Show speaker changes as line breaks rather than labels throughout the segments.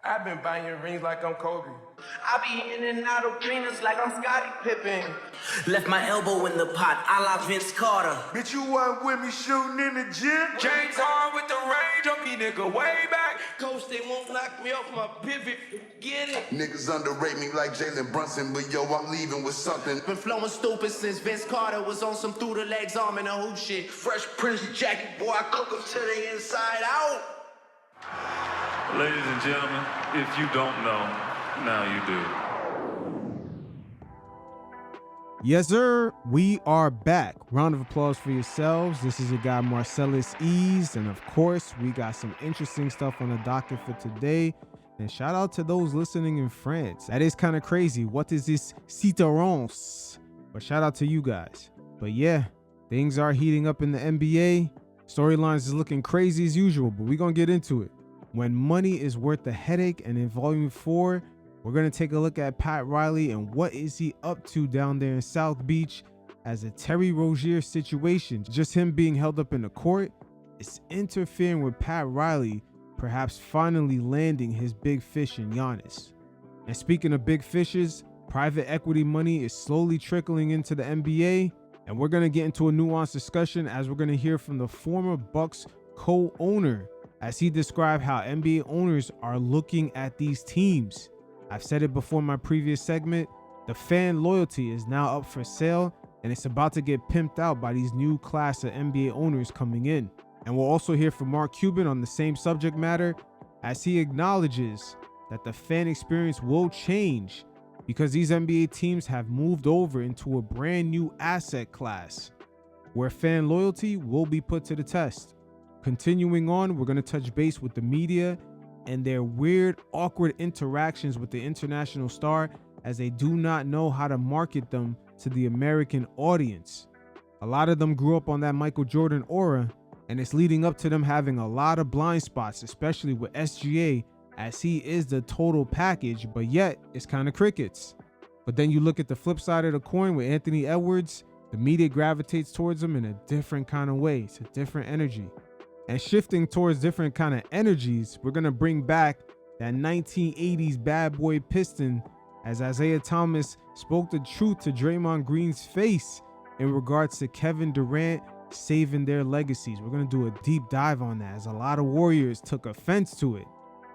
I've been buying rings like I'm Kobe.
I be in and out of arenas like I'm Scottie Pippen.
Left my elbow in the pot, a la Vince Carter.
Bitch, you wasn't with me shooting in the gym?
James Harden with the range, junkie nigga way back.
Coach, they won't knock me off my pivot. Get it.
Niggas underrate me like Jalen Brunson, but yo, I'm leaving with something.
Been flowing stupid since Vince Carter was on some through the legs arm and a hoop shit. Fresh Prince jacket, boy, I cook them to the inside out.
Ladies and gentlemen, if you don't know, now you do.
Yes, sir. We are back. Round of applause for yourselves. This is your guy, Marcellus Ease. And of course, we got some interesting stuff on the docket for today. And shout out to those listening in France. That is kind of crazy. What is this citerance? But shout out to you guys. But yeah, things are heating up in the NBA. Storylines is looking crazy as usual, but we're going to get into it. When money is worth the headache, and in volume 4, we're going to take a look at Pat Riley and what is he up to down there in South Beach as a Terry Rozier situation. Just him being held up in the court is interfering with Pat Riley perhaps finally landing his big fish in Giannis. And speaking of big fishes, private equity money is slowly trickling into the NBA, and we're going to get into a nuanced discussion as we're going to hear from the former Bucks co-owner as he described how NBA owners are looking at these teams. I've said it before in my previous segment, the fan loyalty is now up for sale and it's about to get pimped out by these new class of NBA owners coming in. And we'll also hear from Mark Cuban on the same subject matter as he acknowledges that the fan experience will change because these NBA teams have moved over into a brand new asset class where fan loyalty will be put to the test. Continuing on, we're going to touch base with the media and their weird, awkward interactions with the international star as they do not know how to market them to the American audience. A lot of them grew up on that Michael Jordan aura, and it's leading up to them having a lot of blind spots, especially with SGA, as he is the total package, but yet it's kind of crickets. But then you look at the flip side of the coin with Anthony Edwards, the media gravitates towards him in a different kind of way. It's a different energy. And shifting towards different kind of energies, we're going to bring back that 1980s bad boy Piston as Isaiah Thomas spoke the truth to Draymond Green's face in regards to Kevin Durant saving their legacies. We're going to do a deep dive on that as a lot of Warriors took offense to it.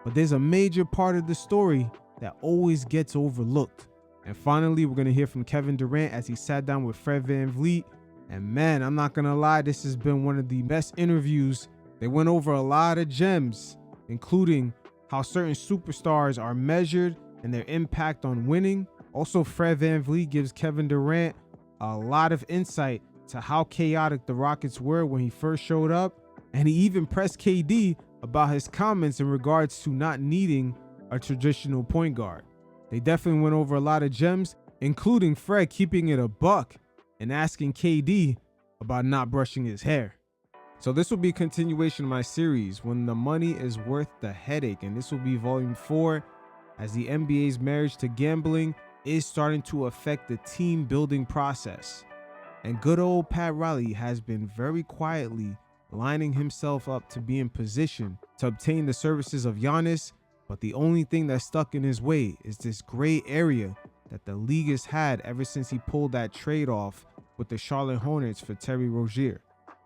But there's a major part of the story that always gets overlooked. And finally, we're going to hear from Kevin Durant as he sat down with Fred VanVleet. And man, I'm not going to lie, this has been one of the best interviews. They went over a lot of gems, including how certain superstars are measured and their impact on winning. Also, Fred VanVleet gives Kevin Durant a lot of insight to how chaotic the Rockets were when he first showed up. And he even pressed KD about his comments in regards to not needing a traditional point guard. They definitely went over a lot of gems, including Fred keeping it a buck and asking KD about not brushing his hair. So this will be a continuation of my series, When the Money is Worth the Headache, and this will be volume 4 as the NBA's marriage to gambling is starting to affect the team building process. And good old Pat Riley has been very quietly lining himself up to be in position to obtain the services of Giannis, but the only thing that's stuck in his way is this gray area that the league has had ever since he pulled that trade off with the Charlotte Hornets for Terry Rozier.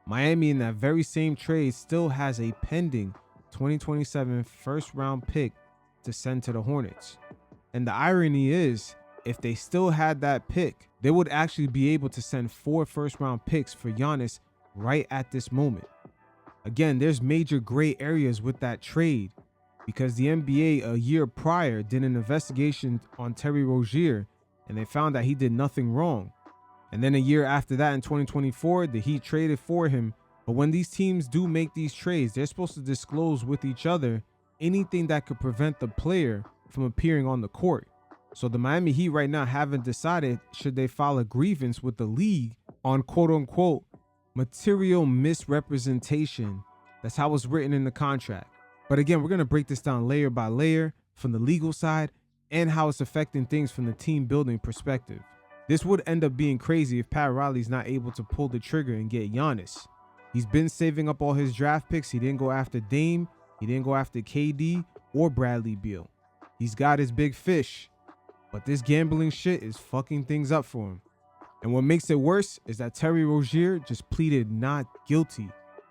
Miami in that very same trade still has a pending 2027 first round pick to send to the Hornets. And the irony is, if they still had that pick, they would actually be able to send 4 first round picks for Giannis right at this moment. Again, there's major gray areas with that trade because the NBA a year prior did an investigation on Terry Rozier and they found that he did nothing wrong. And then a year after that in 2024, the Heat traded for him. But when these teams do make these trades, they're supposed to disclose with each other anything that could prevent the player from appearing on the court. So the Miami Heat right now haven't decided should they file a grievance with the league on quote unquote material misrepresentation. That's how it's written in the contract. But again, we're going to break this down layer by layer from the legal side and how it's affecting things from the team building perspective. This would end up being crazy if Pat Riley's not able to pull the trigger and get Giannis. He's been saving up all his draft picks. He didn't go after Dame. He didn't go after KD. or Bradley Beal. He's got his big fish, but this gambling shit is fucking things up for him. And what makes it worse is that Terry Rozier just pleaded not guilty.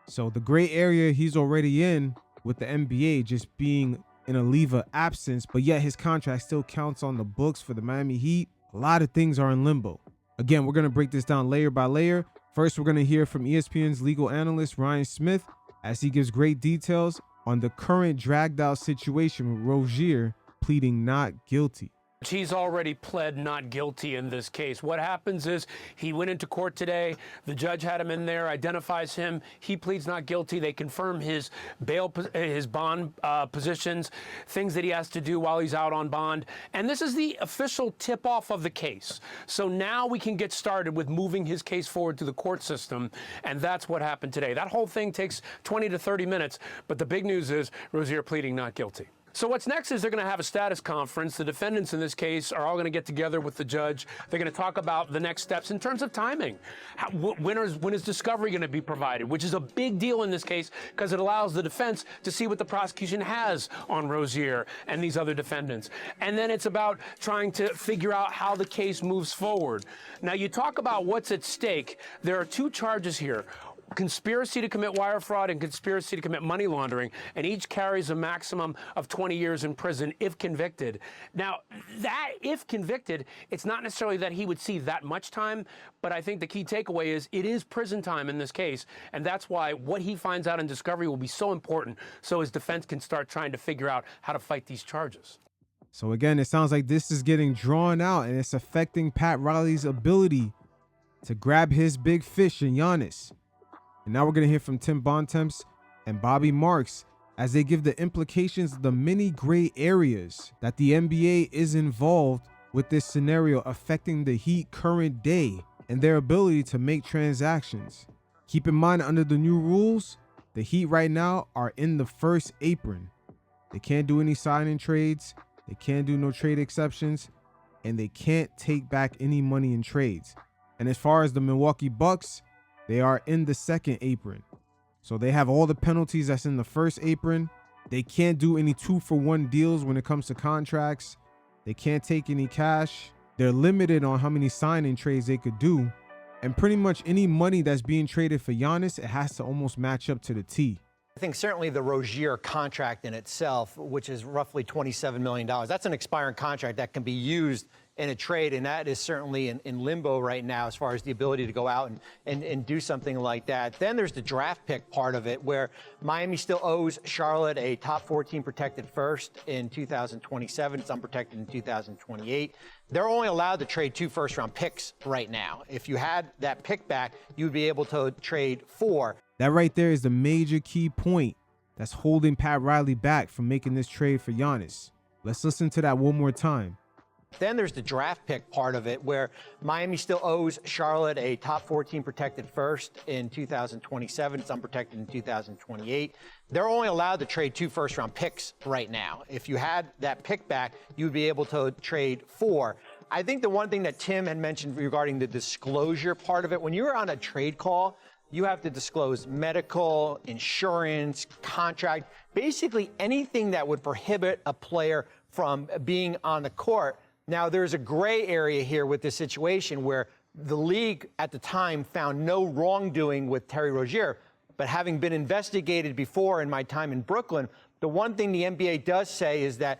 So the gray area he's already in with the NBA just being in a leave of absence, but yet his contract still counts on the books for the Miami Heat. A lot of things are in limbo. Again, we're going to break this down layer by layer. First, we're going to hear from ESPN's legal analyst, Ryan Smith, as he gives great details on the current dragged out situation with Rozier pleading not guilty.
He's already pled not guilty in this case. What happens is he went into court today. The judge had him in there, identifies him. He pleads not guilty. They confirm his bail, his bond positions, things that he has to do while he's out on bond. And this is the official tip-off of the case. So now we can get started with moving his case forward to the court system. And that's what happened today. That whole thing takes 20 to 30 minutes. But the big news is Rozier pleading not guilty. So what's next is they're going to have a status conference. The defendants in this case are all going to get together with the judge. They're going to talk about the next steps in terms of timing. When is discovery going to be provided, which is a big deal in this case because it allows the defense to see what the prosecution has on Rozier and these other defendants. And then it's about trying to figure out how the case moves forward. Now, you talk about what's at stake. There are two charges here. Conspiracy to commit wire fraud and conspiracy to commit money laundering, and each carries a maximum of 20 years in prison if convicted. Now, that if convicted, it's not necessarily that he would see that much time, but I think the key takeaway is it is prison time in this case, and that's why what he finds out in discovery will be so important so his defense can start trying to figure out how to fight these charges.
So again, it sounds like this is getting drawn out and it's affecting Pat Riley's ability to grab his big fish in Giannis. And now we're going to hear from Tim Bontemps and Bobby Marks as they give the implications of the many gray areas that the NBA is involved with this scenario affecting the Heat current day and their ability to make transactions. Keep in mind, under the new rules, the Heat right now are in the first apron. They can't do any signing trades. They can't do no trade exceptions, and they can't take back any money in trades. And as far as the Milwaukee Bucks, they are in the second apron. So they have all the penalties that's in the first apron. They can't do any 2-for-1 deals when it comes to contracts. They can't take any cash. They're limited on how many signing trades they could do. And pretty much any money that's being traded for Giannis, it has to almost match up to the T.
I think certainly the Rozier contract in itself, which is roughly $27 million, that's an expiring contract that can be used in a trade, and that is certainly in limbo right now as far as the ability to go out and do something like that. Then there's the draft pick part of it, where Miami still owes Charlotte a top 14 protected first in 2027. It's unprotected in 2028. They're only allowed to trade 2 first-round picks right now. If you had that pick back, you'd be able to trade 4.
That right there is the major key point that's holding Pat Riley back from making this trade for Giannis. Let's listen to that one more time.
Then there's the draft pick part of it, where Miami still owes Charlotte a top 14 protected first in 2027. It's unprotected in 2028. They're only allowed to trade 2 first-round picks right now. If you had that pick back, you'd be able to trade 4. I think the one thing that Tim had mentioned regarding the disclosure part of it, when you're on a trade call, you have to disclose medical, insurance, contract, basically anything that would prohibit a player from being on the court. Now, there's a gray area here with this situation where the league at the time found no wrongdoing with Terry Rozier, but having been investigated before in my time in Brooklyn, the one thing the NBA does say is that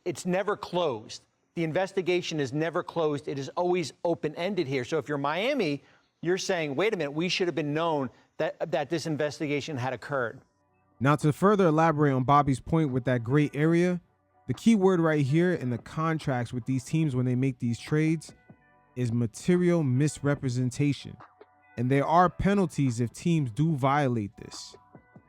it's never closed. The investigation is never closed. It is always open-ended here. So if you're Miami, you're saying, wait a minute, we should have been known that this investigation had occurred.
Now, to further elaborate on Bobby's point with that gray area, the key word right here in the contracts with these teams when they make these trades is material misrepresentation. And there are penalties if teams do violate this.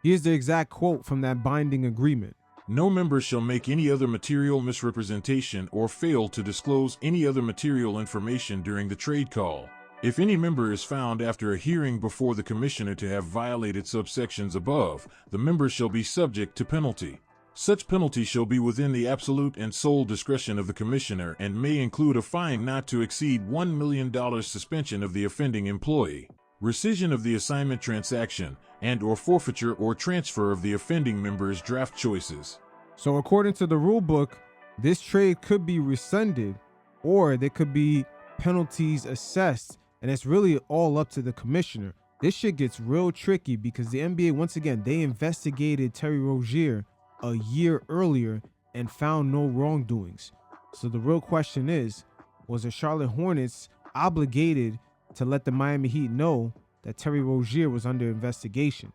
Here's the exact quote from that binding agreement.
No member shall make any other material misrepresentation or fail to disclose any other material information during the trade call. If any member is found after a hearing before the commissioner to have violated subsections above, the member shall be subject to penalty. Such penalty shall be within the absolute and sole discretion of the commissioner and may include a fine not to exceed $1 million suspension of the offending employee, rescission of the assignment transaction, and/or forfeiture or transfer of the offending member's draft choices.
So according to the rule book, this trade could be rescinded or there could be penalties assessed, and it's really all up to the commissioner. This shit gets real tricky because the NBA, once again, they investigated Terry Rozier a year earlier and found no wrongdoings. So the real question is, was the Charlotte Hornets obligated to let the Miami Heat know that Terry Rozier was under investigation?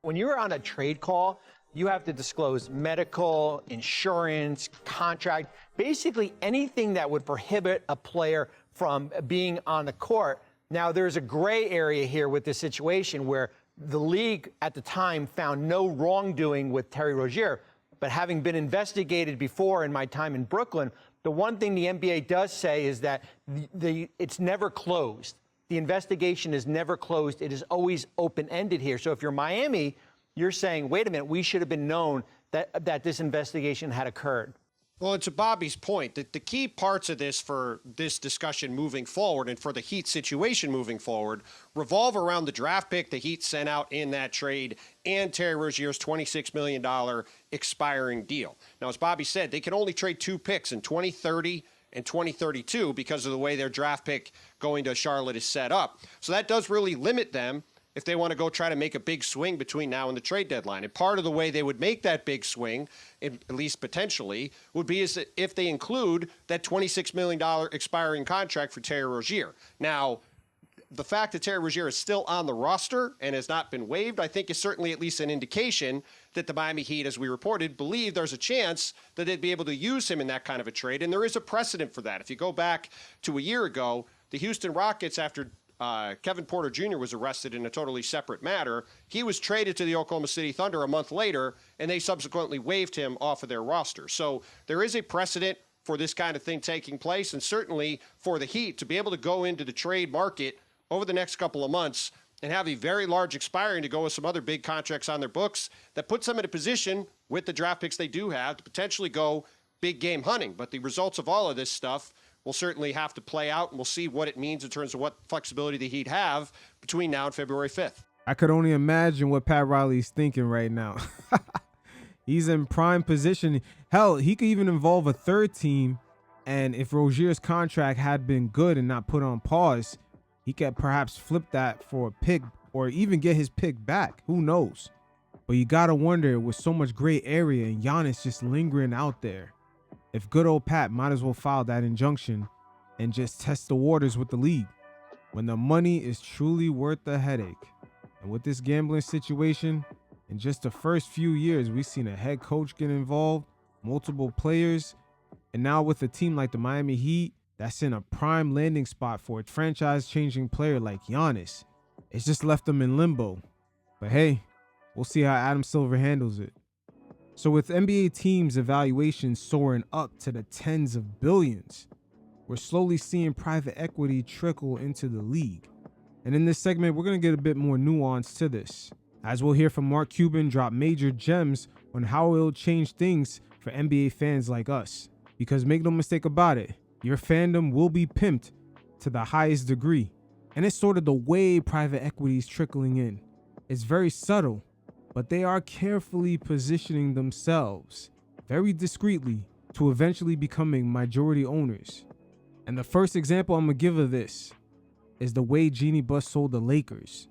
When you're on a trade call, you have to disclose medical, insurance, contract, basically anything that would prohibit a player from being on the court. Now, there's a gray area here with this situation where the league at the time found no wrongdoing with Terry Rozier. But having been investigated before in my time in Brooklyn, the one thing the NBA does say is that it's never closed. The investigation is never closed. It is always open-ended here. So if you're Miami, you're saying, wait a minute, we should have been known that this investigation had occurred.
Well, and to Bobby's point, the key parts of this for this discussion moving forward and for the Heat situation moving forward revolve around the draft pick the Heat sent out in that trade and Terry Rozier's $26 million expiring deal. Now, as Bobby said, they can only trade 2 picks in 2030 and 2032 because of the way their draft pick going to Charlotte is set up. So that does really limit them if they want to go try to make a big swing between now and the trade deadline. And part of the way they would make that big swing, at least potentially, would be is if they include that $26 million expiring contract for Terry Rozier. Now, the fact that Terry Rozier is still on the roster and has not been waived, I think is certainly at least an indication that the Miami Heat, as we reported, believe there's a chance that they'd be able to use him in that kind of a trade. And there is a precedent for that. If you go back to a year ago, the Houston Rockets, after Kevin Porter Jr. was arrested in a totally separate matter, he was traded to the Oklahoma City Thunder a month later, and they subsequently waived him off of their roster. So there is a precedent for this kind of thing taking place, and certainly for the Heat to be able to go into the trade market over the next couple of months and have a very large expiring to go with some other big contracts on their books, that puts them in a position with the draft picks they do have to potentially go big game hunting. But the results of all of this stuff will certainly have to play out, and we'll see what it means in terms of what flexibility the Heat have between now and February 5th.
I could only imagine what Pat Riley's thinking right now. He's in prime position. Hell, he could even involve a third team, and if Rozier's contract had been good and not put on pause, he could perhaps flip that for a pick or even get his pick back. Who knows? But you got to wonder, with so much gray area and Giannis just lingering out there, if good old Pat might as well file that injunction and just test the waters with the league when the money is truly worth the headache. And with this gambling situation, in just the first few years, we've seen a head coach get involved, multiple players, and now with a team like the Miami Heat that's in a prime landing spot for a franchise-changing player like Giannis, it's just left them in limbo. But hey, we'll see how Adam Silver handles it. So with NBA teams' evaluations soaring up to the tens of billions, we're slowly seeing private equity trickle into the league. And in this segment, we're going to get a bit more nuance to this, as we'll hear from Mark Cuban drop major gems on how it'll change things for NBA fans like us. Because make no mistake about it, your fandom will be pimped to the highest degree. And it's sort of the way private equity is trickling in. It's very subtle, but they are carefully positioning themselves very discreetly to eventually becoming majority owners. And the first example I'm going to give of this is the way Jeannie Buss sold the Lakers.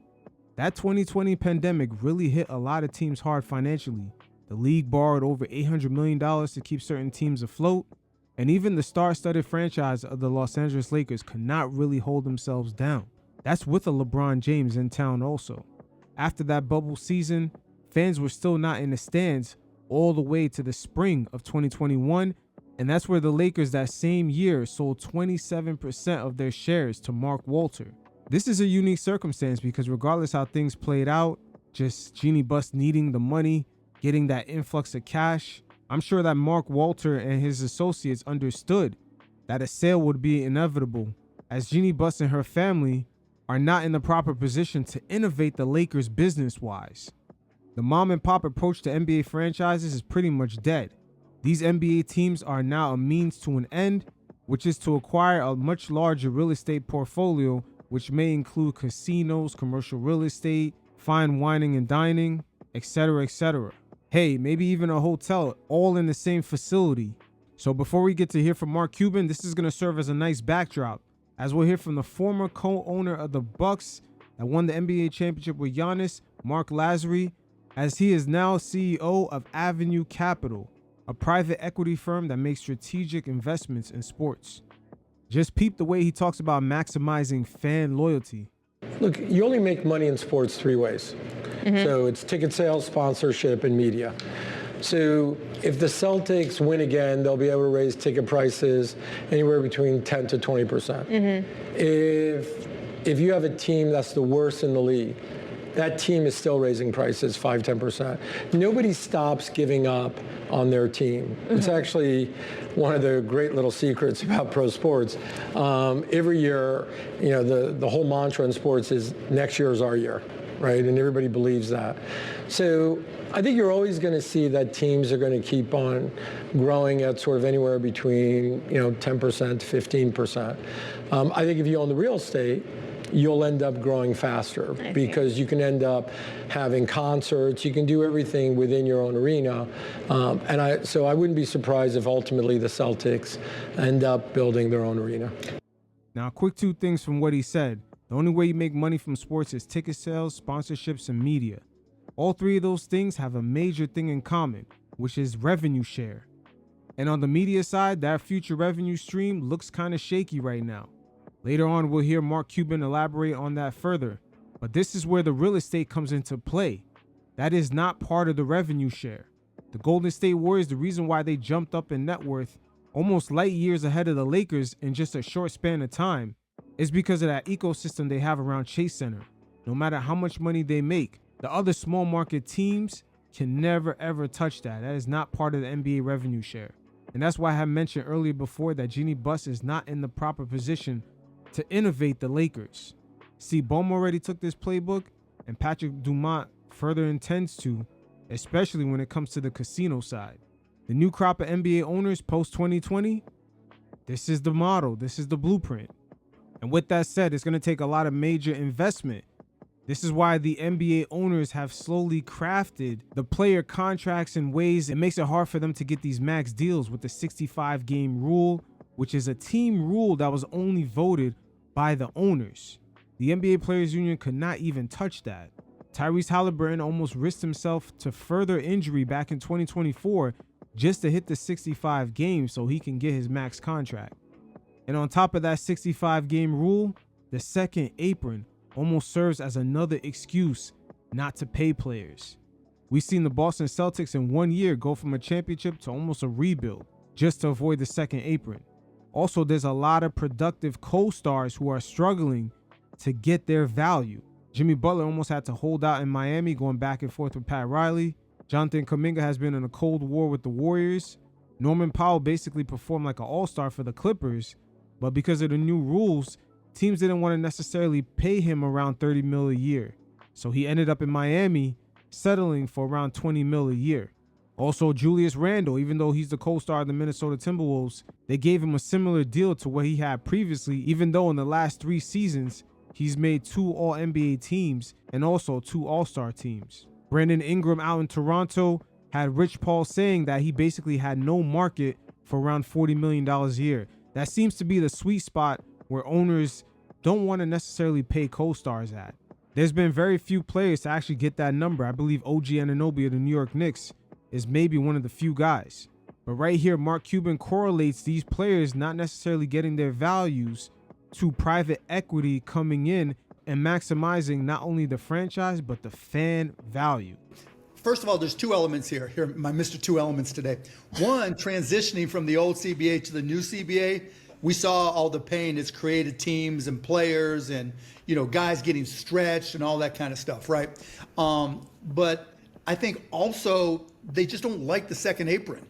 That 2020 pandemic really hit a lot of teams hard financially. The league borrowed over $800 million to keep certain teams afloat, and even the star-studded franchise of the Los Angeles Lakers could not really hold themselves down. That's with a LeBron James in town also. After that bubble season, fans were still not in the stands all the way to the spring of 2021, and that's where the Lakers that same year sold 27% of their shares to Mark Walter. This is a unique circumstance because regardless how things played out, just Jeannie Buss needing the money, getting that influx of cash, I'm sure that Mark Walter and his associates understood that a sale would be inevitable, as Jeannie Buss and her family are not in the proper position to innovate the Lakers business-wise. The mom and pop approach to NBA franchises is pretty much dead. These NBA teams are now a means to an end, which is to acquire a much larger real estate portfolio, which may include casinos, commercial real estate, fine wining and dining, etc., etc. hey, maybe even a hotel, all in the same facility. So before we get to hear from Mark Cuban, this is going to serve as a nice backdrop, as we'll hear from the former co-owner of the Bucks that won the NBA championship with Giannis, Mark Lazary, as he is now CEO of Avenue Capital, a private equity firm that makes strategic investments in sports. Just peep the way he talks about maximizing fan loyalty.
Look, you only make money in sports three ways. So it's ticket sales, sponsorship, and media. So if the Celtics win again, they'll be able to raise ticket prices anywhere between 10 to 20%. If you have a team that's the worst in the league, that team is still raising prices 5, 10%. Nobody stops giving up on their team. It's actually one of the great little secrets about pro sports. Every year, the whole mantra in sports is next year is our year, right? And everybody believes that. So I think you're always going to see that teams are going to keep on growing at sort of anywhere between 10% to 15%. I think if you own the real estate, you'll end up growing faster because you can end up having concerts. You can do everything within your own arena. So I wouldn't be surprised if ultimately the Celtics end up building their own arena.
Now, quick 2 things from what he said. The only way you make money from sports is ticket sales, sponsorships, and media. All 3 of those things have a major thing in common, which is revenue share. And on the media side, that future revenue stream looks kind of shaky right now. Later on, we'll hear Mark Cuban elaborate on that further. But this is where the real estate comes into play. That is not part of the revenue share. The Golden State Warriors, the reason why they jumped up in net worth almost light years ahead of the Lakers in just a short span of time, is because of that ecosystem they have around Chase Center. No matter how much money they make, the other small market teams can never ever touch that. That is not part of the NBA revenue share. And that's why I had mentioned earlier before that Jeannie Buss is not in the proper position to innovate the Lakers. See, Bohm already took this playbook, and Patrick Dumont further intends to, especially when it comes to the casino side. The new crop of NBA owners post-2020, this is the model, this is the blueprint. And with that said, it's going to take a lot of major investment. This is why the NBA owners have slowly crafted the player contracts in ways it makes it hard for them to get these max deals with the 65-game rule, which is a team rule that was only voted by the owners. The NBA Players Union could not even touch that. Tyrese Halliburton almost risked himself to further injury back in 2024 just to hit the 65 games so he can get his max contract. And on top of that 65-game rule, the second apron almost serves as another excuse not to pay players. We've seen the Boston Celtics in 1 year go from a championship to almost a rebuild just to avoid the second apron. Also, there's a lot of productive co-stars who are struggling to get their value. Jimmy Butler almost had to hold out in Miami, going back and forth with Pat Riley. Jonathan Kuminga has been in a cold war with the Warriors. Norman Powell basically performed like an all-star for the Clippers, but because of the new rules, teams didn't want to necessarily pay him around $30 million a year. So he ended up in Miami, settling for around $20 million a year. Also, Julius Randle, even though he's the co-star of the Minnesota Timberwolves, they gave him a similar deal to what he had previously, even though in the last 3 seasons, he's made 2 All-NBA teams and also 2 All-Star teams. Brandon Ingram out in Toronto had Rich Paul saying that he basically had no market for around $40 million a year. That seems to be the sweet spot where owners don't want to necessarily pay co-stars at. There's been very few players to actually get that number. I believe OG Anunoby of the New York Knicks is maybe one of the few guys. But right here, Mark Cuban correlates these players not necessarily getting their values to private equity coming in and maximizing not only the franchise, but the fan value.
First of all, there's 2 elements here. Here, my Mr. 2 elements today. One, transitioning from the old CBA to the new CBA. We saw all the pain it's created, teams and players and, guys getting stretched and all that kind of stuff, right? But I think also they just don't like the second apron,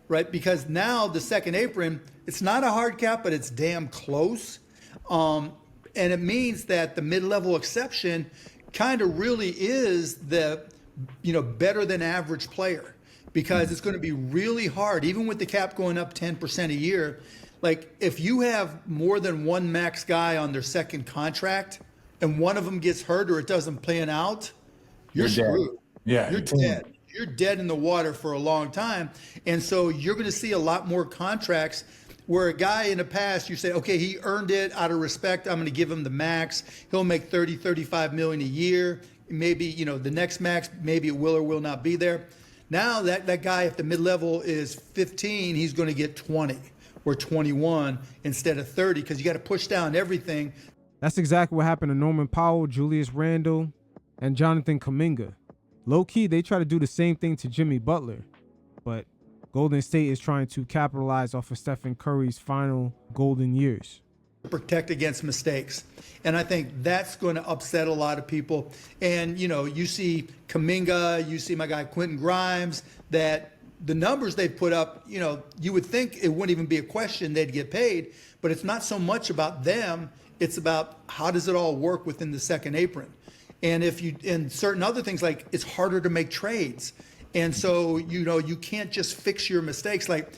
right? Because now the second apron, it's not a hard cap, but it's damn close. And it means that the mid-level exception kind of really is the, better than average player, because it's going to be really hard, even with the cap going up 10% a year. Like if you have more than one max guy on their second contract and one of them gets hurt or it doesn't plan out, you're screwed.
Yeah.
You're dead. you're dead in the water for a long time. And so you're going to see a lot more contracts where a guy in the past, you say, okay, he earned it out of respect. I'm going to give him the max. He'll make 30, 35 million a year. Maybe, the next max, maybe it will or will not be there. Now that guy at the mid-level is 15, he's going to get 20 or 21 instead of 30 because you got to push down everything.
That's exactly what happened to Norman Powell, Julius Randle, and Jonathan Kuminga. Low-key, they try to do the same thing to Jimmy Butler, but Golden State is trying to capitalize off of Stephen Curry's final golden years.
Protect against mistakes. And I think that's going to upset a lot of people. And, you see Kuminga, you see my guy Quentin Grimes, that the numbers they put up, you would think it wouldn't even be a question they'd get paid, but it's not so much about them. It's about how does it all work within the second apron. And and certain other things, like it's harder to make trades. And so, you can't just fix your mistakes. Like,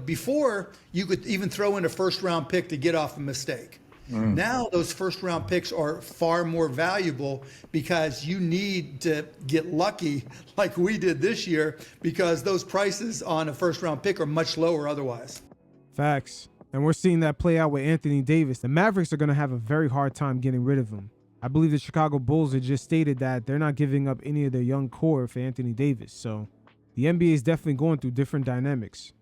before you could even throw in a first round pick to get off a mistake. Now those first round picks are far more valuable because you need to get lucky like we did this year because those prices on a first round pick are much lower otherwise.
Facts. And we're seeing that play out with Anthony Davis. The Mavericks are going to have a very hard time getting rid of him. I believe the Chicago Bulls have just stated that they're not giving up any of their young core for Anthony Davis. So the NBA is definitely going through different dynamics.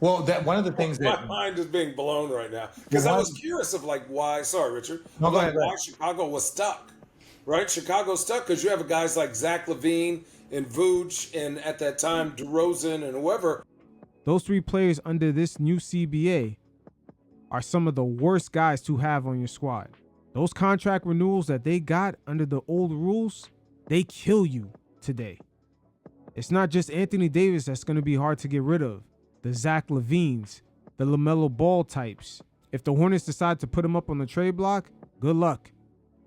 Well, that one of the things that
my mind is being blown right now because I was curious of why. Sorry, Richard.
No, go ahead.
Why Chicago was stuck, right? Chicago's stuck because you have guys like Zach LaVine and Vooch and at that time DeRozan and whoever.
Those three players under this new CBA are some of the worst guys to have on your squad. Those contract renewals that they got under the old rules, they kill you today. It's not just Anthony Davis that's going to be hard to get rid of. The Zach LaVines, the LaMelo Ball types. If the Hornets decide to put him up on the trade block, good luck.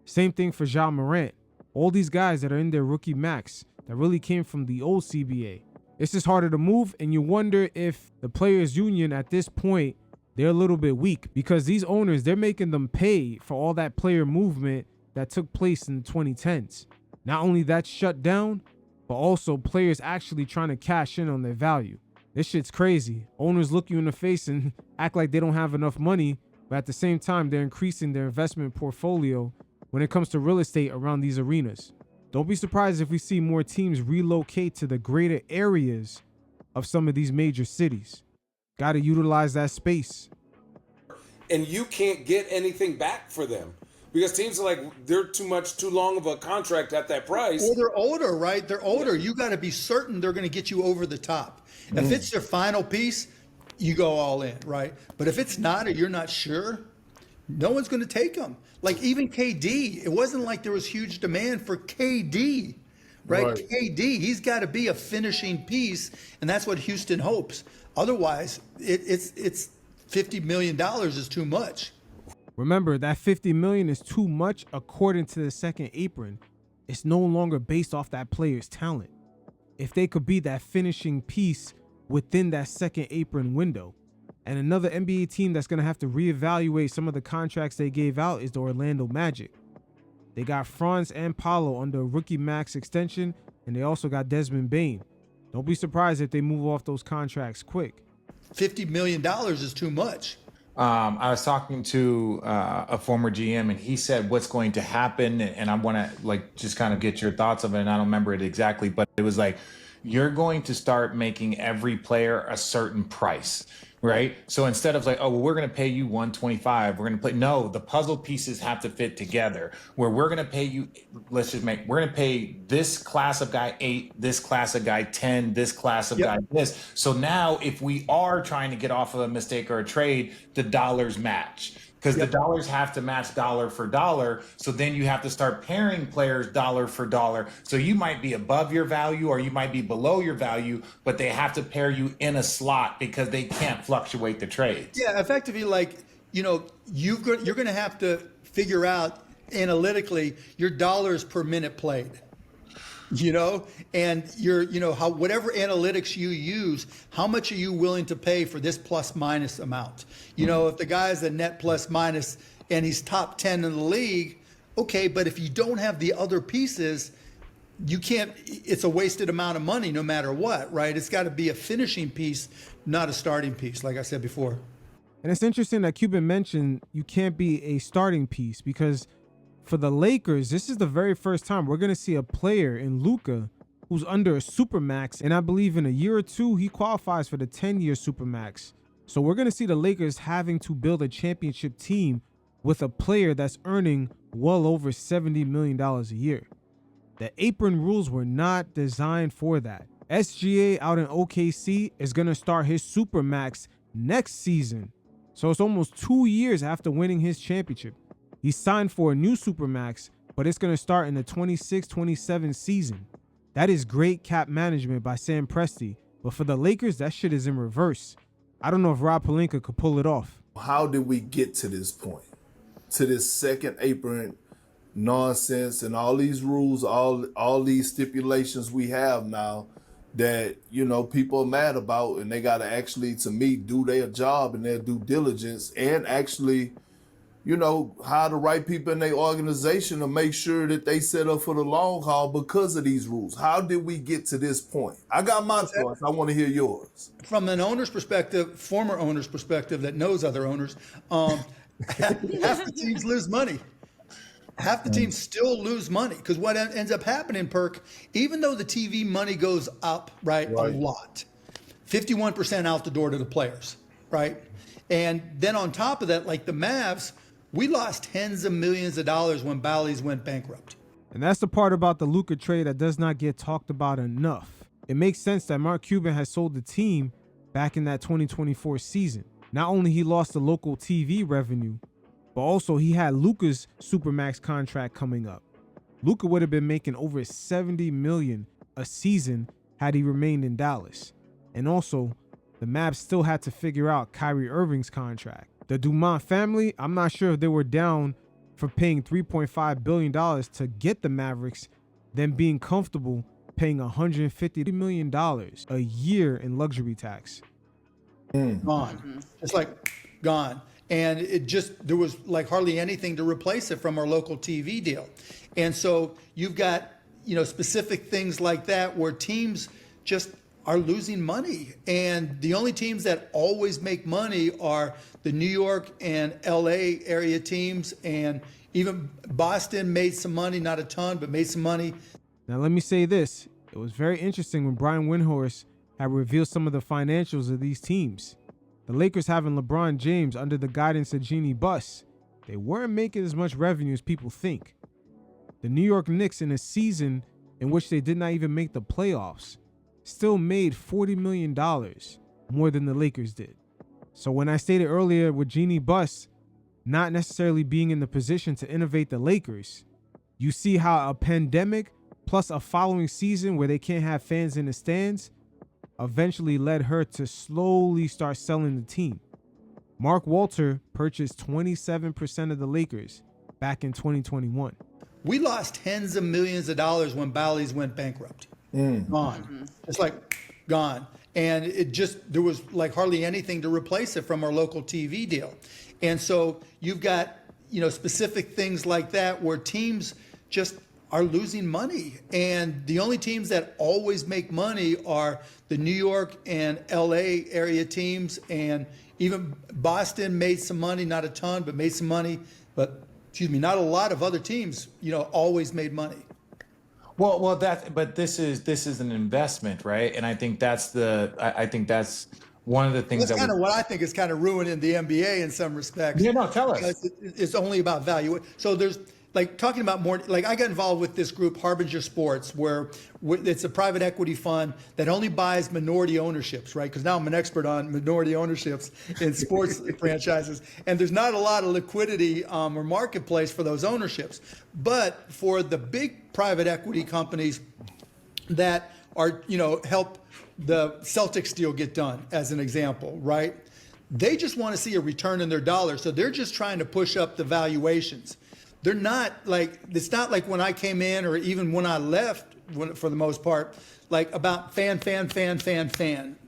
Same thing for Ja Morant. All these guys that are in their rookie max that really came from the old CBA. It's just harder to move, and you wonder if the players union at this point, they're a little bit weak because these owners, they're making them pay for all that player movement that took place in the 2010s. Not only that's shut down, but also players actually trying to cash in on their value. This shit's crazy. Owners look you in the face and act like they don't have enough money, but at the same time, they're increasing their investment portfolio when it comes to real estate around these arenas. Don't be surprised if we see more teams relocate to the greater areas of some of these major cities. Got to utilize that space.
And you can't get anything back for them because teams are like, they're too long of a contract at that price.
Well, they're older, right? They're older. You got to be certain they're going to get you over the top. If it's their final piece, you go all in, right? But if it's not, or you're not sure, no one's going to take them. Like even KD, it wasn't like there was huge demand for KD, right? KD, he's got to be a finishing piece, and that's what Houston hopes. Otherwise, it's $50 million is too much.
Remember, that $50 million is too much according to the second apron. It's no longer based off that player's talent. If they could be that finishing piece within that second apron window. And another NBA team that's going to have to reevaluate some of the contracts they gave out is the Orlando Magic. They got Franz and Paolo under a rookie max extension, and they also got Desmond Bane. Don't be surprised if they move off those contracts quick.
$50 million is too much.
I was talking to a former GM, and he said what's going to happen, and I want to just kind of get your thoughts of it, and I don't remember it exactly, but it was like, you're going to start making every player a certain price, right? So instead of we're going to pay you 125, we're going to play. No, the puzzle pieces have to fit together where we're going to pay you, we're going to pay this class of guy 8, this class of guy 10, this class of guy this. So now if we are trying to get off of a mistake or a trade, the dollars match. Because the dollars have to match dollar for dollar. So then you have to start pairing players dollar for dollar. So you might be above your value or you might be below your value, but they have to pair you in a slot because they can't fluctuate the trades.
Yeah, effectively, you're going to have to figure out analytically your dollars per minute played. And how whatever analytics you use, how much are you willing to pay for this plus minus amount? If the guy's a net plus minus and he's top 10 in the league, okay, but if you don't have the other pieces, you can't, it's a wasted amount of money no matter what, right? It's got to be a finishing piece, not a starting piece, like I said before.
And it's interesting that Cuban mentioned you can't be a starting piece, because for the Lakers, this is the very first time we're going to see a player in Luka who's under a supermax. And I believe in a year or two, he qualifies for the 10-year supermax. So we're going to see the Lakers having to build a championship team with a player that's earning well over $70 million a year. The apron rules were not designed for that. SGA out in OKC is going to start his supermax next season. So it's almost 2 years after winning his championship. He signed for a new supermax, but it's going to start in the 26-27 season. That is great cap management by Sam Presti. But for the Lakers, that shit is in reverse. I don't know if Rob Pelinka could pull it off.
How did we get to this point? To this second apron nonsense and all these rules, all these stipulations we have now that, you know, people are mad about, and they got to actually, to me, do their job and their due diligence and actually, you know, hire the right people in their organization to make sure that they set up for the long haul because of these rules. How did we get to this point? I got my thoughts. I want to hear yours.
From an owner's perspective, former owner's perspective that knows other owners, half the teams lose money. Half the teams still lose money because what ends up happening, Perk, even though the TV money goes up, right, a lot, 51% out the door to the players, right? And then on top of that, like the Mavs, we lost tens of millions of dollars when Bally's went bankrupt.
And that's the part about the Luka trade that does not get talked about enough. It makes sense that Mark Cuban has sold the team back in that 2024 season. Not only he lost the local TV revenue, but also he had Luka's Supermax contract coming up. Luka would have been making over $70 million a season had he remained in Dallas. And also, the Mavs still had to figure out Kyrie Irving's contract. The Dumont family, I'm not sure if they were down for paying $3.5 billion to get the Mavericks, than being comfortable paying $150 million a year in luxury tax.
Gone. It's like gone. And it just, there was like hardly anything to replace it from our local TV deal. And so you've got, you know, specific things like that where teams just are losing money. And the only teams that always make money are the New York and LA area teams. And even Boston made some money, not a ton, but made some money.
Now, let me say this. It was very interesting when Brian Windhorst had revealed some of the financials of these teams. The Lakers having LeBron James under the guidance of Jeannie Buss, they weren't making as much revenue as people think. The New York Knicks, in a season in which they did not even make the playoffs, still made $40 million more than the Lakers did. So when I stated earlier with Jeannie Buss not necessarily being in the position to innovate the Lakers, you see how a pandemic plus a following season where they can't have fans in the stands eventually led her to slowly start selling the team. Mark Walter purchased 27% of the Lakers back in 2021.
We lost tens of millions of dollars when Bally's went bankrupt. Gone. It's like gone. And it just, there was like hardly anything to replace it from our local TV deal. And so you've got, you know, specific things like that where teams just are losing money. And the only teams that always make money are the New York and LA area teams. And even Boston made some money, not a ton, but made some money. But, excuse me, not a lot of other teams, you know, always made money.
Well, but this is an investment, right? And I think that's I think that's one of the things
that's kind of what I think is kind of ruining the NBA in some respects.
Yeah, no, tell us.
Because it's only about value. So there's like talking about more, like I got involved with this group, Harbinger Sports, where it's a private equity fund that only buys minority ownerships, right? Because now I'm an expert on minority ownerships in sports franchises. And there's not a lot of liquidity or marketplace for those ownerships. But for the big private equity companies that are, you know, help the Celtics deal get done, as an example, right? They just want to see a return in their dollar. So they're just trying to push up the valuations. They're not like, it's not like when I came in or even when I left, for the most part, like about fan,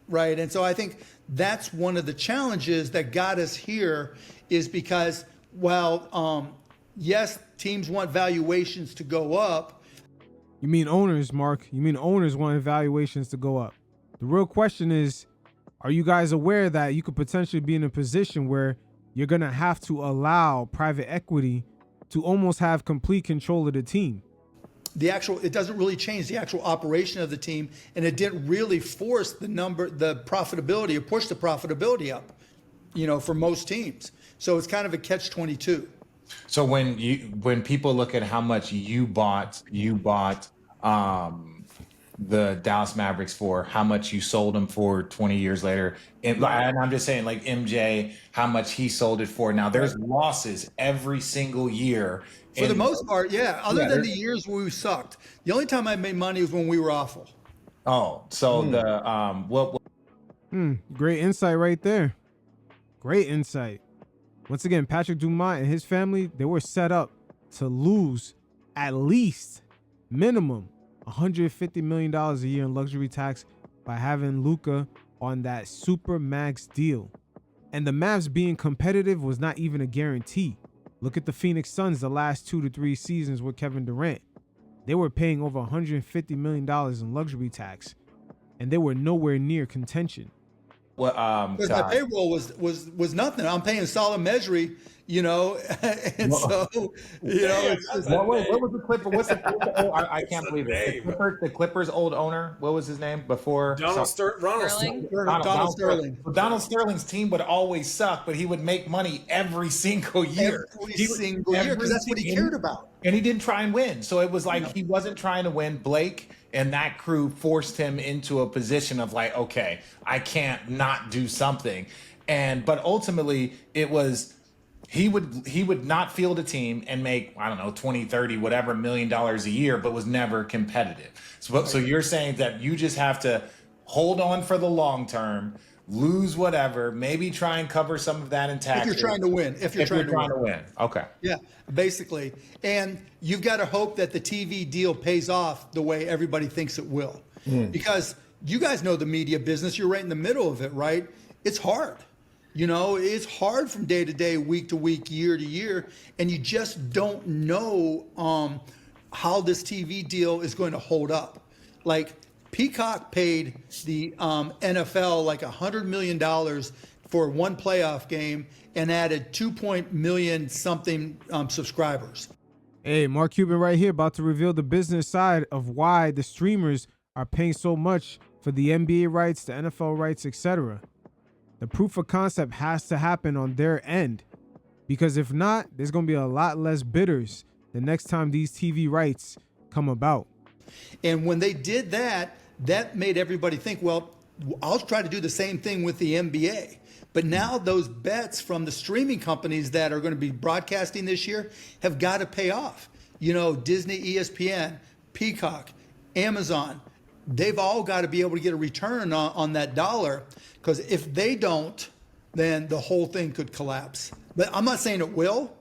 right? And so I think that's one of the challenges that got us here is because while, yes, teams want valuations to go up,
You mean owners, Mark. You mean owners want valuations to go up. The real question is, are you guys aware that you could potentially be in a position where you're going to have to allow private equity to almost have complete control of the team?
It doesn't really change the actual operation of the team, and it didn't really force the profitability or push the profitability up, for most teams. So it's kind of a catch-22.
So when people look at how much you bought the Dallas Mavericks for, how much you sold them for 20 years later, and I'm just saying, like MJ, how much he sold it for. Now there's losses every single year.
For the most part, yeah. Other than the years where we sucked, the only time I made money was when we were awful.
Oh, so
great insight right there. Great insight. Once again, Patrick Dumont and his family, they were set up to lose at least minimum $150 million a year in luxury tax by having Luka on that super max deal. And the Mavs being competitive was not even a guarantee. Look at the Phoenix Suns the last 2 to 3 seasons with Kevin Durant. They were paying over $150 million in luxury tax, and they were nowhere near contention.
Because my payroll was nothing. I'm paying Solid Measure, and so it's just,
what was the Clipper? What's the I can't believe it. The Clippers' old owner. What was his name before?
Donald Sterling.
Donald Sterling's team would always suck, but he would make money every single year.
Every single year, because that's what he cared about.
And he didn't try and win. So it was like he wasn't trying to win. Blake and that crew forced him into a position of like, okay, I can't not do something. But ultimately it was he would not field a team and make, I don't know, 20, 30, whatever $1 million a year, but was never competitive. So you're saying that you just have to hold on for the long term, lose whatever, maybe try and cover some of that in taxes.
If you're trying to win. If you're trying to win.
Okay.
Yeah, basically. And you've got to hope that the TV deal pays off the way everybody thinks it will. Because you guys know the media business. You're right in the middle of it, right? It's hard. It's hard from day to day, week to week, year to year. And you just don't know how this TV deal is going to hold up. Like, Peacock paid the NFL like $100 million for one playoff game and added 2 million something subscribers.
Hey, Mark Cuban right here about to reveal the business side of why the streamers are paying so much for the NBA rights, the NFL rights, etc. The proof of concept has to happen on their end, because if not, there's going to be a lot less bidders the next time these TV rights come about.
And when they did that, that made everybody think, well, I'll try to do the same thing with the NBA. But now those bets from the streaming companies that are going to be broadcasting this year have got to pay off. Disney, ESPN, Peacock, Amazon, they've all got to be able to get a return on that dollar, because if they don't, then the whole thing could collapse. But I'm not saying it will.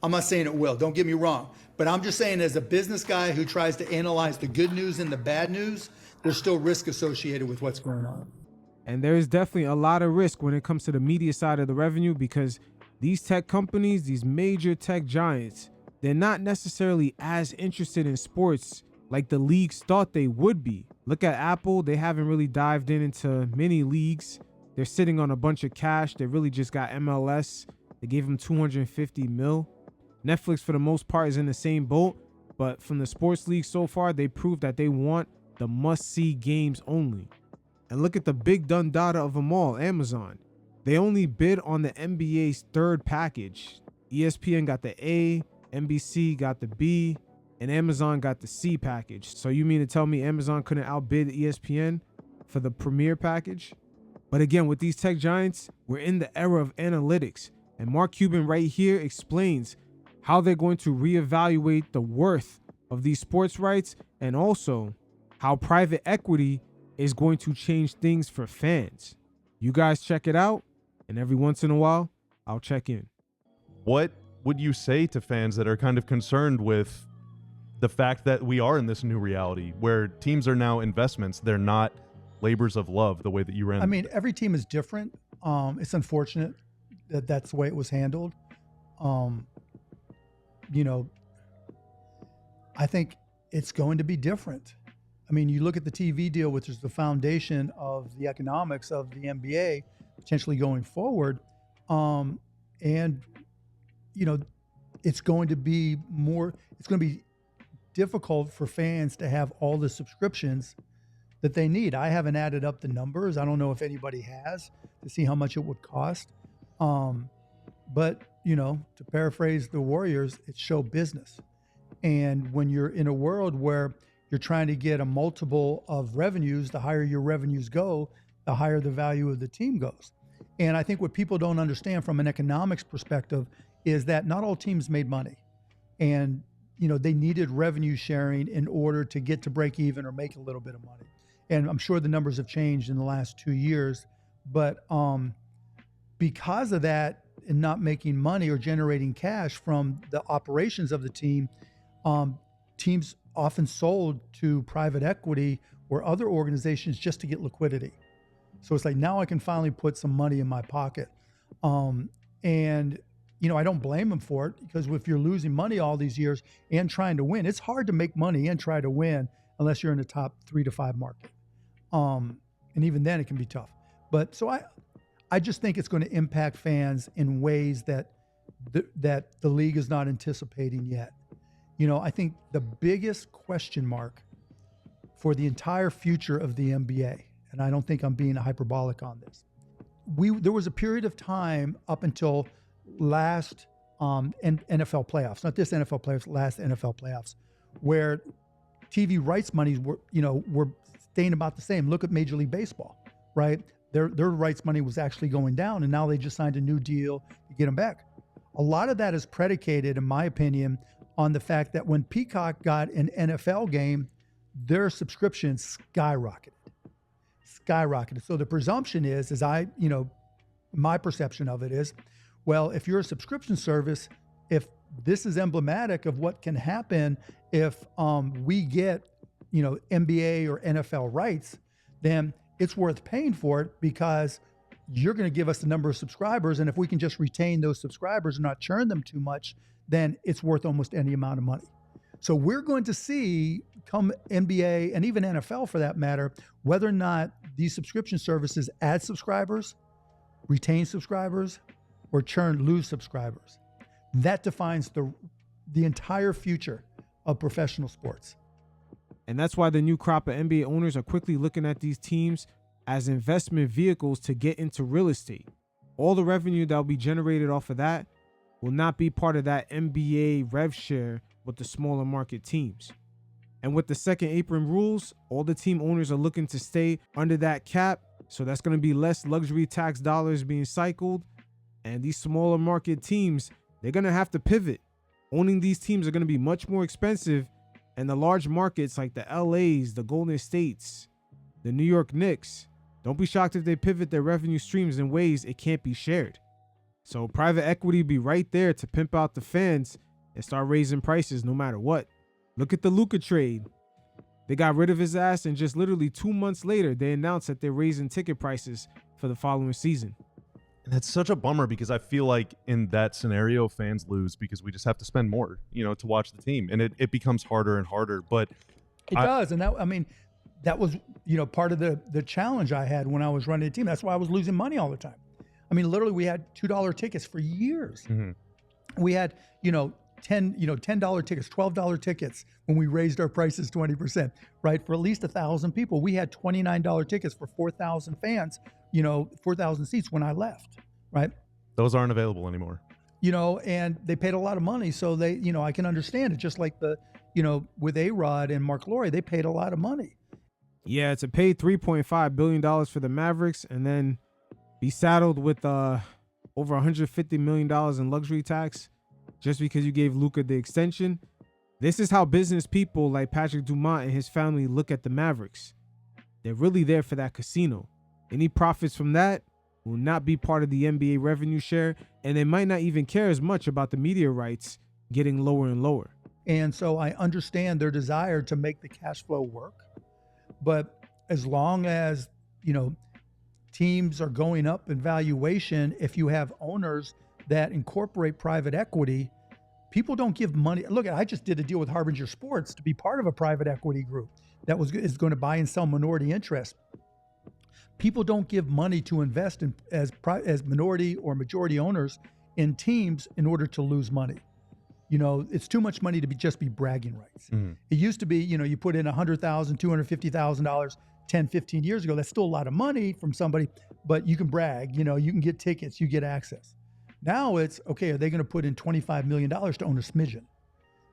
Don't get me wrong. But I'm just saying, as a business guy who tries to analyze the good news and the bad news, there's still risk associated with what's going on.
And there is definitely a lot of risk when it comes to the media side of the revenue, because these tech companies, these major tech giants, they're not necessarily as interested in sports like the leagues thought they would be. Look at Apple. They haven't really dived into many leagues. They're sitting on a bunch of cash. They really just got MLS. They gave them $250 million. Netflix, for the most part, is in the same boat. But from the sports league so far, they proved that they want the must-see games only. And look at the big done data of them all, Amazon. They only bid on the NBA's third package. ESPN got the A, NBC got the B, and Amazon got the C package. So you mean to tell me Amazon couldn't outbid ESPN for the premier package? But again, with these tech giants, we're in the era of analytics. And Mark Cuban right here explains how they're going to reevaluate the worth of these sports rights, and also how private equity is going to change things for fans. You guys check it out, and every once in a while, I'll check in.
What would you say to fans that are kind of concerned with the fact that we are in this new reality where teams are now investments? They're not labors of love the way that you ran.
I mean, every team is different. It's unfortunate that that's the way it was handled. I think it's going to be different. I mean, you look at the TV deal, which is the foundation of the economics of the NBA potentially going forward. And, you know, it's going to be difficult for fans to have all the subscriptions that they need. I haven't added up the numbers. I don't know if anybody has to see how much it would cost. But, you know, to paraphrase the Warriors, it's show business. And when you're in a world where you're trying to get a multiple of revenues, the higher your revenues go, the higher the value of the team goes. And I think what people don't understand from an economics perspective is that not all teams made money. And, you know, they needed revenue sharing in order to get to break even or make a little bit of money. And I'm sure the numbers have changed in the last 2 years. But because of that and not making money or generating cash from the operations of the team, teams often sold to private equity or other organizations just to get liquidity. So it's like, now I can finally put some money in my pocket. And, you know, I don't blame them for it, because if you're losing money all these years and trying to win, it's hard to make money and try to win unless you're in the top 3 to 5 market. And even then it can be tough. But so I just think it's going to impact fans in ways that the league is not anticipating yet. You know, I think the biggest question mark for the entire future of the NBA, and I don't think I'm being hyperbolic on this, there was a period of time up until last NFL playoffs, not this NFL playoffs, last NFL playoffs, where TV rights monies were staying about the same. Look at Major League Baseball, right? Their rights money was actually going down, and now they just signed a new deal to get them back. A lot of that is predicated, in my opinion, on the fact that when Peacock got an NFL game, their subscriptions skyrocketed. So the presumption is my perception of it is, well, if you're a subscription service, if this is emblematic of what can happen if we get, NBA or NFL rights, then it's worth paying for it, because you're going to give us the number of subscribers. And if we can just retain those subscribers and not churn them too much, then it's worth almost any amount of money. So we're going to see, come NBA and even NFL for that matter, whether or not these subscription services add subscribers, retain subscribers, or lose subscribers. That defines the entire future of professional sports.
And that's why the new crop of NBA owners are quickly looking at these teams as investment vehicles to get into real estate. All the revenue that will be generated off of that will not be part of that NBA rev share with the smaller market teams. And with the second apron rules, all the team owners are looking to stay under that cap. So that's going to be less luxury tax dollars being cycled. And these smaller market teams, they're going to have to pivot. Owning these teams are going to be much more expensive. And the large markets like the LAs, the Golden States, the New York Knicks, don't be shocked if they pivot their revenue streams in ways it can't be shared. So private equity be right there to pimp out the fans and start raising prices no matter what. Look at the Luka trade. They got rid of his ass, and just literally 2 months later, they announced that they're raising ticket prices for the following season.
And it's such a bummer, because I feel like in that scenario, fans lose because we just have to spend more, to watch the team. And it becomes harder and harder. But
it does. And that was, part of the challenge I had when I was running the team. That's why I was losing money all the time. Literally, we had $2 tickets for years.
Mm-hmm.
We had, $10 tickets, $12 tickets when we raised our prices 20%, right? For at least 1,000 people. We had $29 tickets for 4,000 fans, 4,000 seats when I left, right?
Those aren't available anymore.
And they paid a lot of money. So they, I can understand it. Just like with A-Rod and Mark Lowry, they paid a lot of money.
Yeah, to pay $3.5 billion for the Mavericks and then be saddled with over $150 million in luxury tax just because you gave Luka the extension. This is how business people like Patrick Dumont and his family look at the Mavericks. They're really there for that casino. Any profits from that will not be part of the NBA revenue share, and they might not even care as much about the media rights getting lower and lower.
And so I understand their desire to make the cash flow work. But as long as, teams are going up in valuation, if you have owners that incorporate private equity, People don't give money. Look, I just did a deal with Harbinger Sports to be part of a private equity group that is going to buy and sell minority interest. People don't give money to invest in as minority or majority owners in teams in order to lose money. It's too much money to just be bragging rights. It used to be, you put in $100,000, $250,000 10, 15 years ago. That's still a lot of money from somebody, but you can brag, you can get tickets, you get access. Now it's, okay, are they going to put in $25 million to own a smidgen?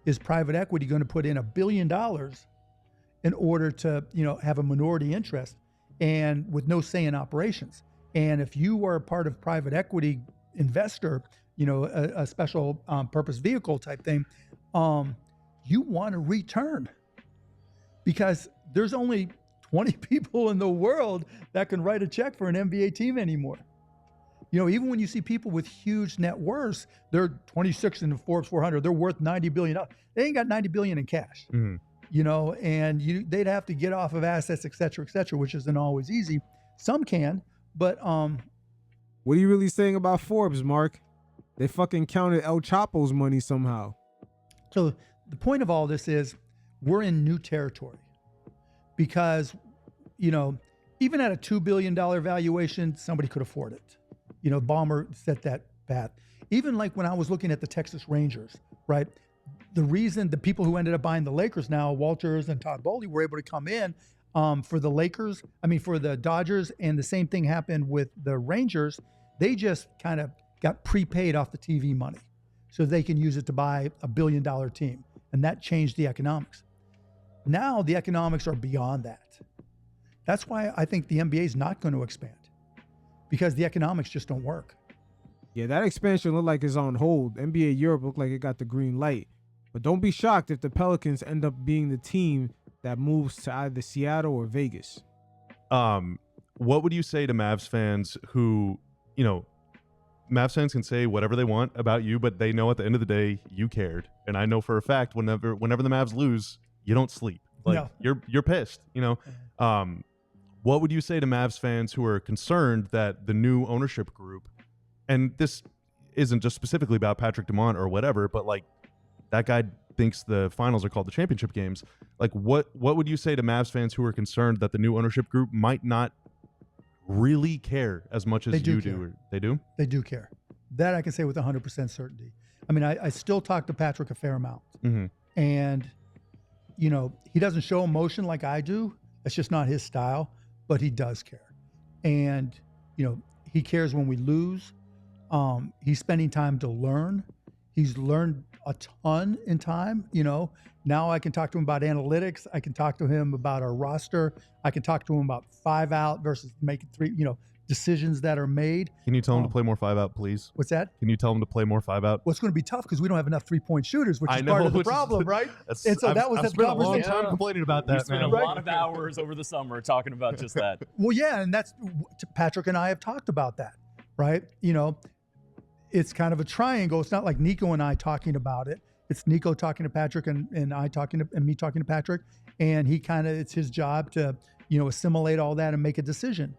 Is private equity going to put in $1 billion in order to, have a minority interest and with no say in operations? And if you are a part of private equity investor, a special purpose vehicle type thing, you want a return, because there's only 20 people in the world that can write a check for an NBA team anymore. Even when you see people with huge net worths, they're 26 in the Forbes 400, they're worth $90 billion. They ain't got $90 billion in cash, and they'd have to get off of assets, et cetera, which isn't always easy. Some can, but
what are you really saying about Forbes, Mark? They fucking counted El Chapo's money somehow.
So the point of all this is we're in new territory, because, even at a $2 billion valuation, somebody could afford it. Ballmer set that path. Even like when I was looking at the Texas Rangers, right? The reason the people who ended up buying the Lakers now, Walters and Todd Bowley, were able to come in for the Dodgers, and the same thing happened with the Rangers. They just kind of got prepaid off the TV money so they can use it to buy a $1 billion team. And that changed the economics. Now the economics are beyond that. That's why I think the NBA is not going to expand, because the economics just don't work.
Yeah, that expansion looked like it's on hold. NBA Europe looked like it got the green light. But don't be shocked if the Pelicans end up being the team that moves to either Seattle or Vegas.
What would you say to Mavs fans who, Mavs fans can say whatever they want about you, but they know at the end of the day you cared. And I know for a fact whenever the Mavs lose, you don't sleep. Like no. You're pissed, What would you say to Mavs fans who are concerned that the new ownership group, and this isn't just specifically about Patrick Dumont or whatever, but like that guy thinks the finals are called the championship games. Like what would you say to Mavs fans who are concerned that the new ownership group might not really care as much as you do? They do?
They do care. That I can say with 100% certainty. I mean, I still talk to Patrick a fair amount. And, he doesn't show emotion like I do. That's just not his style, but he does care. And, he cares when we lose. He's spending time to learn. He's learned a ton in time, Now I can talk to him about analytics. I can talk to him about our roster. I can talk to him about 5 out versus making 3, decisions that are made.
Can you tell him to play more 5 out, please?
What's that?
Can you tell him to play more 5 out?
Well, it's going to be tough because we don't have enough 3-point shooters, which is part of the problem, right? And so that was the conversation.
A long time complaining about that.
We spent a lot of hours over the summer talking about just that.
Well, yeah, and that's Patrick and I have talked about that, right? It's kind of a triangle. It's not like Nico and I talking about it. It's Nico talking to Patrick and me talking to Patrick. And it's his job to, assimilate all that and make a decision.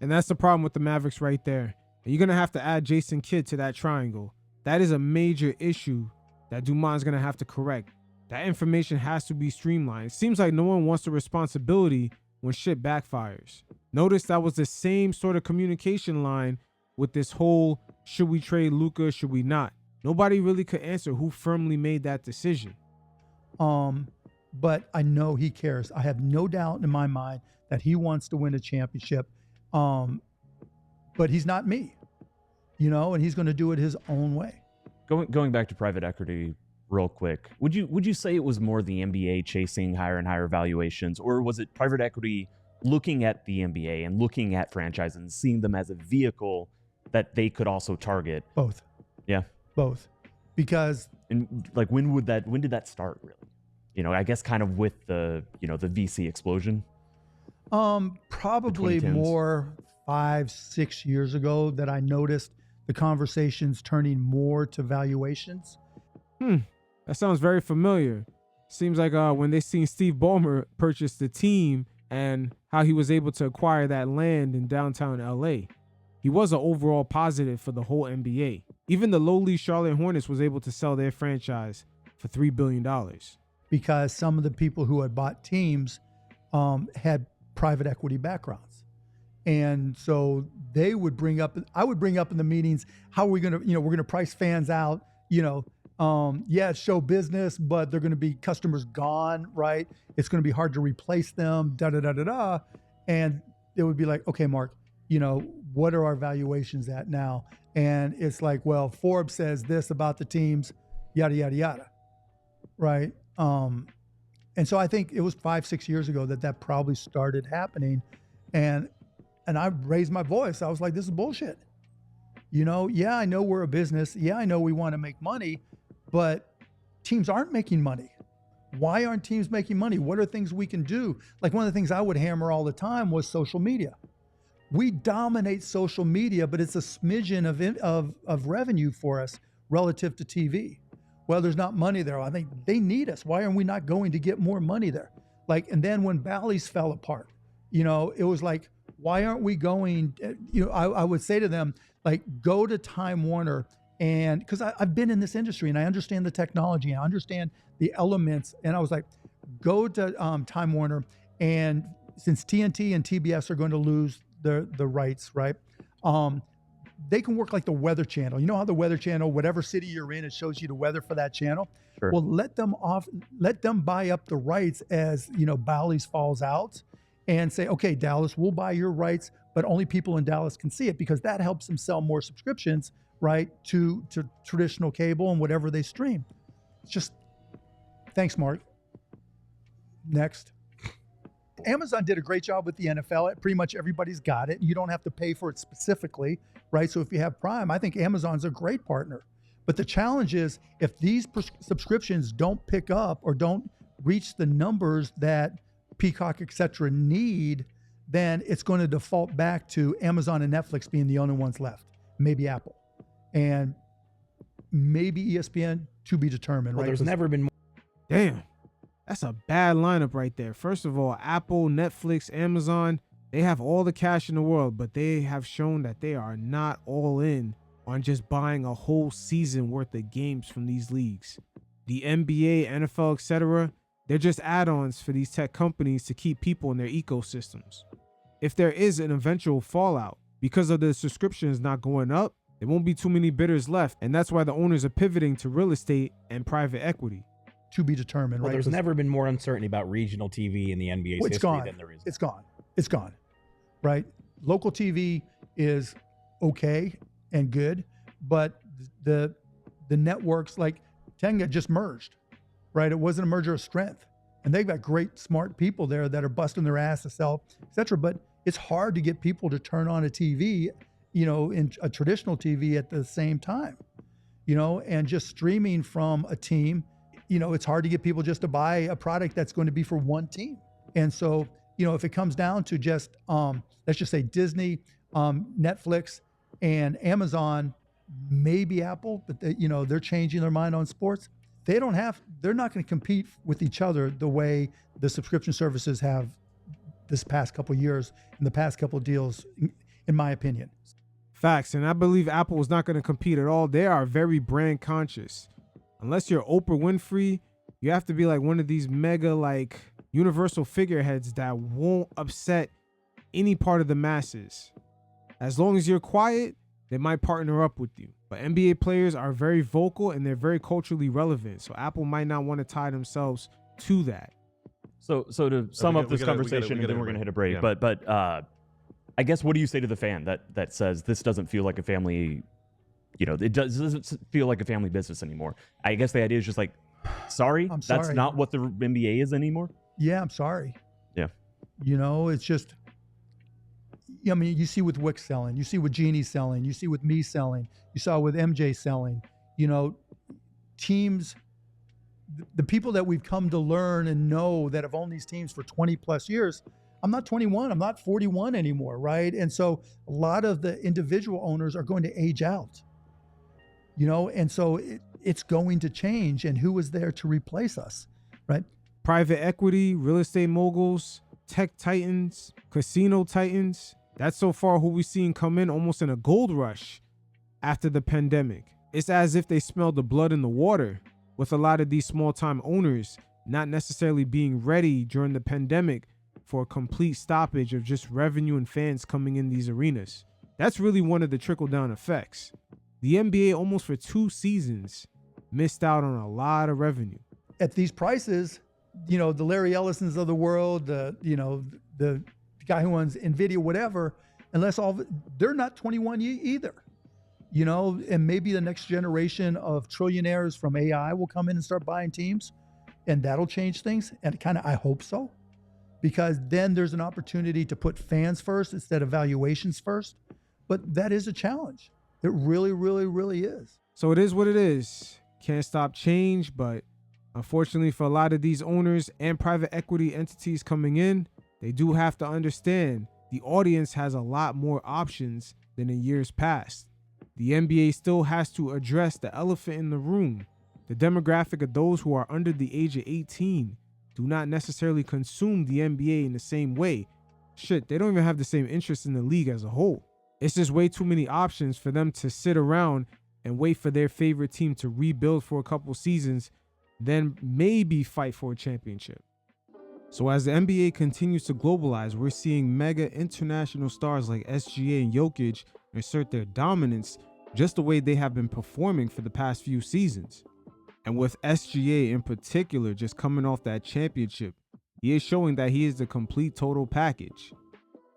And that's the problem with the Mavericks right there. And you're going to have to add Jason Kidd to that triangle. That is a major issue that Dumont's going to have to correct. That information has to be streamlined. It seems like no one wants the responsibility when shit backfires. Notice that was the same sort of communication line with this whole, should we trade Luka, should we not? Nobody really could answer who firmly made that decision.
But I know he cares. I have no doubt in my mind that he wants to win a championship. But he's not me, and he's going to do it his own way.
Going back to private equity real quick, would you say it was more the NBA chasing higher and higher valuations, or was it private equity looking at the NBA and looking at franchises and seeing them as a vehicle that they could also target?
Both.
Yeah.
Both. Because
like when did that start really? I guess kind of with the the VC explosion.
Probably more 5-6 years ago that I noticed the conversations turning more to valuations.
That sounds very familiar. Seems like when they seen Steve Ballmer purchase the team and how he was able to acquire that land in downtown LA. He was an overall positive for the whole NBA. Even the lowly Charlotte Hornets was able to sell their franchise for $3 billion.
Because some of the people who had bought teams had private equity backgrounds. And so I would bring up in the meetings, how are we going to, we're going to price fans out, it's show business, but they're going to be customers gone, right? It's going to be hard to replace them, da-da-da-da-da. And it would be like, okay, Mark, what are our valuations at now? And it's like, well, Forbes says this about the teams, yada, yada, yada, right? And so I think it was 5-6 years ago that probably started happening. And I raised my voice. I was like, this is bullshit. I know we're a business. Yeah, I know we want to make money, but teams aren't making money. Why aren't teams making money? What are things we can do? Like one of the things I would hammer all the time was social media. We dominate social media, but it's a smidgen of revenue for us relative to TV. Well, there's not money there. I think they need us. Why are we not going to get more money there? And then when Bally's fell apart, it was like, why aren't we going, I would say to them, go to Time Warner, and because I've been in this industry and I understand the technology, I understand the elements. And I was like, go to Time Warner, and since TNT and TBS are going to lose the rights, right? They can work like the Weather Channel. You know how the Weather Channel, whatever city you're in, it shows you the weather for that channel.
Sure.
Well, let them buy up the rights as Bally's falls out, and say, okay, Dallas, we'll buy your rights, but only people in Dallas can see it, because that helps them sell more subscriptions, right, to traditional cable and whatever they stream. It's just, thanks, Mark. Next. Amazon did a great job with the NFL. Pretty much everybody's got it. You don't have to pay for it specifically, right? So if you have Prime, I think Amazon's a great partner. But the challenge is, if these subscriptions don't pick up or don't reach the numbers that Peacock, et cetera, need, then it's going to default back to Amazon and Netflix being the only ones left. Maybe Apple. And maybe ESPN, to be determined,
well,
right?
There's never been more.
Damn. That's a bad lineup right there. First of all, Apple, Netflix, Amazon, they have all the cash in the world, but they have shown that they are not all in on just buying a whole season worth of games from these leagues. The NBA, NFL, etc., they're just add-ons for these tech companies to keep people in their ecosystems. If there is an eventual fallout because of the subscriptions not going up, there won't be too many bidders left, and that's why the owners are pivoting to real estate and private equity.
To be determined,
well,
right?
There's never been more uncertainty about regional TV in the NBA's history than there is.
It's gone. It's gone, right? Local TV is okay and good, but the networks, like Tenga just merged, right? It wasn't a merger of strength, and they've got great, smart people there that are busting their ass to sell, etc. But it's hard to get people to turn on a TV, in a traditional TV at the same time, and just streaming from a team. It's hard to get people just to buy a product that's going to be for one team. And so, if it comes down to just, let's just say Disney, Netflix, and Amazon, maybe Apple, but they're changing their mind on sports. They're not going to compete with each other the way the subscription services have this past couple of years and the past couple of deals, in my opinion.
Facts. And I believe Apple is not going to compete at all. They are very brand conscious. Unless you're Oprah Winfrey, you have to be like one of these mega universal figureheads that won't upset any part of the masses. As long as you're quiet, they might partner up with you. But NBA players are very vocal and they're very culturally relevant. So Apple might not want to tie themselves to that.
So to sum up this conversation, and then we're going to hit a break. Yeah. But I guess, what do you say to the fan that says this doesn't feel like a family? It doesn't feel like a family business anymore. I guess the idea is just sorry, that's not what the NBA is anymore.
Yeah, I'm sorry.
Yeah.
It's just, you see with Wick selling, you see with Jeannie selling, you see with me selling, you saw with MJ selling, teams, the people that we've come to learn and know that have owned these teams for 20 plus years. I'm not 21, I'm not 41 anymore, right? And so a lot of the individual owners are going to age out. And so it's going to change, and who is there to replace us, right?
Private equity, real estate moguls, tech titans, casino titans. That's so far who we've seen come in almost in a gold rush after the pandemic. It's as if they smelled the blood in the water, with a lot of these small-time owners not necessarily being ready during the pandemic for a complete stoppage of just revenue and fans coming in these arenas. That's really one of the trickle-down effects. The NBA almost for 2 seasons missed out on a lot of revenue.
At these prices, the Larry Ellisons of the world, the guy who owns NVIDIA, whatever, they're not 21 either. And maybe the next generation of trillionaires from AI will come in and start buying teams, and that'll change things. And I hope so, because then there's an opportunity to put fans first instead of valuations first. But that is a challenge. It really, really, really is.
So it is what it is. Can't stop change, but unfortunately for a lot of these owners and private equity entities coming in, they do have to understand the audience has a lot more options than in years past. The NBA still has to address the elephant in the room. The demographic of those who are under the age of 18 do not necessarily consume the NBA in the same way. Shit, they don't even have the same interest in the league as a whole. It's just way too many options for them to sit around and wait for their favorite team to rebuild for a couple seasons, then maybe fight for a championship. So as the NBA continues to globalize, we're seeing mega international stars like SGA and Jokic assert their dominance just the way they have been performing for the past few seasons. And with SGA in particular just coming off that championship, he is showing that he is the complete total package.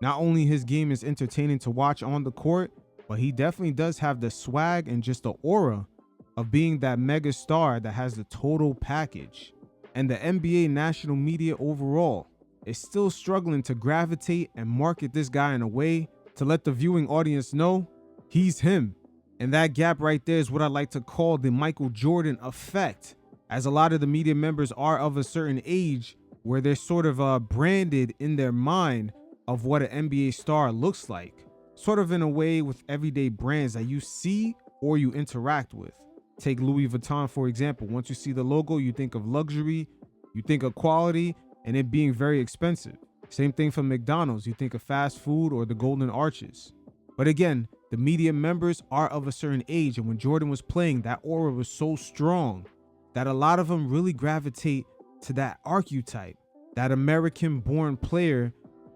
Not only his game is entertaining to watch on the court, but he definitely does have the swag and just the aura of being that mega star that has the total package. And the NBA national media overall is still struggling to gravitate and market this guy in a way to let the viewing audience know he's him. And that gap right there is what I like to call the Michael Jordan effect, as a lot of the media members are of a certain age where they're sort of branded in their mind of what an NBA star looks like, sort of in a way with everyday brands that you see or you interact with. Take Louis Vuitton, for example. Once you see the logo, you think of luxury, you think of quality, and it being very expensive. Same thing for McDonald's. You think of fast food or the Golden Arches. But again, the media members are of a certain age, and when Jordan was playing, that aura was so strong that a lot of them really gravitate to that archetype, that American-born player,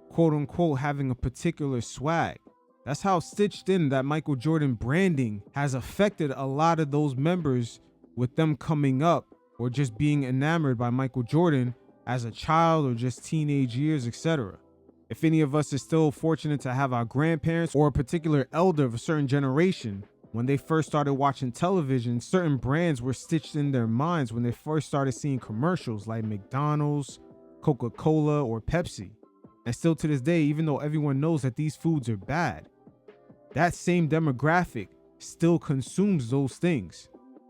quote-unquote, having a particular swag. That's how stitched in that Michael Jordan branding has affected a lot of those members, with them coming up or just being enamored by Michael Jordan as a child or just teenage years, etc. If any of us is still fortunate to have our grandparents or a particular elder of a certain generation, when they first started watching television, certain brands were stitched in their minds when they first started seeing commercials like McDonald's, Coca-Cola, or Pepsi. And still to this day, even though everyone knows that these foods are bad, that same demographic still consumes those things.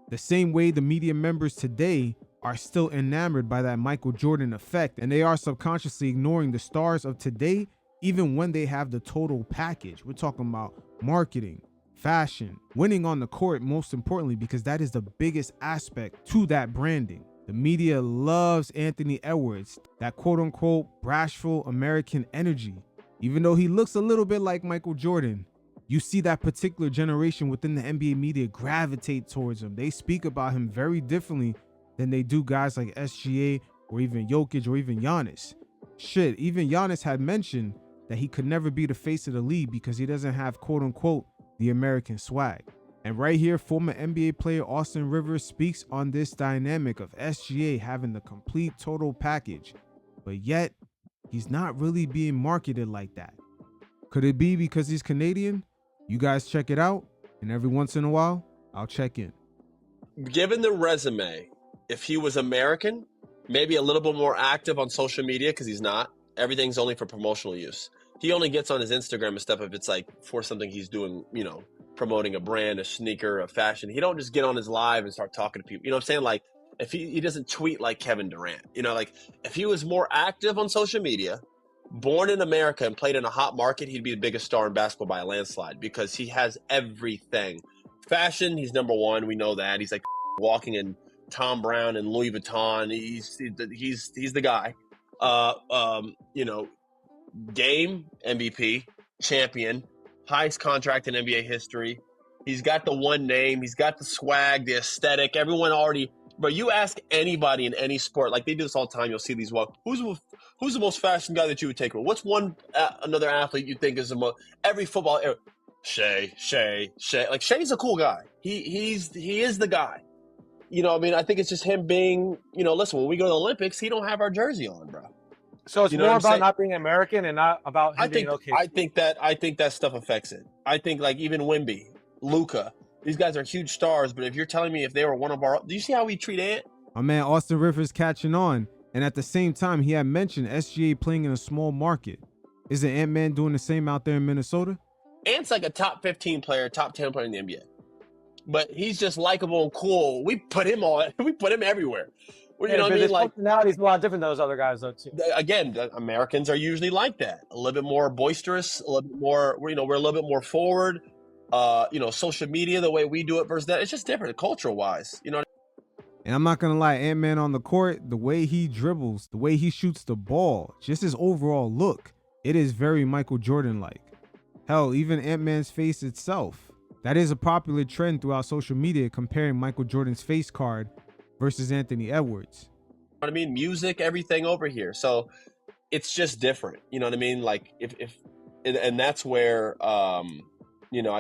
The same way the media members today are still enamored by that Michael Jordan effect, and they are subconsciously ignoring the stars of today, even when they have the total package. We're talking about marketing, fashion, winning on the court, most importantly, because that is the biggest aspect to that branding. The media loves Anthony Edwards, that quote-unquote bashful American energy. Even though he looks a little bit like Michael Jordan, you see that particular generation within the NBA media gravitate towards him. They speak about him very differently than they do guys like SGA or even Jokic or even Giannis. Shit, even Giannis had mentioned that he could never be the face of the league because he doesn't have quote-unquote the American swag. And right here, former NBA player Austin Rivers speaks on this dynamic of SGA having the complete total package, but yet he's not really being marketed like that. Could it be because he's Canadian? You guys check it out, and every once in a while, I'll check in.
Given the resume, if he was American, maybe a little bit more active on social media, because he's not. Everything's only for promotional use. He only gets on his Instagram and stuff if it's like for something he's doing, promoting a brand, a sneaker, a fashion. He don't just get on his live and start talking to people. You know what I'm saying? Like, if he doesn't tweet like Kevin Durant. Like if he was more active on social media, born in America and played in a hot market, he'd be the biggest star in basketball by a landslide because he has everything. Fashion, he's number one. We know that. He's like walking in Tom Brown and Louis Vuitton. He's the guy. Game, MVP, champion, highest contract in NBA history, He's got the one name. He's got the swag, the aesthetic. Everyone already. But you ask anybody in any sport, like they do this all the time. You'll see these. Well, who's the most fashion guy that you would take? What's another athlete you think is the most? Every football. Shea. Like Shea's a cool guy. He is the guy. I mean, I think it's just him being. Listen, when we go to the Olympics, he don't have our jersey on, bro.
So it's more about not being American and not about him being okay.
I think that stuff affects it. I think like even Wemby, Luka, these guys are huge stars. But if you're telling me if they were one of our, do you see how we treat Ant?
My man Austin Rivers catching on, and at the same time, he had mentioned SGA playing in a small market. Isn't Ant-Man doing the same out there in Minnesota?
Ant's like a top 15 player, top 10 player in the NBA. But he's just likable and cool. We put him everywhere.
His personality is a lot different than those other guys, though, too.
Again, Americans are usually like that. A little bit more boisterous, a little bit more, we're a little bit more forward. Social media, the way we do it versus that, it's just different cultural-wise.
And I'm not going to lie, Ant-Man on the court, the way he dribbles, the way he shoots the ball, just his overall look, it is very Michael Jordan-like. Hell, even Ant-Man's face itself. That is a popular trend throughout social media, comparing Michael Jordan's face card versus Anthony Edwards.
You know what I mean? Music, everything over here. So it's just different. You know what I mean? Like and that's where, I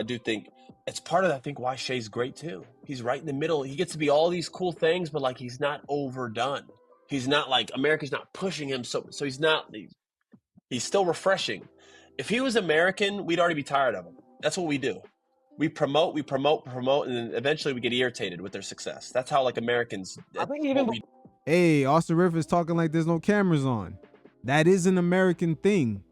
do think it's part of, I think, why Shea's great too. He's right in the middle. He gets to be all these cool things, but like, he's not overdone. He's not like, America's not pushing him. So he's still refreshing. If he was American, we'd already be tired of him. That's what we do. We promote, and then eventually we get irritated with their success. That's how like Americans.
I think even.
Hey, Austin Rivers talking like there's no cameras on. That is an American thing.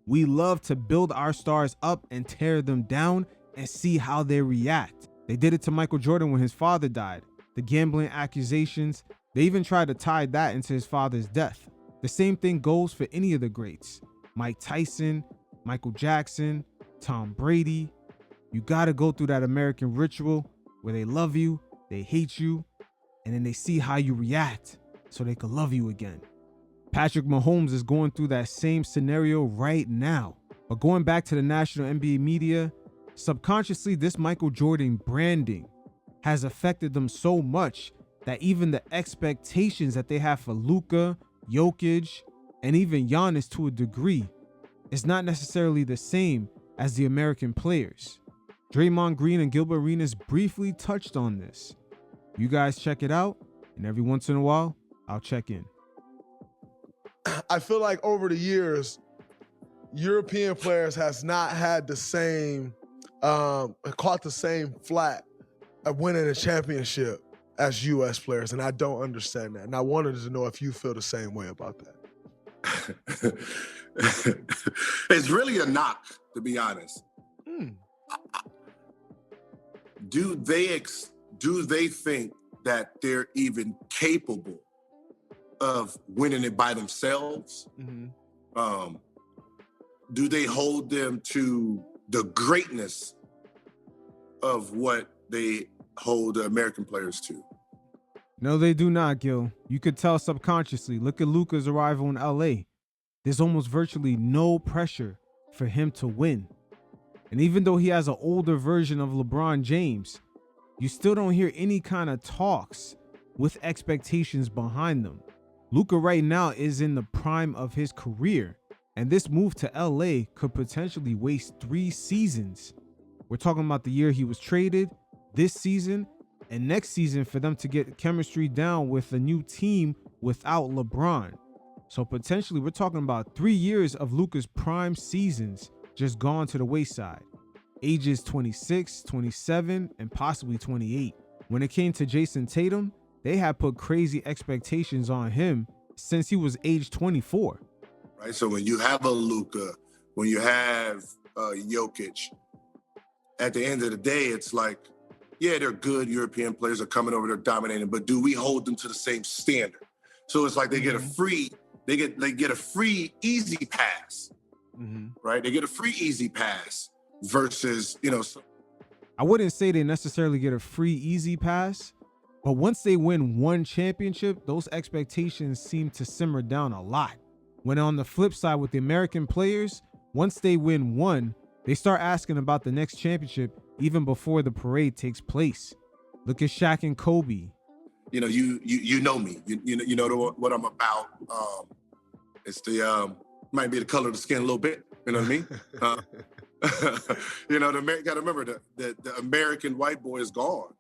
We love to build our stars up and tear them down and see how they react. They did it to Michael Jordan when his father died. The gambling accusations, they even tried to tie that into his father's death. The same thing goes for any of the greats. Mike Tyson, Michael Jackson, Tom Brady. You got to go through that American ritual where they love you, they hate you, and then they see how you react so they can love you again. Patrick Mahomes is going through that same scenario right now. But going back to the national NBA media, subconsciously, this Michael Jordan branding has affected them so much that even the expectations that they have for Luka, Jokic, and even Giannis to a degree is not necessarily the same as the American players. Draymond Green and Gilbert Arenas briefly touched on this. You guys check it out, and every once in a while, I'll check in.
I feel like over the years, European players has not had the same, caught the same flack of winning a championship as U.S. players, and I don't understand that. And I wanted to know if you feel the same way about that.
It's really a knock, to be honest. Do they think that they're even capable of winning it by themselves? Mm-hmm. Do they hold them to the greatness of what they hold the American players to?
No, they do not, Gil. You could tell subconsciously. Look at Luka's arrival in LA. There's almost virtually no pressure for him to win. And even though he has an older version of LeBron James, you still don't hear any kind of talks with expectations behind them. Luka right now is in the prime of his career, and this move to LA could potentially waste 3 seasons. We're talking about the year he was traded, this season, and next season for them to get chemistry down with a new team without LeBron. So potentially we're talking about 3 years of Luka's prime seasons just gone to the wayside. Ages 26, 27, and possibly 28. When it came to Jason Tatum, they had put crazy expectations on him since he was age 24.
Right, so when you have a Luka, when you have Jokic, at the end of the day, it's like, yeah, they're good European players are coming over, they're dominating, but do we hold them to the same standard? So it's like they get a free, they get a free easy pass, right? They get a free easy pass versus,
I wouldn't say they necessarily get a free easy pass, but once they win one championship, those expectations seem to simmer down a lot. When on the flip side with the American players, once they win one, they start asking about the next championship even before the parade takes place. Look at Shaq and Kobe.
You know, you know me. You know what I'm about. It's the might be the color of the skin a little bit. You know what I mean? You know, got to remember the American white boy is gone.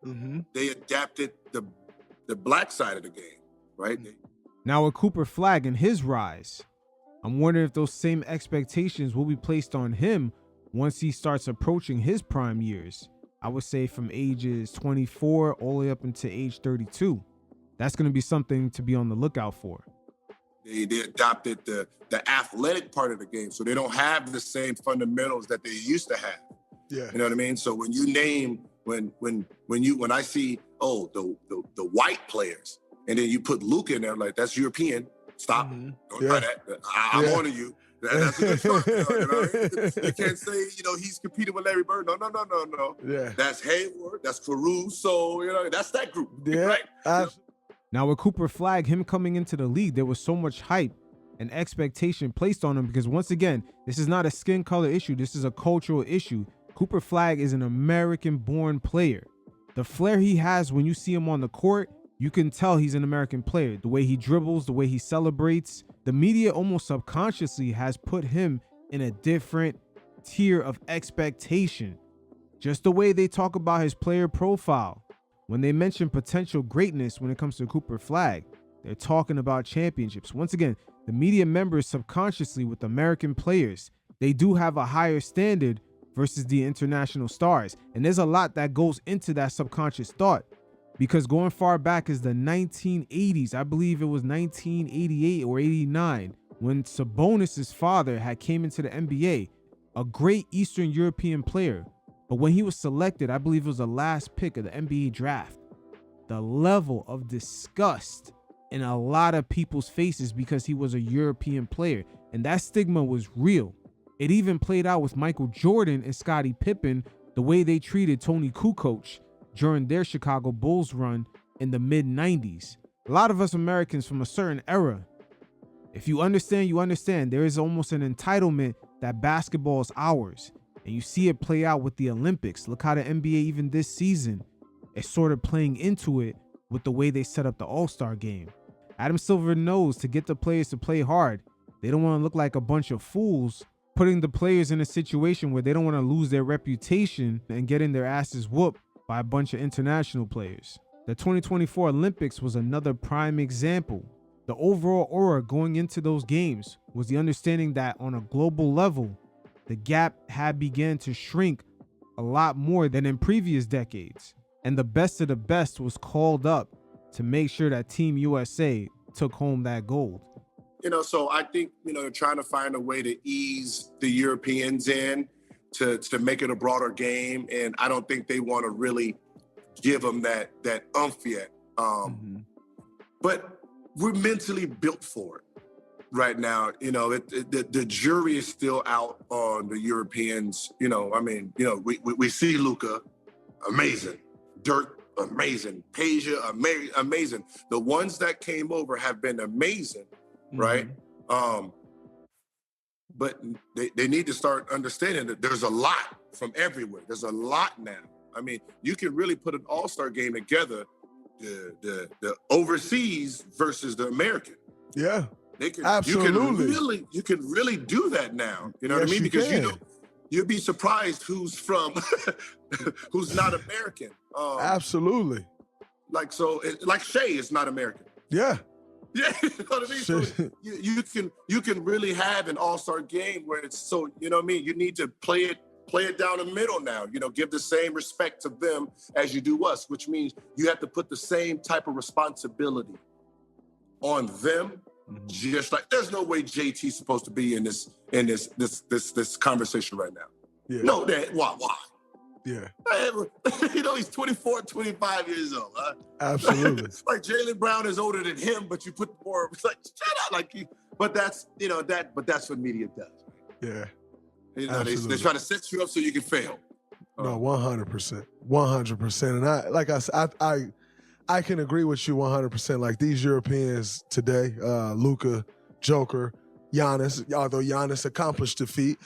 Mm-hmm.
They adapted the black side of the game, right?
Now with Cooper Flagg and his rise, I'm wondering if those same expectations will be placed on him once he starts approaching his prime years. I would say from ages 24 all the way up into age 32. That's going to be something to be on the lookout for.
They adopted the athletic part of the game, so they don't have the same fundamentals that they used to have.
Yeah.
You know what I mean? So when you name when I see the white players, and then you put Luka in there, like that's European. Stop.
Mm-hmm.
Don't try that. I'm on to you. That's a good start. You know? You can't say, he's competing with Larry Bird. No.
Yeah.
That's Hayward. That's Caruso. That's that group.
Yeah.
Right?
Now with Cooper Flagg, him coming into the league, there was so much hype and expectation placed on him because once again, this is not a skin color issue. This is a cultural issue. Cooper Flagg is an American-born player. The flair he has when you see him on the court, you can tell he's an American player. The way he dribbles, the way he celebrates. The media almost subconsciously has put him in a different tier of expectation. Just the way they talk about his player profile. When they mention potential greatness when it comes to Cooper Flagg, they're talking about championships. Once again, the media members subconsciously with American players, they do have a higher standard versus the international stars. And there's a lot that goes into that subconscious thought. Because going far back is the 1980s, I believe it was 1988 or 89, when Sabonis's father had came into the NBA, a great Eastern European player. But when he was selected, I believe it was the last pick of the NBA draft. The level of disgust in a lot of people's faces because he was a European player. And that stigma was real. It even played out with Michael Jordan and Scottie Pippen, the way they treated Tony Kukoc during their Chicago Bulls run in the mid-90s. A lot of us Americans from a certain era, if you understand, you understand. There is almost an entitlement that basketball is ours. And you see it play out with the Olympics. Look how the NBA, even this season, is sort of playing into it with the way they set up the All-Star game. Adam Silver knows to get the players to play hard, they don't want to look like a bunch of fools, putting the players in a situation where they don't want to lose their reputation and getting their asses whooped by a bunch of international players. The 2024 Olympics was another prime example. The overall aura going into those games was the understanding that on a global level, the gap had begun to shrink a lot more than in previous decades. And the best of the best was called up to make sure that Team USA took home that gold.
So I think, they're trying to find a way to ease the Europeans in to make it a broader game. And I don't think they want to really give them that oomph yet. But we're mentally built for it right now. The jury is still out on the Europeans. We see Luka, amazing. Dirk, amazing. Peja, amazing. The ones that came over have been amazing, right? But they need to start understanding that there's a lot from everywhere. There's a lot now. I mean, you can really put an all-star game together, the overseas versus the American.
Yeah,
absolutely. You can really do that now. You know what I mean? Because you'd be surprised who's from, who's not American.
Absolutely.
Like Shea is not American.
Yeah.
Yeah, you know what I mean? So you can really have an all-star game where it's so, you know what I mean? You need to play it down the middle now. Give the same respect to them as you do us, which means you have to put the same type of responsibility on them. Just like there's no way JT's supposed to be in this conversation right now.
Yeah.
No, why?
Yeah.
He's 24, 25 years old. Huh?
Absolutely.
It's like Jaylen Brown is older than him, but you put more. It's like shut up, but that's But that's what media does.
Yeah.
They try to set you up so you can fail.
No, 100%, 100%. And I can agree with you 100%. Like these Europeans today, Luka, Joker, Giannis, although Giannis accomplished defeat,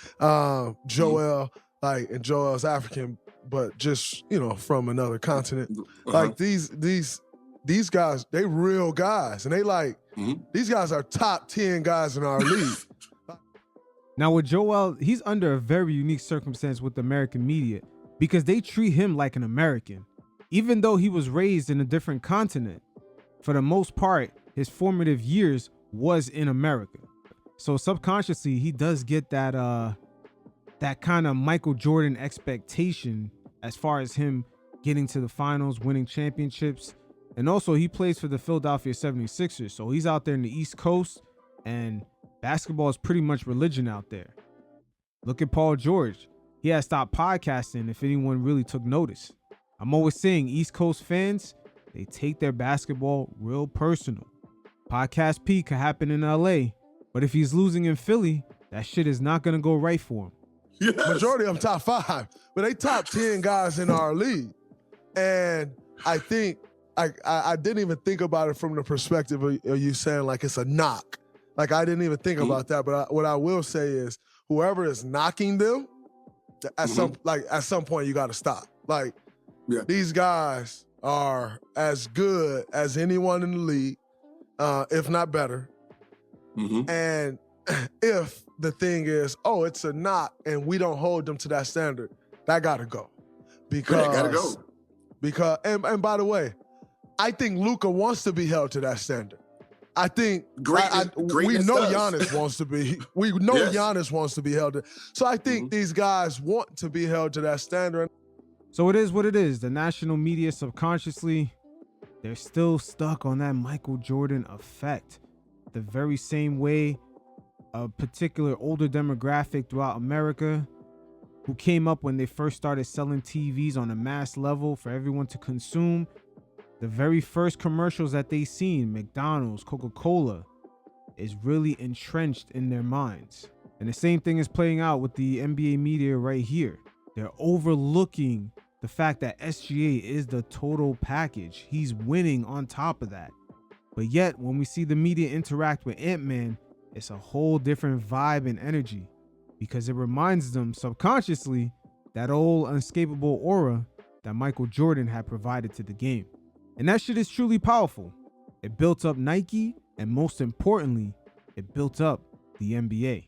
Joel, and Joel's African but just, from another continent. Like these guys, they real guys. And they these guys are top 10 guys in our league.
Now with Joel, he's under a very unique circumstance with the American media because they treat him like an American. Even though he was raised in a different continent, for the most part, his formative years was in America. So subconsciously, he does get that kind of Michael Jordan expectation as far as him getting to the finals, winning championships. And also he plays for the Philadelphia 76ers. So he's out there in the East Coast, and basketball is pretty much religion out there. Look at Paul George. He has stopped podcasting if anyone really took notice. I'm always saying East Coast fans, they take their basketball real personal. Podcast P could happen in LA, but if he's losing in Philly, that shit is not going to go right for him.
Yes. Majority of them top 5, but they top 10 guys in our league. And I think I didn't even think about it from the perspective of you saying like it's a knock. Like I didn't even think about that. But what I will say is whoever is knocking them, at some point you got to stop. Like these guys are as good as anyone in the league, if not better. And if the thing is, it's a knock and we don't hold them to that standard, that got to go. Because and by the way, I think Luka wants to be held to that standard. I think we know Giannis wants to be. We know Giannis wants to be held to. So I think these guys want to be held to that standard.
So it is what it is. The national media subconsciously, they're still stuck on that Michael Jordan effect. The very same way a particular older demographic throughout America who came up when they first started selling TVs on a mass level for everyone to consume. The very first commercials that they seen, McDonald's, Coca-Cola, is really entrenched in their minds. And the same thing is playing out with the NBA media right here. They're overlooking the fact that SGA is the total package. He's winning on top of that. But yet, when we see the media interact with Ant-Man, it's a whole different vibe and energy because it reminds them subconsciously that old unescapable aura that Michael Jordan had provided to the game. And that shit is truly powerful. It built up Nike, and most importantly, it built up the NBA.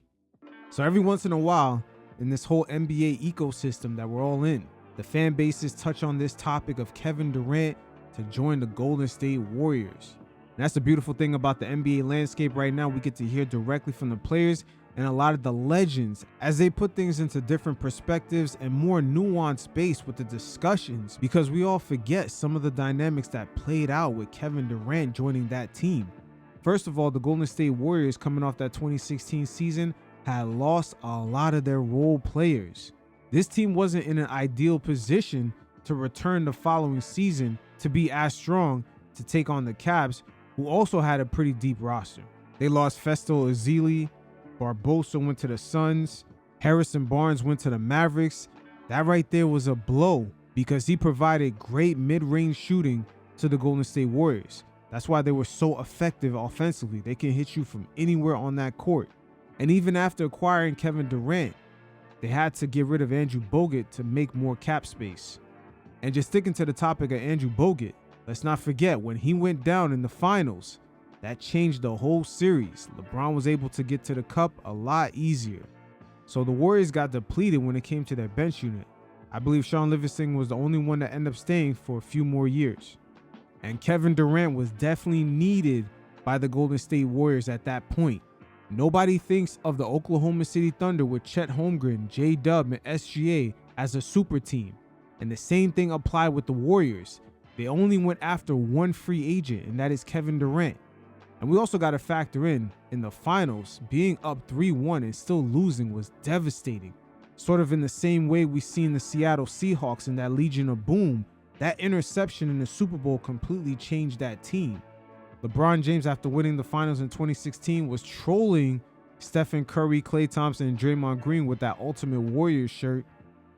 So every once in a while, in this whole NBA ecosystem that we're all in, the fan bases touch on this topic of Kevin Durant to join the Golden State Warriors. And that's the beautiful thing about the NBA landscape right now. We get to hear directly from the players and a lot of the legends as they put things into different perspectives and more nuanced base with the discussions, because we all forget some of the dynamics that played out with Kevin Durant joining that team. First of all, the Golden State Warriors coming off that 2016 season had lost a lot of their role players. This team wasn't in an ideal position to return the following season to be as strong to take on the Cavs, who also had a pretty deep roster. They lost Festo Ezeli, Barbosa went to the Suns, Harrison Barnes went to the Mavericks. That right there was a blow because he provided great mid-range shooting to the Golden State Warriors. That's why they were so effective offensively. They can hit you from anywhere on that court. And even after acquiring Kevin Durant, they had to get rid of Andrew Bogut to make more cap space. And just sticking to the topic of Andrew Bogut, let's not forget when he went down in the finals, that changed the whole series. LeBron was able to get to the cup a lot easier. So the Warriors got depleted when it came to their bench unit. I believe Sean Livingston was the only one that ended up staying for a few more years. And Kevin Durant was definitely needed by the Golden State Warriors at that point. Nobody thinks of the Oklahoma City Thunder with Chet Holmgren, J-Dub, and SGA as a super team. And the same thing applied with the Warriors. They only went after one free agent, and that is Kevin Durant. And we also got to factor in the finals, being up 3-1 and still losing was devastating. Sort of in the same way we seen the Seattle Seahawks in that Legion of Boom. That interception in the Super Bowl completely changed that team. LeBron James, after winning the finals in 2016, was trolling Stephen Curry, Klay Thompson, and Draymond Green with that Ultimate Warriors shirt.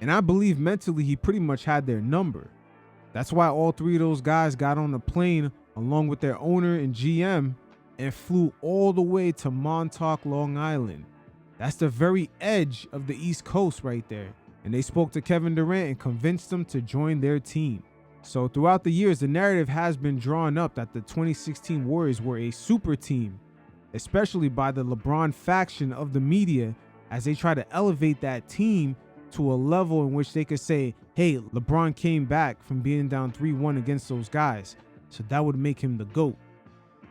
And I believe mentally he pretty much had their number. That's why all three of those guys got on the plane along with their owner and GM and flew all the way to Montauk, Long Island. That's the very edge of the East Coast right there. and they spoke to Kevin Durant and convinced him to join their team. So throughout the years, the narrative has been drawn up that the 2016 Warriors were a super team, especially by the LeBron faction of the media, as they try to elevate that team to a level in which they could say, hey, LeBron came back from being down 3-1 against those guys, so that would make him the GOAT.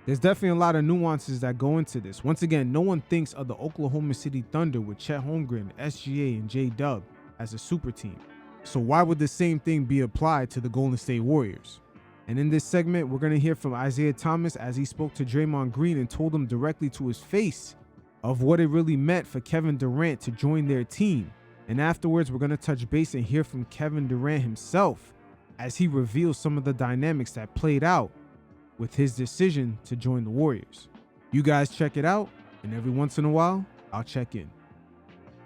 There's definitely a lot of nuances that go into this. Once again, no one thinks of the Oklahoma City Thunder with Chet Holmgren, SGA, and J-Dub as a super team. So why would the same thing be applied to the Golden State Warriors? And in this segment, we're going to hear from Isaiah Thomas as he spoke to Draymond Green and told him directly to his face of what it really meant for Kevin Durant to join their team. And afterwards, we're going to touch base and hear from Kevin Durant himself as he reveals some of the dynamics that played out with his decision to join the Warriors. You guys check it out, and every once in a while, I'll check in.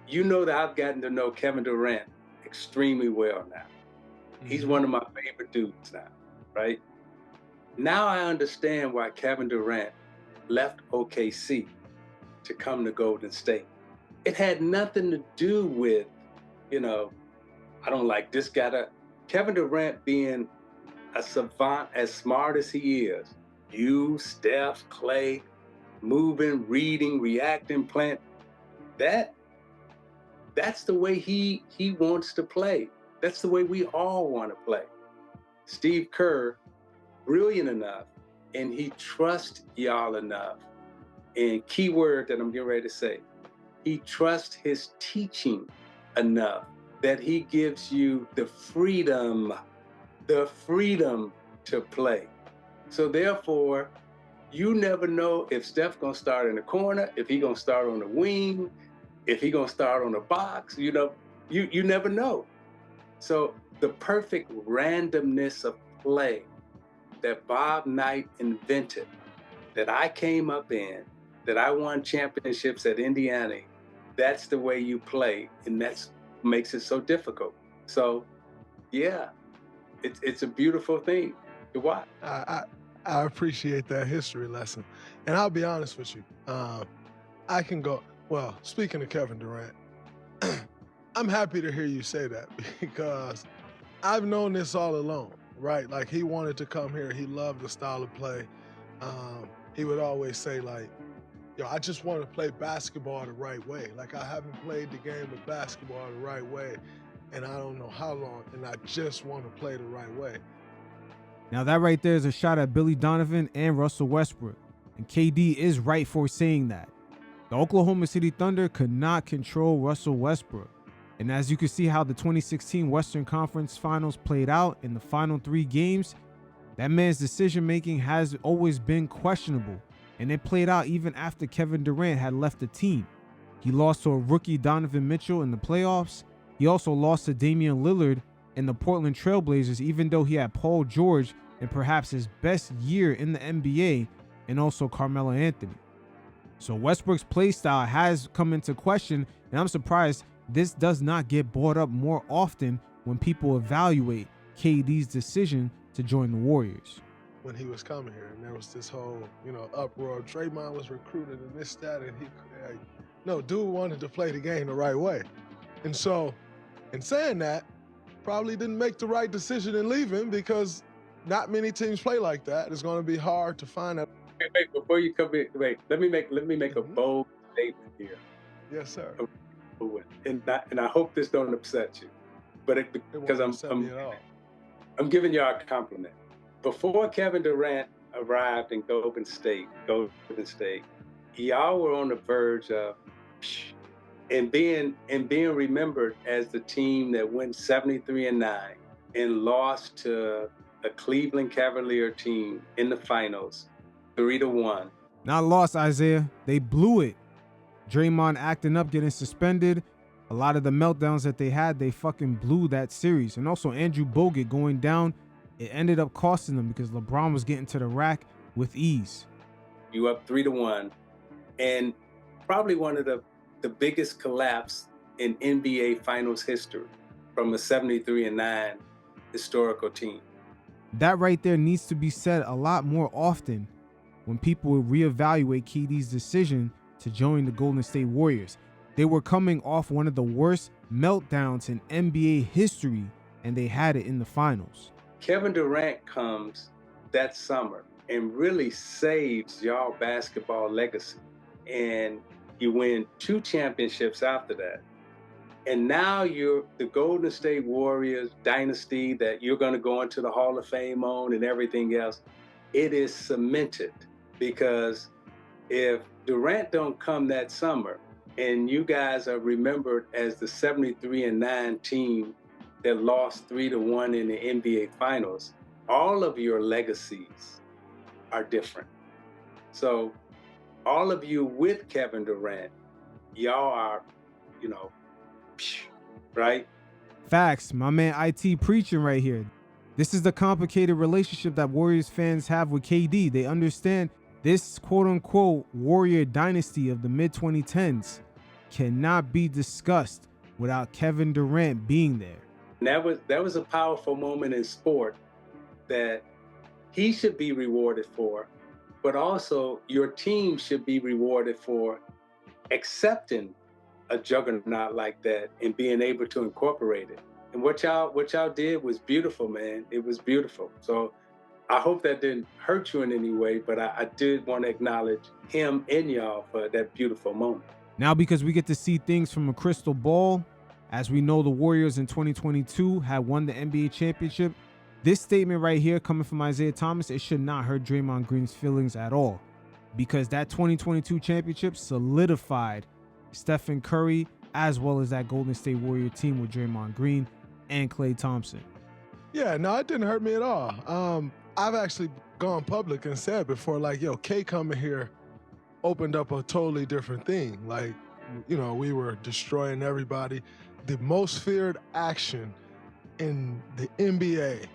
You know that I've gotten to know Kevin Durant extremely well now. He's one of my favorite dudes now, right? Now I understand why Kevin Durant left OKC to come to Golden State. It had nothing to do with, I don't like this guy. Kevin Durant being a savant, as smart as he is, you, Steph, Clay, moving, reading, reacting, playing, that's the way he wants to play. That's the way we all want to play. Steve Kerr, brilliant enough, and he trusts y'all enough. And key word that I'm getting ready to say, he trusts his teaching enough that he gives you the freedom to play. So therefore, you never know if Steph's gonna start in the corner, if he gonna start on the wing, if he gonna start on the box, you never know. So the perfect randomness of play that Bob Knight invented, that I came up in, that I won championships at Indiana, that's the way you play, and that's makes it so difficult. So yeah, it's a beautiful thing to watch.
I appreciate that history lesson. And I'll be honest with you. I can go, well, speaking of Kevin Durant, I'm happy to hear you say that because I've known this all along, right? Like he wanted to come here. He loved the style of play. He would always say like, I just want to play basketball the right way. Like I haven't played the game of basketball the right way and I don't know how long, and I just want to play the right way.
Now that right there is a shot at Billy Donovan and Russell Westbrook. And KD is right for saying that. The Oklahoma City Thunder could not control Russell Westbrook. And as you can see how the 2016 Western Conference Finals played out in the final 3 games, that man's decision-making has always been questionable. And it played out even after Kevin Durant had left the team. He lost to a rookie Donovan Mitchell in the playoffs. He also lost to Damian Lillard in the Portland Trailblazers, even though he had Paul George in perhaps his best year in the NBA, and also Carmelo Anthony. So Westbrook's play style has come into question, and I'm surprised this does not get brought up more often when people evaluate KD's decision to join the Warriors.
When he was coming here, and there was this whole, uproar. Draymond was recruited and this, that, and no, dude wanted to play the game the right way. And so, in saying that, probably didn't make the right decision in leaving because not many teams play like that. It's going to be hard to find that.
Wait, before you come in, let me make a bold statement here.
Yes, sir.
And I hope this don't upset you, but because I'm giving y'all a compliment. Before Kevin Durant arrived in Golden State, y'all were on the verge of and being remembered as the team that went 73-9 and lost to a Cleveland Cavalier team in the finals, 3-1.
Not lost, Isaiah. They blew it. Draymond acting up, getting suspended. A lot of the meltdowns that they had, they fucking blew that series. And also Andrew Bogut going down, it ended up costing them because LeBron was getting to the rack with ease.
You up 3-1, and probably one of the biggest collapse in NBA Finals history from a 73-9 historical team.
That right there needs to be said a lot more often when people reevaluate KD's decision to join the Golden State Warriors. They were coming off one of the worst meltdowns in NBA history, and they had it in the finals.
Kevin Durant comes that summer and really saves y'all basketball legacy. And you win 2 championships after that. And now you're the Golden State Warriors dynasty that you're going to go into the Hall of Fame on and everything else. It is cemented, because if Durant don't come that summer and you guys are remembered as the 73-9 team that lost 3-1 in the NBA Finals, all of your legacies are different. So all of you with Kevin Durant, y'all are, right?
Facts, my man IT preaching right here. This is the complicated relationship that Warriors fans have with KD. They understand this quote-unquote Warrior dynasty of the mid-2010s cannot be discussed without Kevin Durant being there.
And that was a powerful moment in sport that he should be rewarded for, but also your team should be rewarded for accepting a juggernaut like that and being able to incorporate it. And what y'all did was beautiful, man. It was beautiful. So I hope that didn't hurt you in any way, but I did want to acknowledge him and y'all for that beautiful moment.
Now, because we get to see things from a crystal ball, as we know the Warriors in 2022 had won the NBA championship, this statement right here coming from Isaiah Thomas, it should not hurt Draymond Green's feelings at all, because that 2022 championship solidified Stephen Curry as well as that Golden State Warrior team with Draymond Green and Klay Thompson.
Yeah, no, it didn't hurt me at all. I've actually gone public and said before, like, yo, K coming here opened up a totally different thing. Like, we were destroying everybody. The most feared action in the NBA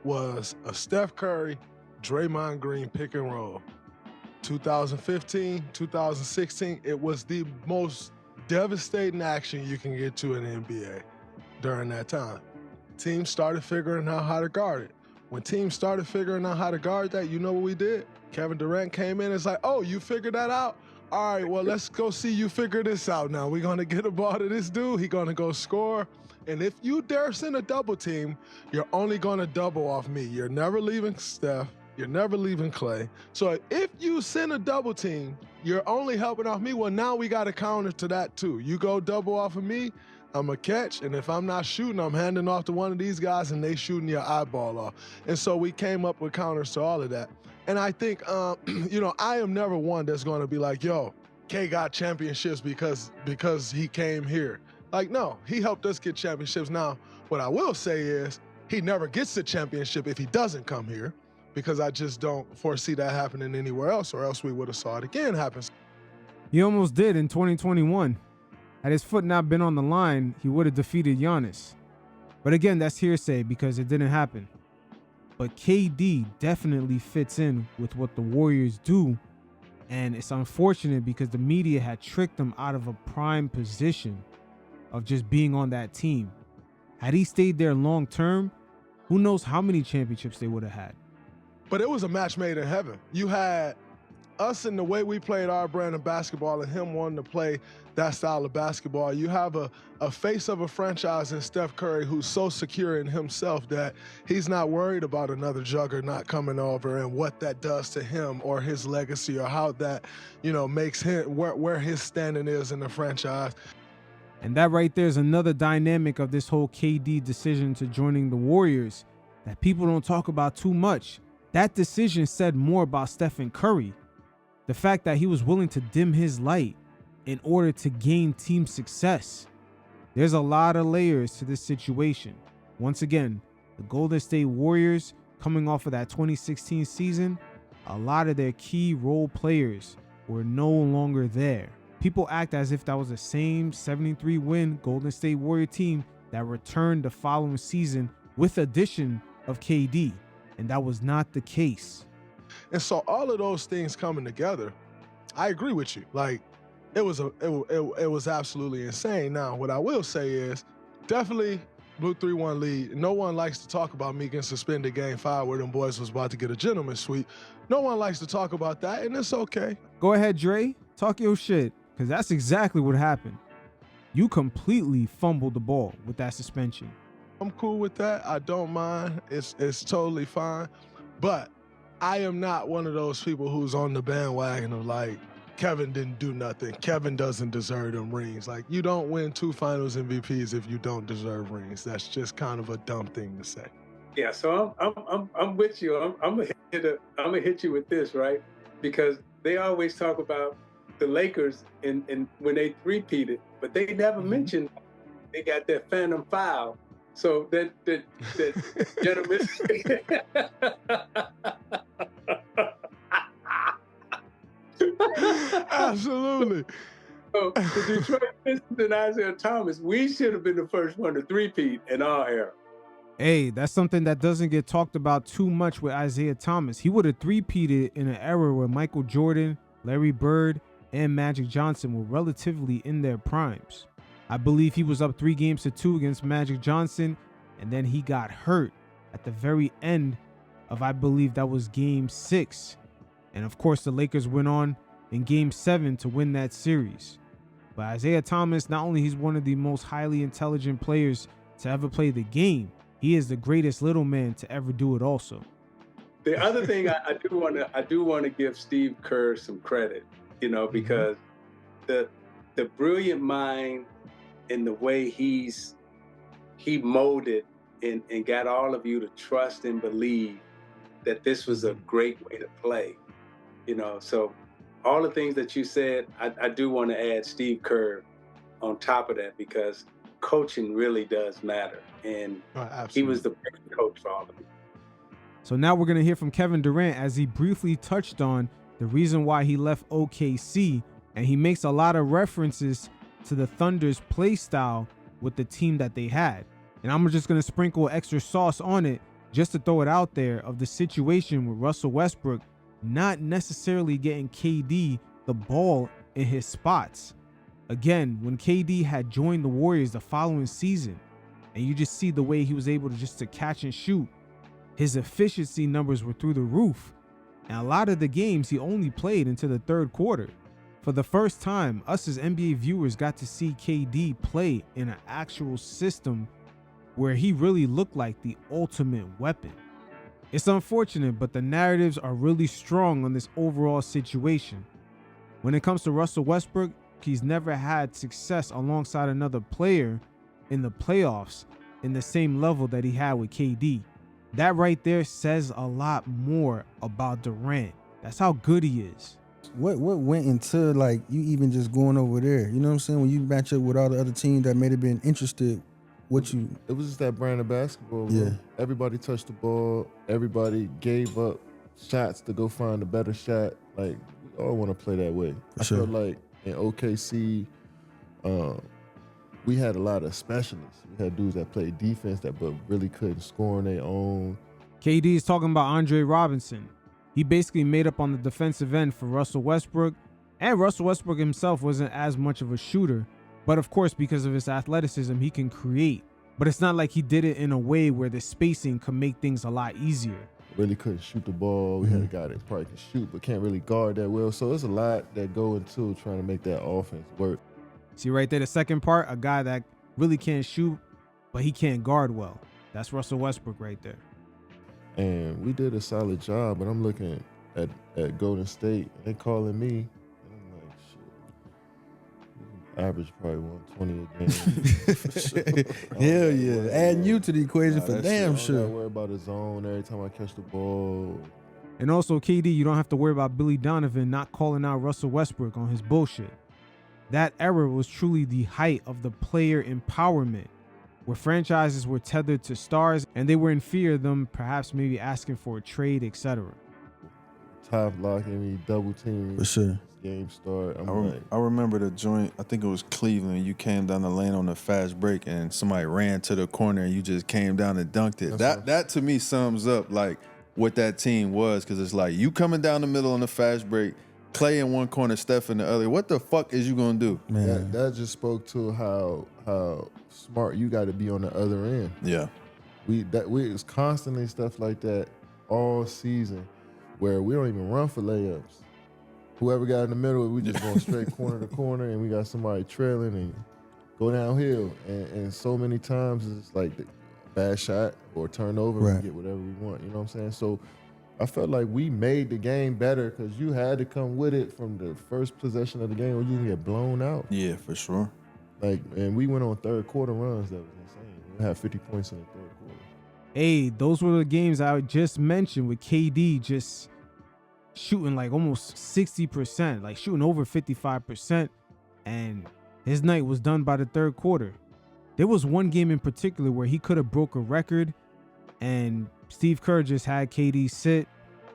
was a Steph Curry, Draymond Green pick and roll. 2015, 2016, it was the most devastating action you can get to in the NBA during that time. Teams started figuring out how to guard it. When teams started figuring out how to guard that, you know what we did? Kevin Durant came in, it's like, oh, you figured that out? All right, well, let's go see you figure this out now. We're going to get a ball to this dude. He's going to go score. And if you dare send a double team, you're only going to double off me. You're never leaving Steph. You're never leaving Klay. So if you send a double team, you're only helping off me. Well, now we got a counter to that too. You go double off of me, I'm going to catch. And if I'm not shooting, I'm handing off to one of these guys and they shooting your eyeball off. And so we came up with counters to all of that. And I think, I am never one that's going to be like, yo, K got championships because he came here. Like, no, he helped us get championships. Now, what I will say is he never gets the championship if he doesn't come here, because I just don't foresee that happening anywhere else, or else we would have saw it again happen.
He almost did in 2021. Had his foot not been on the line, he would have defeated Giannis. But again, that's hearsay because it didn't happen. But KD definitely fits in with what the Warriors do. And it's unfortunate because the media had tricked him out of a prime position of just being on that team. Had he stayed there long term, who knows how many championships they would have had.
But it was a match made in heaven. You had us in the way we played our brand of basketball and him wanting to play that style of basketball. You have a face of a franchise in Steph Curry who's so secure in himself that he's not worried about another juggernaut coming over and what that does to him or his legacy or how that, makes him where his standing is in the franchise.
And that right there is another dynamic of this whole KD decision to joining the Warriors that people don't talk about too much. That decision said more about Stephen Curry. The fact that he was willing to dim his light in order to gain team success. There's a lot of layers to this situation. Once again, the Golden State Warriors coming off of that 2016 season, a lot of their key role players were no longer there. People act as if that was the same 73-win Golden State Warrior team that returned the following season with addition of KD, and that was not the case.
And so all of those things coming together, I agree with you. Like, it was absolutely insane. Now, what I will say is, definitely blew 3-1 lead. No one likes to talk about me getting suspended game 5 where them boys was about to get a gentleman's sweep. No one likes to talk about that, and it's okay.
Go ahead, Dre. Talk your shit, because that's exactly what happened. You completely fumbled the ball with that suspension.
I'm cool with that. I don't mind. It's totally fine. But I am not one of those people who's on the bandwagon of like, Kevin didn't do nothing. Kevin doesn't deserve them rings. Like, you don't win 2 finals MVPs if you don't deserve rings. That's just kind of a dumb thing to say.
Yeah, so I'm with you. I'm gonna hit you with this, right? Because they always talk about the Lakers and when they three-peated, but they never mentioned they got that Phantom foul. So that gentleman.
Absolutely.
So the Detroit Pistons and Isaiah Thomas, we should have been the first one to three-peat in our era.
Hey, that's something that doesn't get talked about too much with Isaiah Thomas. He would have three-peated in an era where Michael Jordan, Larry Bird, and Magic Johnson were relatively in their primes. I believe he was up 3-2 against Magic Johnson, and then he got hurt at the very end of, I believe that was Game 6. And of course, the Lakers went on in Game 7 to win that series. But Isaiah Thomas, not only he's one of the most highly intelligent players to ever play the game, he is the greatest little man to ever do it also.
The other thing I do want to give Steve Kerr some credit, because the brilliant mind and the way he molded and got all of you to trust and believe that this was a great way to play. So all the things that you said, I do want to add Steve Kerr on top of that, because coaching really does matter. And he was the perfect coach for all of it.
So now we're going to hear from Kevin Durant as he briefly touched on the reason why he left OKC, and he makes a lot of references to the Thunder's play style with the team that they had. And I'm just going to sprinkle extra sauce on it just to throw it out there of the situation with Russell Westbrook not necessarily getting KD the ball in his spots. Again, when KD had joined the Warriors the following season, and you just see the way he was able to catch and shoot, his efficiency numbers were through the roof. And a lot of the games he only played into the third quarter. For the first time, us as NBA viewers got to see KD play in an actual system where he really looked like the ultimate weapon. It's unfortunate, but the narratives are really strong on this overall situation. When it comes to Russell Westbrook, he's never had success alongside another player in the playoffs in the same level that he had with KD. That right there says a lot more about Durant. That's how good he is.
What went into like you even just going over there? You know what I'm saying? When you match up with all the other teams that may have been interested,
it was just that brand of basketball. Bro.
Yeah.
Everybody touched the ball. Everybody gave up shots to go find a better shot. Like, we all want to play that way. I feel like in OKC, we had a lot of specialists. We had dudes that played defense but really couldn't score on their own.
KD is talking about Andre Robinson. He basically made up on the defensive end for Russell Westbrook, and Russell Westbrook himself wasn't as much of a shooter. But of course, because of his athleticism, he can create. But it's not like he did it in a way where the spacing could make things a lot easier.
Really couldn't shoot the ball. We had a guy that probably can shoot but can't really guard that well. So there's a lot that go into trying to make that offense work.
See right there, the second part, a guy that really can't shoot, but he can't guard well. That's Russell Westbrook right there.
And we did a solid job, but I'm looking at Golden State, and they calling me, and I'm like, shit, average probably 120 a game.
Hell yeah. Adding you to the equation for damn sure.
I don't worry about the zone every time I catch the ball.
And also, KD, you don't have to worry about Billy Donovan not calling out Russell Westbrook on his bullshit. That era was truly the height of the player empowerment, where franchises were tethered to stars and they were in fear of them perhaps maybe asking for a trade, etc.
Top locking me, double team.
For sure.
Game start.
I remember the joint, I think it was Cleveland. You came down the lane on a fast break and somebody ran to the corner and you just came down and dunked it. That to me sums up like what that team was, because it's like you coming down the middle on the fast break, Clay in one corner, Steph in the other. What the fuck is you gonna do?
Man, that just spoke to how smart you got to be on the other end.
Yeah,
we it's constantly stuff like that all season, where we don't even run for layups. Whoever got in the middle, we just going straight corner to corner, and we got somebody trailing and
go downhill. And so many times it's like the bad shot or turnover,
Right.
we get whatever we want. You know what I'm saying? So I felt like we made the game better because you had to come with it from the first possession of the game, or you can get blown out.
Yeah, for sure.
Like, and we went on third quarter runs that was insane. We had 50 points in the third quarter.
Hey, those were the games I just mentioned with KD just shooting like almost 60%, like shooting over 55%, and his night was done by the third quarter. There was one game in particular where he could have broke a record, and Steve Kerr just had KD sit,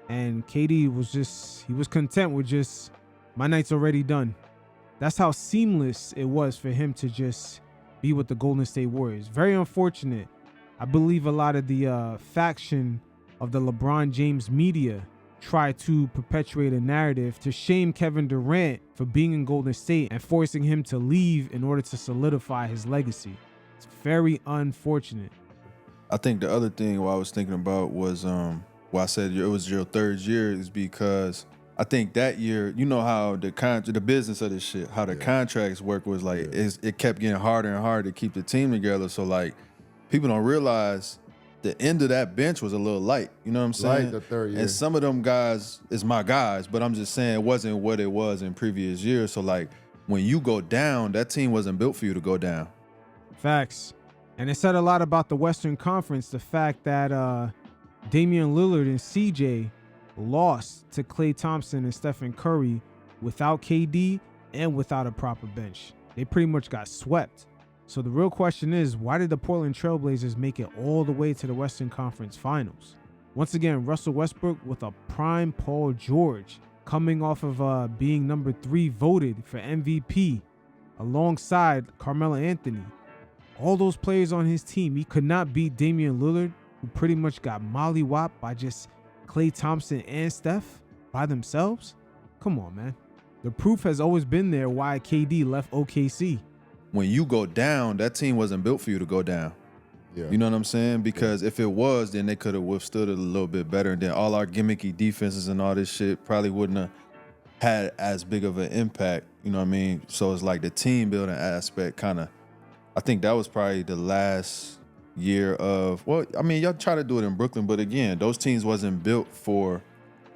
and KD was content with just, my night's already done. That's how seamless it was for him to just be with the Golden State Warriors. Very unfortunate. I believe a lot of the faction of the LeBron James media try to perpetuate a narrative to shame Kevin Durant for being in Golden State and forcing him to leave in order to solidify his legacy. It's very unfortunate.
I think the other thing what I was thinking about was why I said it was your third year is because I think that year, you know how the business of this shit, how the contracts work was like it kept getting harder and harder to keep the team together. So like people don't realize the end of that bench was a little light. You know what I'm saying?
Light the third year.
And some of them guys is my guys, but I'm just saying it wasn't what it was in previous years. So like when you go down, that team wasn't built for you to go down.
Facts. And it said a lot about the Western Conference, the fact that Damian Lillard and CJ lost to Klay Thompson and Stephen Curry without KD and without a proper bench. They pretty much got swept. So the real question is, why did the Portland Trailblazers make it all the way to the Western Conference Finals? Once again, Russell Westbrook with a prime Paul George coming off of being number 3 voted for MVP alongside Carmelo Anthony. All those players on his team, he could not beat Damian Lillard, who pretty much got mollywopped by just Klay Thompson and Steph by themselves. Come on, man. The proof has always been there why KD left OKC.
When you go down, that team wasn't built for you to go down.
Yeah.
You know what I'm saying? Because if it was, then they could have withstood it a little bit better. And then all our gimmicky defenses and all this shit probably wouldn't have had as big of an impact. You know what I mean? So it's like the team building aspect kind of, I think that was probably the last year of, well, I mean, y'all try to do it in Brooklyn, but again, those teams wasn't built for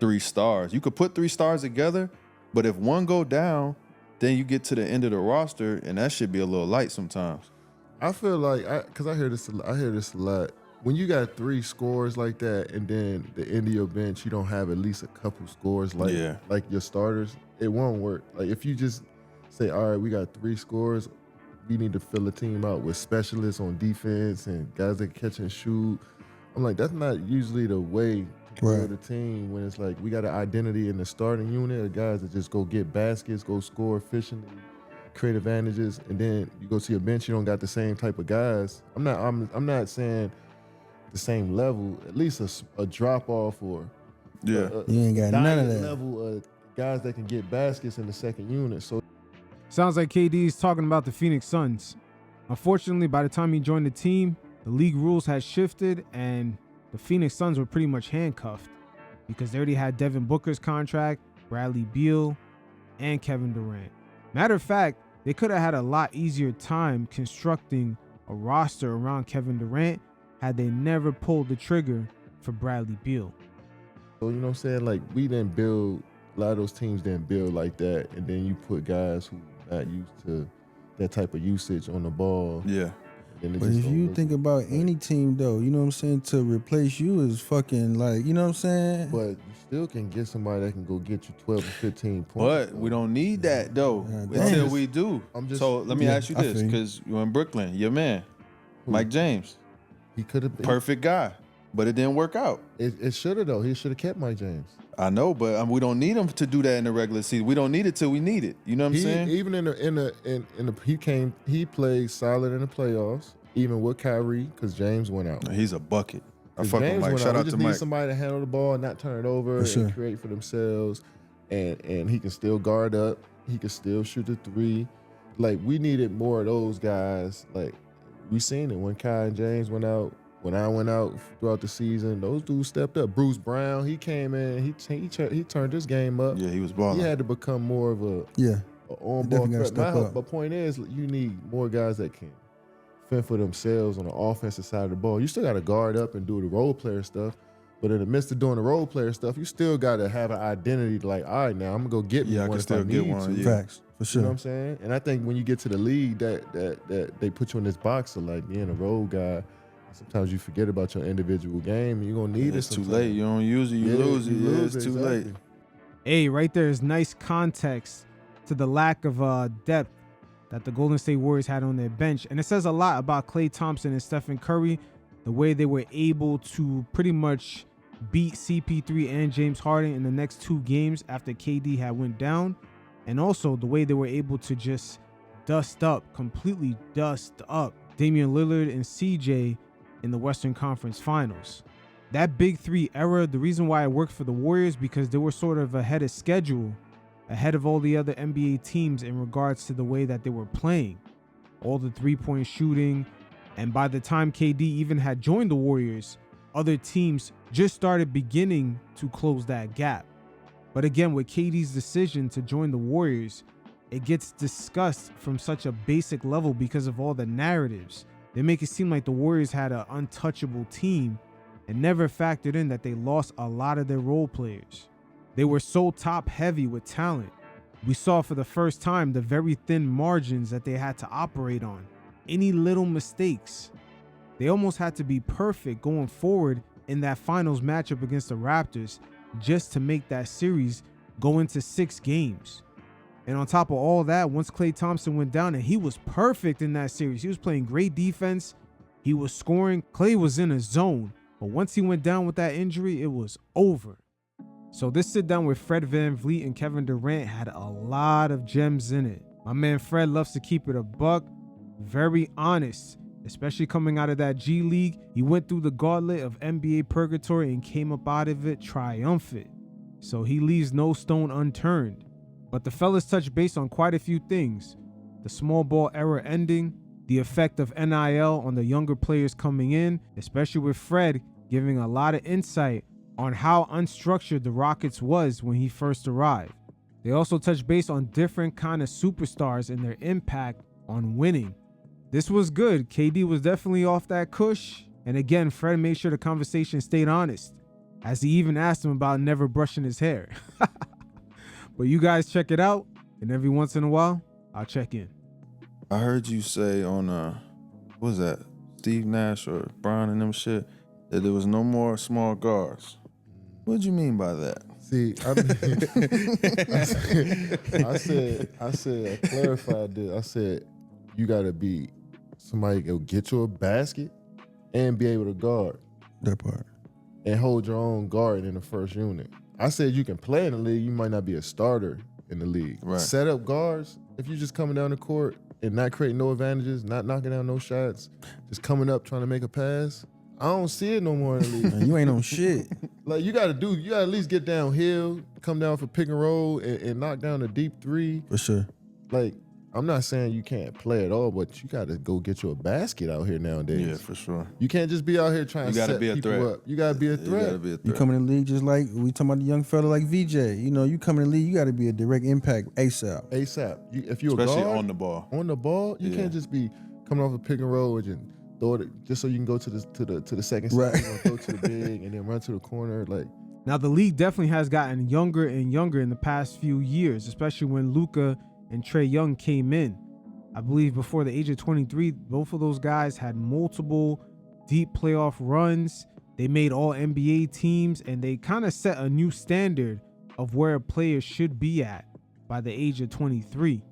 3 stars. You could put 3 stars together, but if one go down, then you get to the end of the roster, and that should be a little light sometimes.
I feel like, because I hear this a lot. When you got 3 scores like that, and then the end of your bench, you don't have at least a couple scores like your starters, it won't work. Like if you just say, all right, we got 3 scores, we need to fill the team out with specialists on defense and guys that can catch and shoot. I'm like, that's not usually the way to build a team when it's like we got an identity in the starting unit of guys that just go get baskets, go score efficiently, create advantages, and then you go to your bench, you don't got the same type of guys. I'm not saying the same level, at least a drop off or
you ain't got none of that
level of guys that can get baskets in the second unit. So
sounds like KD is talking about the Phoenix Suns. Unfortunately, by the time he joined the team, the league rules had shifted and the Phoenix Suns were pretty much handcuffed because they already had Devin Booker's contract, Bradley Beal, and Kevin Durant. Matter of fact, they could have had a lot easier time constructing a roster around Kevin Durant had they never pulled the trigger for Bradley Beal.
So, you know what I'm saying? Like, we didn't build, a lot of those teams didn't build like that, and then you put guys who not used to that type of usage on the ball.
Yeah.
But if you think about any team, though, you know what I'm saying, to replace you is fucking like, you know what I'm saying?
But you still can get somebody that can go get you 12 or 15 points.
But we don't need that, though, until we do. So let me ask you this, because you're in Brooklyn, your man, Mike James.
He could have been.
Perfect guy, but it didn't work out.
It should have, though. He should have kept Mike James.
I know, but we don't need him to do that in the regular season. We don't need it till we need it. You know what I'm saying?
Even he played solid in the playoffs, even with Kyrie, because James went out.
He's a bucket. I fuck with
James
Mike.
went
Shout
out.
out
We
to
just
Mike.
need somebody to handle the ball and not turn it over and create for themselves. And he can still guard up. He can still shoot the 3. Like, we needed more of those guys. Like, we seen it when Kai and James went out. When I went out throughout the season, those dudes stepped up. Bruce Brown, he came in, he turned his game up.
Yeah, he was balling.
He had to become more of a on-ball
Definitely gotta
threat.
step up.
My point is, you need more guys that can fend for themselves on the offensive side of the ball. You still got to guard up and do the role player stuff, but in the midst of doing the role player stuff, you still got to have an identity. Like, all right, now I'm gonna go get me
Yeah, I
one
can
if
still
I
get
need
one,
to.
yeah.
Facts, for
You
sure.
know what I'm saying? And I think when you get to the league, that they put you in this box of like being a role guy. Sometimes you forget about your individual game. You're gonna need it.
It's too
sometimes.
late. You don't use it, you lose it. Yeah, it's too late.
exactly.
Hey, right there is nice context to the lack of depth that the Golden State Warriors had on their bench. And it says a lot about Klay Thompson and Stephen Curry, the way they were able to pretty much beat CP3 and James Harden in the next 2 games after KD had went down. And also the way they were able to just completely dust up Damian Lillard and CJ in the Western Conference Finals. That Big 3 era, the reason why it worked for the Warriors, because they were sort of ahead of schedule, ahead of all the other NBA teams in regards to the way that they were playing. All the 3-point shooting, and by the time KD even had joined the Warriors, other teams just started beginning to close that gap. But again, with KD's decision to join the Warriors, it gets discussed from such a basic level because of all the narratives. They make it seem like the Warriors had an untouchable team and never factored in that they lost a lot of their role players. They were so top heavy with talent. We saw for the first time the very thin margins that they had to operate on. Any little mistakes, they almost had to be perfect going forward in that finals matchup against the Raptors just to make that series go into 6 games. And on top of all that, once Klay Thompson went down, and he was perfect in that series. He was playing great defense. He was scoring. Klay was in a zone. But once he went down with that injury, it was over. So this sit down with Fred VanVleet and Kevin Durant had a lot of gems in it. My man Fred loves to keep it a buck. Very honest, especially coming out of that G League. He went through the gauntlet of NBA purgatory and came up out of it triumphant. So he leaves no stone unturned. But the fellas touch base on quite a few things. The small ball era ending, the effect of NIL on the younger players coming in, especially with Fred giving a lot of insight on how unstructured the Rockets was when he first arrived. They also touch base on different kind of superstars and their impact on winning. This was good. KD was definitely off that cush. And again, Fred made sure the conversation stayed honest, as he even asked him about never brushing his hair. But you guys check it out, and every once in a while, I'll check in.
I heard you say on what was that, Steve Nash or Brian and them shit, that there was no more small guards. What'd you mean by that?
See, I said, I clarified this. I said, you gotta be somebody who'll get you a basket and be able to guard.
That part.
And hold your own guard in the first unit. I said you can play in the league, you might not be a starter in the league.
Right.
Set up guards, if you're just coming down the court and not creating no advantages, not knocking down no shots, just coming up trying to make a pass, I don't see it no more in the league.
Man, you ain't on shit.
Like you gotta at least get downhill, come down for pick and roll and knock down a deep 3.
For sure.
Like, I'm not saying you can't play at all, but you gotta go get you a basket out here nowadays.
Yeah, for sure.
You can't just be out here trying to set people up. You gotta be a threat.
You gotta be a threat.
You come in the league just like we talking about the young fella like VJ. You know, you come in the league, you got to be a direct impact ASAP.
If you're
Especially
a guard,
on the ball.
On the ball, you can't just be coming off a pick and roll and just throw it just so you can go to the second side,
Right.
throw to the big and then run to the corner. Like,
Now, the league definitely has gotten younger and younger in the past few years, especially when Luka and Trae Young came in. I believe before the age of 23, both of those guys had multiple deep playoff runs. They made all NBA teams, and they kind of set a new standard of where a player should be at by the age of 23.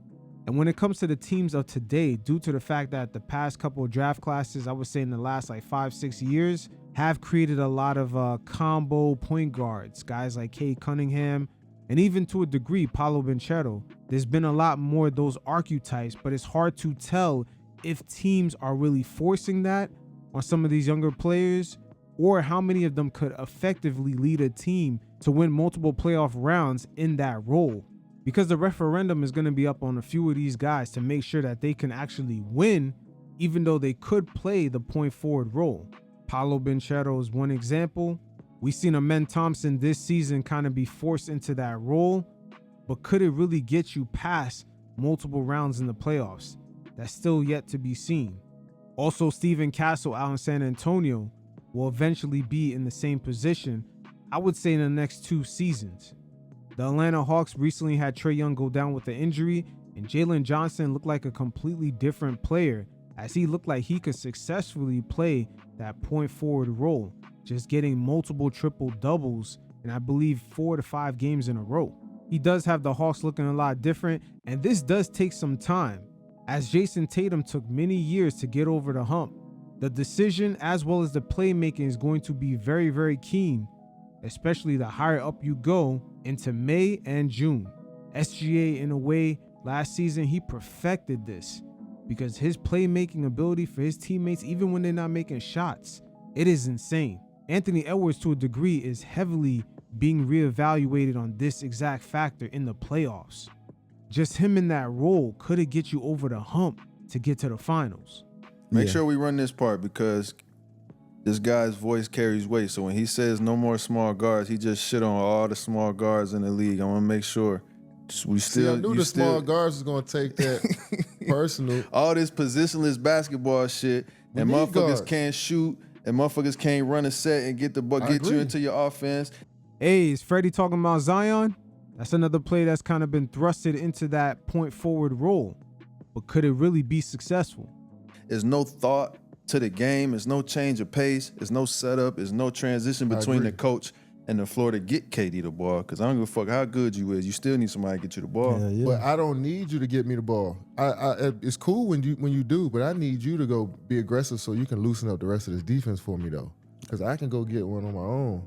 And when it comes to the teams of today, due to the fact that the past couple of draft classes, I would say in the last like 5-6 years, have created a lot of combo point guards, guys like Cade Cunningham, and even to a degree, Paolo Banchero. There's been a lot more of those archetypes, but it's hard to tell if teams are really forcing that on some of these younger players, or how many of them could effectively lead a team to win multiple playoff rounds in that role. Because the referendum is going to be up on a few of these guys to make sure that they can actually win, even though they could play the point forward role. Paolo Banchero is one example. We've seen Amen Thompson this season kind of be forced into that role, but could it really get you past multiple rounds in the playoffs. That's still yet to be seen. Also, Steven Castle out in San Antonio will eventually be in the same position, I would say, in the next 2 seasons. The Atlanta Hawks recently had Trae Young go down with an injury, and Jalen Johnson looked like a completely different player, as he looked like he could successfully play that point forward role, just getting multiple triple doubles in I believe 4 to 5 games in a row. He does have the Hawks looking a lot different, and this does take some time, as Jason Tatum took many years to get over the hump. The decision as well as the playmaking is going to be very, very keen, especially the higher up you go into May and June. SGA, in a way, last season he perfected this, because his playmaking ability for his teammates, even when they're not making shots, it is insane. Anthony Edwards, to a degree, is heavily being reevaluated on this exact factor in the playoffs. Just him in that role could it get you over the hump to get to the finals.
Make sure we run this part, because this guy's voice carries weight. So when he says no more small guards, he just shit on all the small guards in the league. I want to make sure we still.
I knew the small guards was gonna take that personal.
All this positionless basketball shit, and motherfuckers
guards.
can't shoot, and motherfuckers can't run a set and get the ball, get you into your offense.
Hey, is Freddie talking about Zion? That's another play that's kind of been thrusted into that point forward role. But could it really be successful?
There's no thought to the game. There's no change of pace. There's no setup. There's no transition between the coach and the floor to get KD the ball. Because I don't give a fuck how good you is. You still need somebody to get you the ball.
But I don't need you to get me the ball. It's cool when you do, but I need you to go be aggressive so you can loosen up the rest of this defense for me, though. Because I can go get one on my own.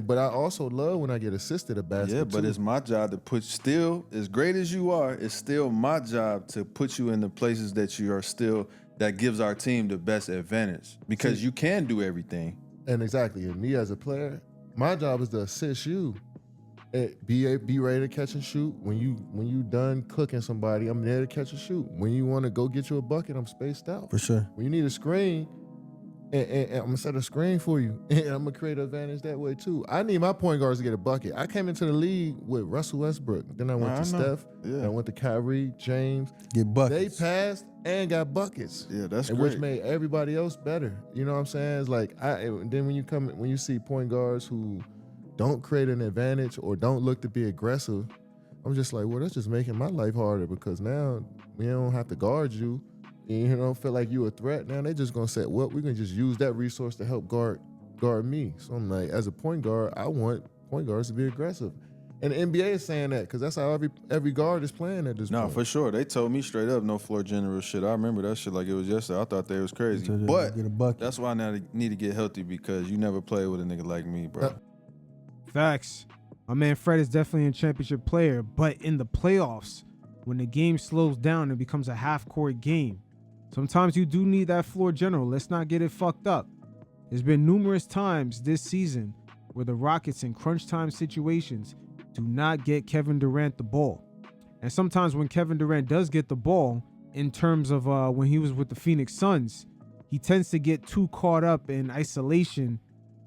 But I also love when I get assisted a basket.
Yeah, but it's my job to put, still, as great as you are, it's still my job to put you in the places that you are still, that gives our team the best advantage. Because you can do everything.
And exactly, and me as a player, my job is to assist you. Be ready to catch and shoot. When you done cooking somebody, I'm there to catch and shoot. When you want to go get you a bucket, I'm spaced out.
For sure.
When you need a screen, and I'm gonna set a screen for you, and I'm gonna create an advantage that way too. I need my point guards to get a bucket. I came into the league with Russell Westbrook, then I went to Steph, then I went to Kyrie, James.
Get buckets.
They passed and got buckets.
Yeah, that's
great. Which made everybody else better. You know what I'm saying? It's like then when you see point guards who don't create an advantage or don't look to be aggressive, I'm just like, well, that's just making my life harder, because now we don't have to guard you. You don't feel like you a threat. Now they just gonna say, well, we're gonna just use that resource to help guard me. So I'm like, as a point guard, I want point guards to be aggressive. And the NBA is saying that because that's how every guard is playing at this point.
No, for sure. They told me straight up, no floor general shit. I remember that shit like it was yesterday. I thought they was crazy. But that's why I now need to get healthy, because you never play with a nigga like me, bro.
Facts. My man Fred is definitely a championship player, but in the playoffs, when the game slows down and becomes a half-court game, sometimes you do need that floor general. Let's not get it fucked up. There's been numerous times this season where the Rockets in crunch time situations do not get Kevin Durant the ball. And sometimes when Kevin Durant does get the ball, in terms of when he was with the Phoenix Suns, he tends to get too caught up in isolation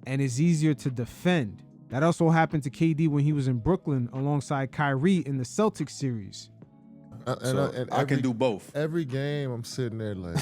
and is easier to defend. That also happened to KD when he was in Brooklyn alongside Kyrie in the Celtics series.
I can do both.
Every game, I'm sitting there like,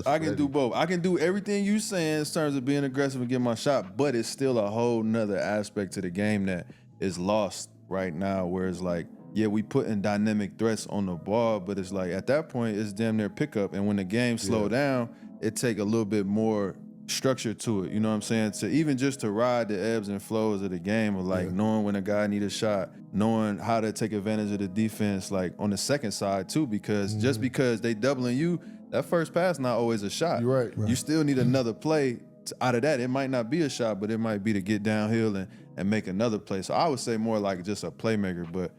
I can do both. I can do everything you saying in terms of being aggressive and getting my shot, but it's still a whole nother aspect to the game that is lost right now, where it's like, yeah, we putting dynamic threats on the ball, but it's like at that point, it's damn near pickup. And when the game slow down, it take a little bit more structure to it, you know what I'm saying? To even just to ride the ebbs and flows of the game, of like knowing when a guy need a shot, knowing how to take advantage of the defense, like on the second side too, because just because they doubling you, that first pass not always a shot.
You're right.
You still need another play out of that. It might not be a shot, but it might be to get downhill and make another play. So I would say more like just a playmaker. But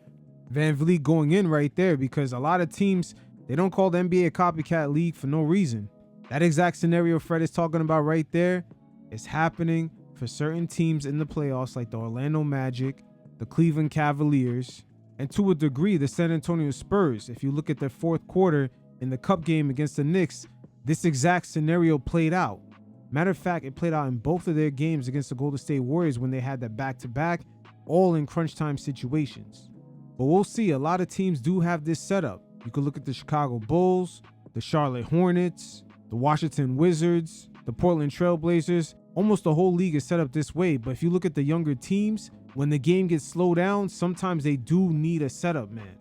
VanVleet going in right there, because a lot of teams, they don't call the NBA a copycat league for no reason. That exact scenario Fred is talking about right there is happening for certain teams in the playoffs, like the Orlando Magic, the Cleveland Cavaliers, and to a degree, the San Antonio Spurs. If you look at their fourth quarter in the Cup game against the Knicks, this exact scenario played out. Matter of fact, it played out in both of their games against the Golden State Warriors when they had that back-to-back, all in crunch time situations. But we'll see. A lot of teams do have this setup. You could look at the Chicago Bulls, the Charlotte Hornets, the Washington Wizards, the Portland Trailblazers. Almost the whole league is set up this way. But if you look at the younger teams, when the game gets slowed down, sometimes they do need a setup, man.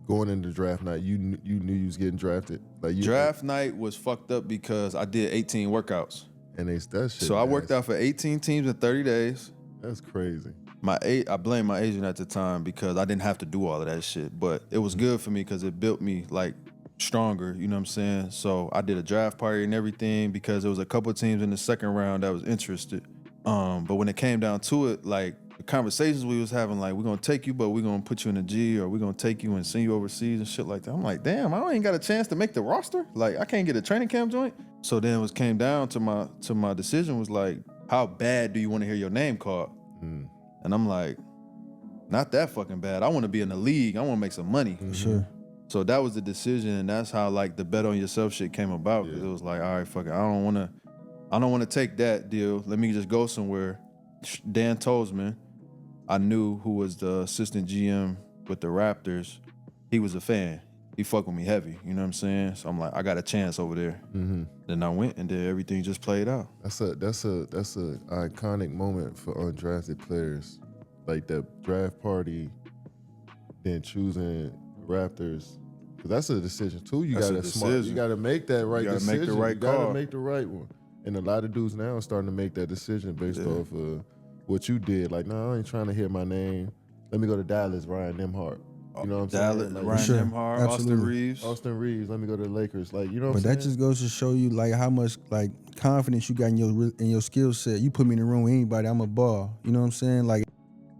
Going into draft night, you knew you was getting drafted.
Draft night was fucked up because I did 18 workouts.
And that shit.
So I worked out for 18 teams in 30 days.
That's crazy.
I blame my agent at the time because I didn't have to do all of that shit. But it was good for me because it built me like stronger, you know what I'm saying? So I did a draft party and everything because there was a couple of teams in the second round that was interested. But when it came down to it, like the conversations we was having, like, we're gonna take you, but we're gonna put you in the G, or we're gonna take you and send you overseas and shit like that. I'm like, damn, I ain't got a chance to make the roster. Like, I can't get a training camp joint. So then it came down to my decision was like, how bad do you want to hear your name called? And I'm like, not that fucking bad. I want to be in the league. I want to make some money.
For sure.
So that was the decision, and that's how like the bet on yourself shit came about. It was like, all right, fuck it. I don't want to take that deal. Let me just go somewhere. Dan Tolzman, I knew, who was the assistant GM with the Raptors. He was a fan. He fucked with me heavy. You know what I'm saying? So I'm like, I got a chance over there. Then I went, and then everything just played out.
That's a iconic moment for undrafted players, like the draft party, then choosing Raptors. Because that's a decision too. You got to make that right decision.
Make the right
you
call.
got to make the right one. And a lot of dudes now are starting to make that decision based off of what you did. Like, no, I ain't trying to hear my name. Let me go to Dallas, Ryan Nembhard. You know what I'm saying? Like,
Ryan Nembhard, Austin Reeves.
Let me go to the Lakers. Like, you know what
But
I'm saying?
that just goes to show you like how much like confidence you got in your skill set. You put me in the room with anybody, I'm a ball. You know what I'm saying? Like,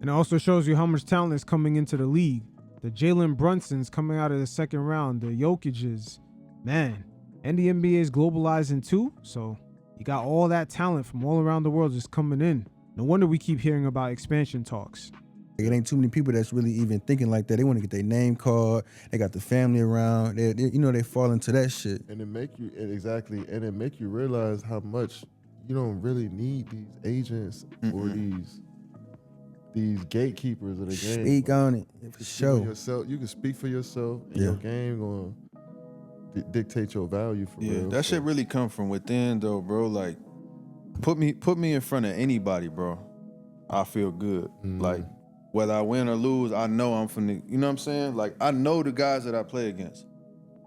and it also shows you how much talent is coming into the league. The Jalen Brunsons coming out of the second round, the Jokic's, man. And the NBA is globalizing too, so you got all that talent from all around the world just coming in. No wonder we keep hearing about expansion talks.
It ain't too many people that's really even thinking like that. They want to get their name called. They got the family around. They fall into that shit.
And it make you realize how much you don't really need these agents or these gatekeepers of the game.
Speak on it for sure.
You can speak for yourself, and your game gonna dictate your value for real.
That shit really come from within though, bro. Like, put me in front of anybody, bro. I feel good. Like, whether I win or lose, I know I'm finna, you know what I'm saying? Like, I know the guys that I play against.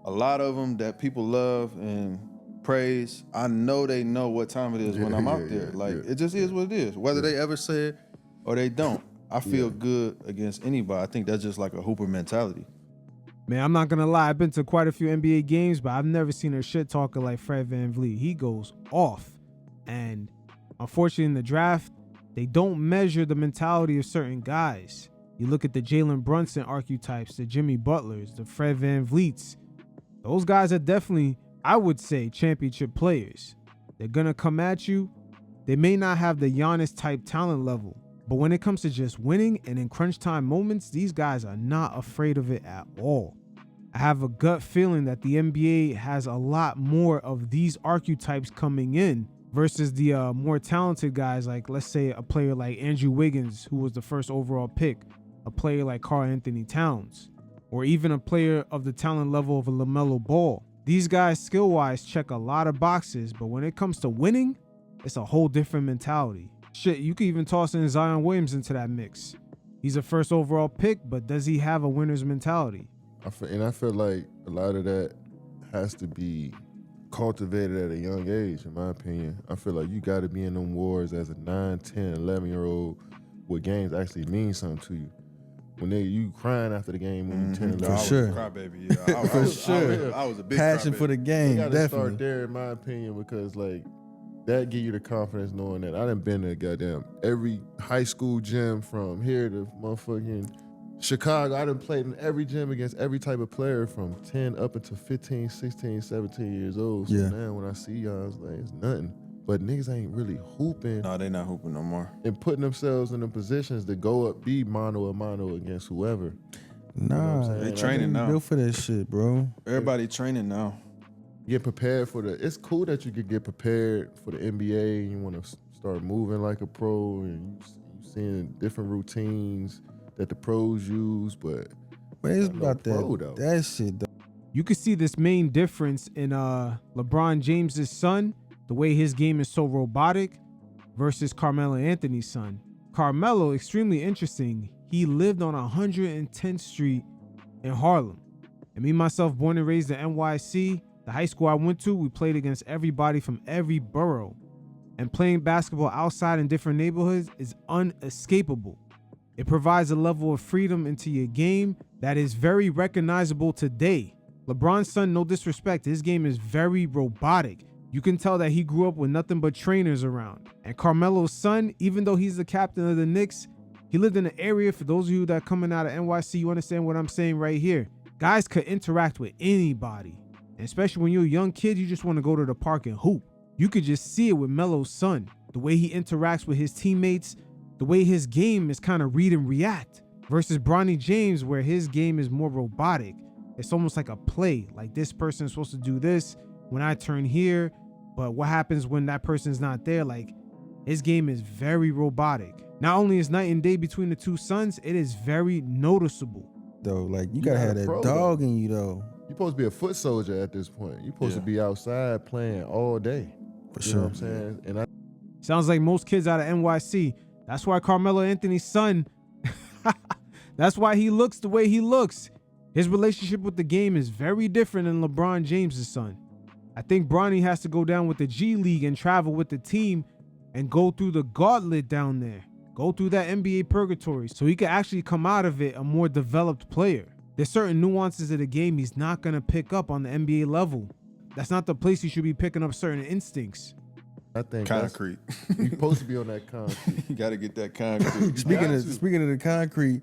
A lot of them that people love and praise, I know they know what time it is when I'm out there. It just is what it is. Whether they ever say it or they don't, I feel good against anybody. I think that's just like a hooper mentality.
Man, I'm not gonna lie, I've been to quite a few NBA games, but I've never seen a shit talker like Fred VanVleet. He goes off. And unfortunately in the draft, they don't measure the mentality of certain guys. You look at the Jalen Brunson archetypes, the Jimmy Butlers, the Fred VanVleets. Those guys are definitely, I would say, championship players. They're gonna come at you. They may not have the Giannis type talent level, but when it comes to just winning and in crunch time moments, these guys are not afraid of it at all. I have a gut feeling that the NBA has a lot more of these archetypes coming in versus the more talented guys, like let's say a player like Andrew Wiggins, who was the first overall pick, a player like Karl Anthony Towns, or even a player of the talent level of a LaMelo Ball. These guys skill-wise check a lot of boxes, but when it comes to winning, it's a whole different mentality. Shit, you could even toss in Zion Williams into that mix. He's a first overall pick, but does he have a winner's mentality?
I feel like a lot of that has to be cultivated at a young age, in my opinion. I feel like you got to be in them wars as a 9, 10, 11-year-old where games actually mean something to you. When you crying after the game when you 10 and 11.
For sure. Crybaby, yeah.
For sure.
I was a big
passion
crybaby.
for the game,
You got to
definitely.
start there, in my opinion, because like that give you the confidence knowing that I done been to goddamn every high school gym from here to motherfucking Chicago. I done played in every gym against every type of player from 10 up until 15, 16, 17 years old. So now when I see y'all, it's like, it's nothing. But niggas ain't really hooping.
No, they not hooping no more.
And putting themselves in the positions to go up, be mano a mano against whoever.
Nah,
They training now.
Built for that shit, bro.
Everybody training now.
Get prepared for it's cool that you could get prepared for the NBA and you want to start moving like a pro and you seeing different routines that the pros use, but
it's
not
about
no pro,
that
though.
that shit though.
You could see this main difference in LeBron James's son, the way his game is so robotic, versus Carmelo Anthony's son. Carmelo, extremely interesting. He lived on 110th Street in Harlem. And me, myself, born and raised in NYC, the high school I went to, we played against everybody from every borough. And playing basketball outside in different neighborhoods is unescapable. It provides a level of freedom into your game that is very recognizable today. LeBron's son, no disrespect, his game is very robotic. You can tell that he grew up with nothing but trainers around. And Carmelo's son, even though he's the captain of the Knicks, he lived in an area, for those of you that are coming out of NYC, you understand what I'm saying right here. Guys could interact with anybody. And especially when you're a young kid, you just want to go to the park and hoop. You could just see it with Melo's son. The way he interacts with his teammates, the way his game is kind of read and react. Versus Bronny James, where his game is more robotic. It's almost like a play. Like, this person is supposed to do this when I turn here. But what happens when that person's not there? Like, his game is very robotic. Not only is night and day between the two sons, it is very noticeable.
Though, like, you gotta have that
pro,
dog
though.
in you though.
You're supposed to be a foot soldier at this point. You're supposed to be outside playing all day.
For
You
sure.
know what I'm saying? And
Sounds like most kids out of NYC. That's why Carmelo Anthony's son, that's why he looks the way he looks. His relationship with the game is very different than LeBron James' son. I think Bronny has to go down with the G League and travel with the team and go through the gauntlet down there. Go through that NBA purgatory so he can actually come out of it a more developed player. There's certain nuances of the game he's not going to pick up on the NBA level. That's not the place you should be picking up certain instincts.
I think
Concrete.
You're supposed to be on that concrete.
You got to get that concrete.
Speaking of the concrete,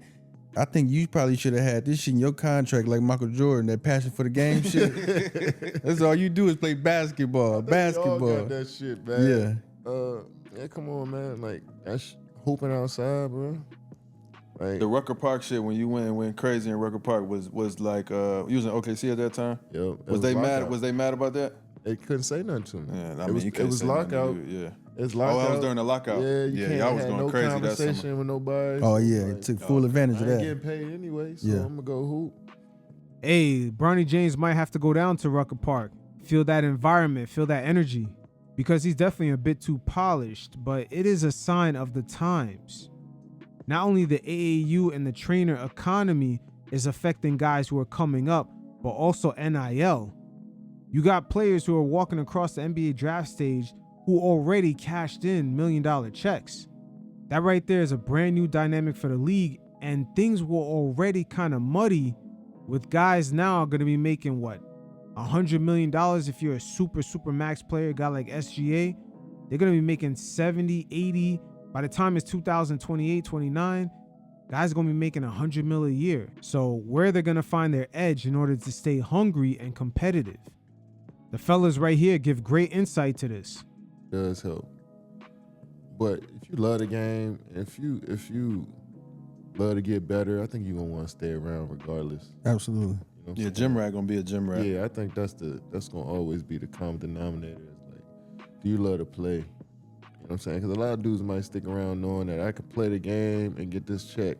I think you probably should have had this shit in your contract, like Michael Jordan, that passion for the game shit. That's all you do is play basketball.
We all
Basketball.
got that shit, man.
Yeah.
Yeah, come on, man. Like, that's hooping outside, bro. Like,
The Rucker Park shit, when you went crazy in Rucker Park, was like you was in OKC at that time.
Yo,
Was they mad? Was they mad about that?
They couldn't say nothing to me.
Yeah, I
it
mean,
was,
you
it
couldn't
was
say nothing to
lockout.
you, yeah.
It's
Oh,
lockout.
that was during the lockout.
Yeah, you can't
y'all was
have
going
no
crazy that
conversation
summer.
with nobody.
Oh
so,
yeah,
like,
it took full advantage
I
of
ain't
that.
getting paid anyway, so
Yeah.
I'm gonna go hoop.
Hey, Bronny James might have to go down to Rucker Park, feel that environment, feel that energy, because he's definitely a bit too polished, but it is a sign of the times. Not only the AAU and the trainer economy is affecting guys who are coming up, but also NIL. You got players who are walking across the NBA draft stage who already cashed in $1 million checks. That right there is a brand new dynamic for the league, and things were already kind of muddy with guys now going to be making what? $100 million if you're a super max player, a guy like SGA. They're going to be making 70, 80. By the time it's 2028, 29, guys are going to be making $100 million a year. So where they're going to find their edge in order to stay hungry and competitive? The fellas right here give great insight to this.
Does help. But if you love the game, if you love to get better, I think you're gonna want to stay around regardless.
Absolutely.
You know what I'm
Yeah, gym rat gonna be a gym rat.
Yeah, I think that's gonna always be the common denominator. Is like, do you love to play? You know what I'm saying? Because a lot of dudes might stick around knowing that I could play the game and get this check.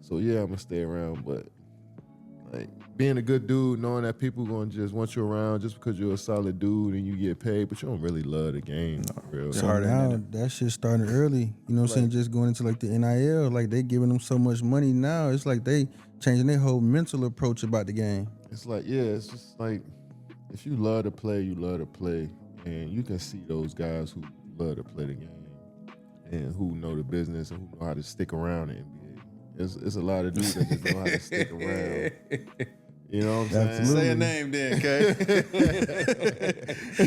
So yeah, I'm gonna stay around. But like being a good dude, knowing that people gonna just want you around just because you're a solid dude and you get paid, but you don't really love the game. For real.
So now that shit started early. You know what I'm saying? Just going into like the NIL, like they giving them so much money now. It's like they changing their whole mental approach about the game.
It's like, yeah, it's just like if you love to play, you love to play. And you can see those guys who love to play the game and who know the business and who know how to stick around in the NBA. It's a lot of dudes that just know how to stick around. You know what I'm saying?
Say a name then, Kay.